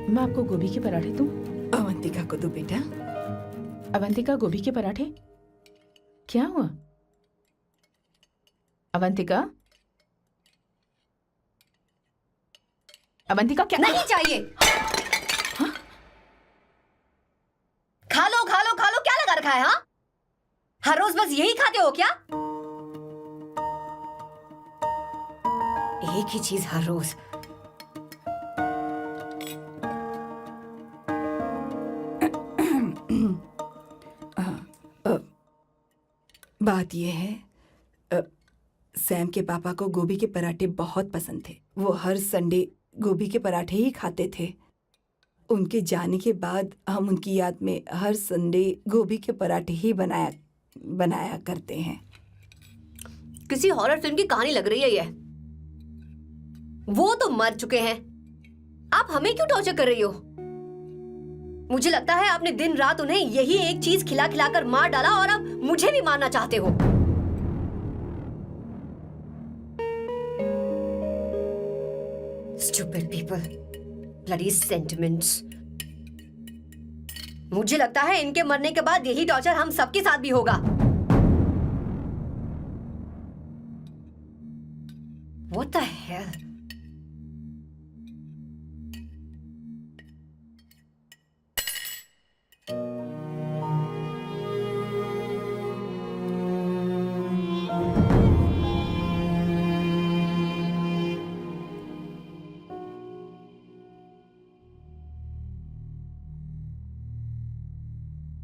मैं आपको गोभी के पराठे दूं? अवंतिका को दो बेटा। अवंतिका, गोभी के पराठे? क्या हुआ अवंतिका? अवंतिका क्या? नहीं चाहिए। खा लो खा लो खा लो, क्या लगा रखा है? हाँ, हर रोज बस यही खाते हो क्या? एक ही चीज हर रोज। बात यह है, सैम के पापा को गोभी के पराठे बहुत पसंद थे। वो हर संडे गोभी के पराठे ही खाते थे। उनके जाने के बाद हम उनकी याद में हर संडे गोभी के पराठे ही बनाया करते हैं। किसी हॉरर फिल्म की कहानी लग रही है ये। वो तो मर चुके हैं, आप हमें क्यों टॉर्चर कर रही हो? मुझे लगता है आपने दिन रात उन्हें यही एक चीज खिला खिला कर मार डाला और अब मुझे भी मारना चाहते हो। Stupid people, bloody sentiments. मुझे लगता है इनके मरने के बाद यही टॉर्चर हम सबके साथ भी होगा। What the hell?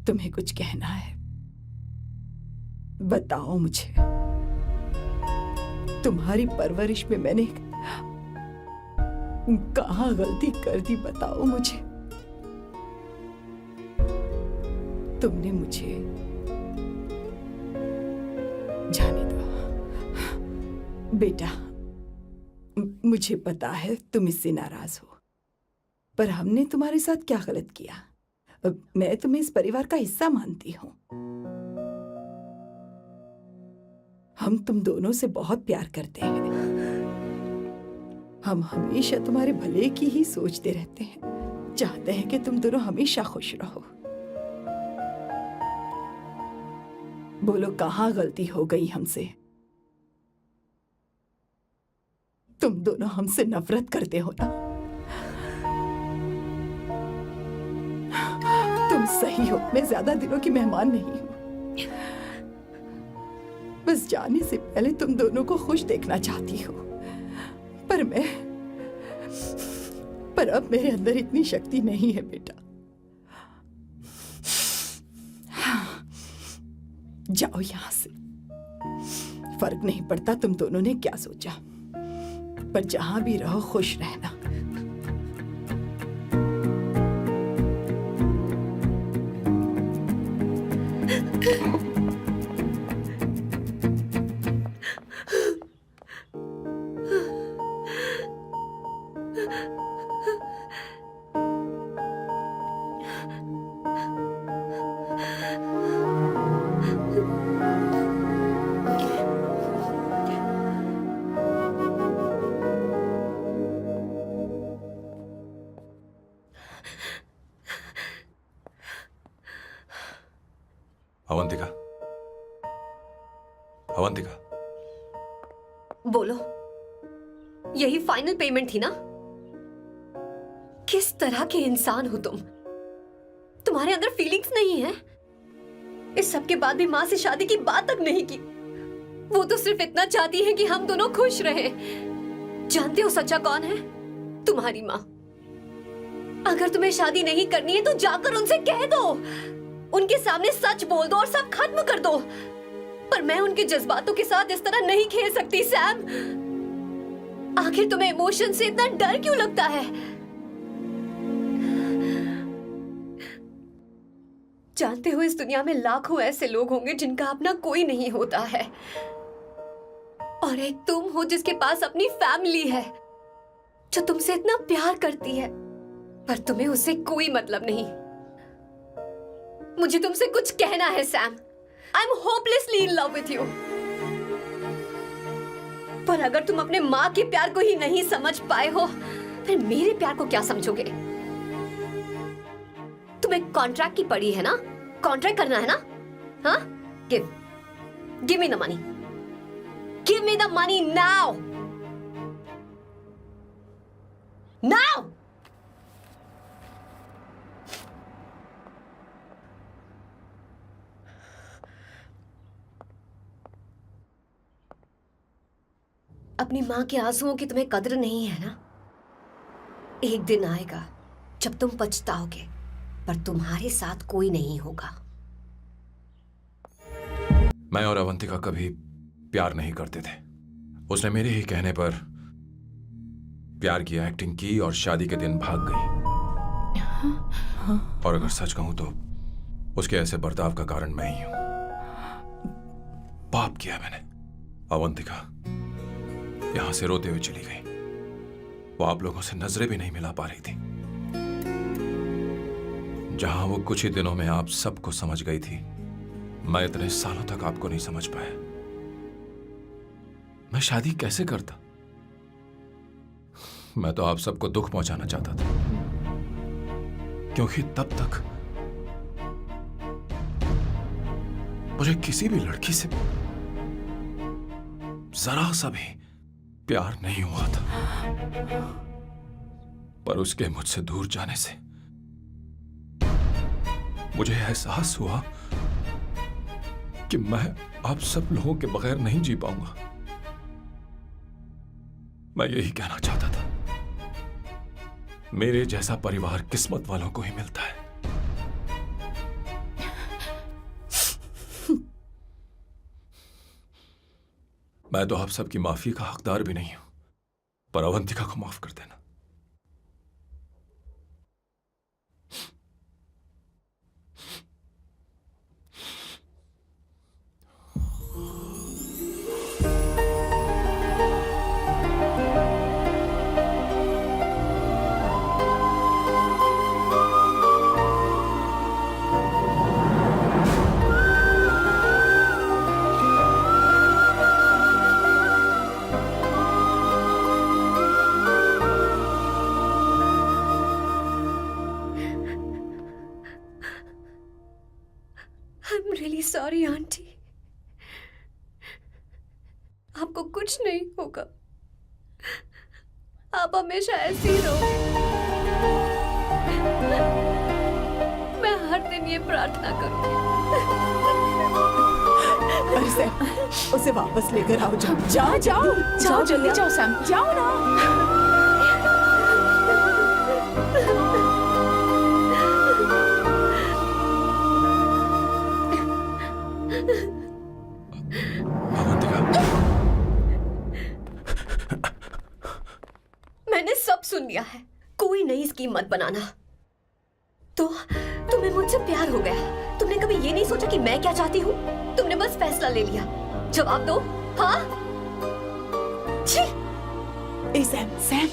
तुम्हें कुछ कहना है? बताओ मुझे। तुम्हारी परवरिश में मैंने कहाँ गलती कर दी, बताओ मुझे। तुमने मुझे जाने दो बेटा। मुझे पता है तुम इससे नाराज हो, पर हमने तुम्हारे साथ क्या गलत किया? मैं तुम्हें इस परिवार का हिस्सा मानती हूँ। हम तुम दोनों से बहुत प्यार करते हैं। हम हमेशा तुम्हारे भले की ही सोचते रहते हैं, चाहते हैं कि तुम दोनों हमेशा खुश रहो। बोलो कहाँ गलती हो गई हमसे? तुम दोनों हमसे नफरत करते हो ना? तुम सही हो, मैं ज्यादा दिनों की मेहमान नहीं हूं। बस जाने से पहले तुम दोनों को खुश देखना चाहती हूँ, पर अब मेरे अंदर इतनी शक्ति नहीं है बेटा। जाओ यहां से। फर्क नहीं पड़ता तुम दोनों ने क्या सोचा, पर जहां भी रहो खुश रहना। अवंतिका, अवंतिका, बोलो, यही फाइनल पेमेंट थी ना? किस तरह के इंसान हो तुम? तुम्हारे अंदर फीलिंग्स नहीं है? इस सब के बाद भी माँ से शादी की बात तक नहीं की। वो तो सिर्फ इतना चाहती है कि हम दोनों खुश रहें। जानते हो सच्चा कौन है? तुम्हारी माँ। अगर तुम्हें शादी नहीं करनी है तो जाकर उनसे कह दो, उनके सामने सच बोल दो और सब खत्म कर दो। पर मैं उनके जज्बातों के साथ इस तरह नहीं खेल सकती सैम। आखिर तुम्हें इमोशन से इतना डर क्यों लगता है? जानते हो इस दुनिया में लाखों ऐसे लोग होंगे जिनका अपना कोई नहीं होता है, और एक तुम हो जिसके पास अपनी फैमिली है जो तुमसे इतना प्यार करती है, पर तुम्हें उससे कोई मतलब नहीं। मुझे तुमसे कुछ कहना है Sam. I am hopelessly in love with you. पर अगर तुम अपने माँ के प्यार को ही नहीं समझ पाए हो, फिर मेरे प्यार को क्या समझोगे? तुम्हें कॉन्ट्रैक्ट की पड़ी है ना? कॉन्ट्रैक्ट करना है ना? हाँ? Give me the money. Give me the money now. Now. अपनी माँ के आंसुओं की तुम्हें कदर नहीं है ना? एक दिन आएगा जब तुम पछताओगे, पर तुम्हारे साथ कोई नहीं होगा। मैं और अवंतिका कभी प्यार नहीं करते थे। उसने मेरे ही कहने पर प्यार की एक्टिंग की और शादी के दिन भाग गई। और अगर सच कहूं तो उसके ऐसे बर्ताव का कारण मैं ही हूं। पाप किया मैंने। अवंतिका यहां से रोते हुए चली गई। वो आप लोगों से नजरें भी नहीं मिला पा रही थी। जहां वो कुछ ही दिनों में आप सबको समझ गई थी, मैं इतने सालों तक आपको नहीं समझ पाया। मैं शादी कैसे करता? मैं तो आप सबको दुख पहुंचाना चाहता था, क्योंकि तब तक मुझे किसी भी लड़की से जरा सा भी प्यार नहीं हुआ था। पर उसके मुझसे दूर जाने से मुझे एहसास हुआ कि मैं आप सब लोगों के बगैर नहीं जी पाऊंगा। मैं यही कहना चाहता था, मेरे जैसा परिवार किस्मत वालों को ही मिलता है। मैं तो आप सबकी माफी का हकदार भी नहीं हूं, पर अवंतिका को माफ कर देना। I'm really sorry, aunty. आपको कुछ नहीं होगा। आप हमेशा ऐसी ही रहो। मैं हर दिन ये प्रार्थना करूंगी। अरे सैम, उसे वापस लेकर आओ। जाओ जाओ जाओ जल्दी जाओ सैम। जाओ ना। मैंने सब सुन लिया है। कोई नई स्कीम मत बनाना। तो तुम्हें मुझसे प्यार हो गया। तुमने कभी ये नहीं सोचा कि मैं क्या चाहती हूँ? तुमने बस फैसला ले लिया। जवाब दो। हाँ? छी! ए सैम, सैम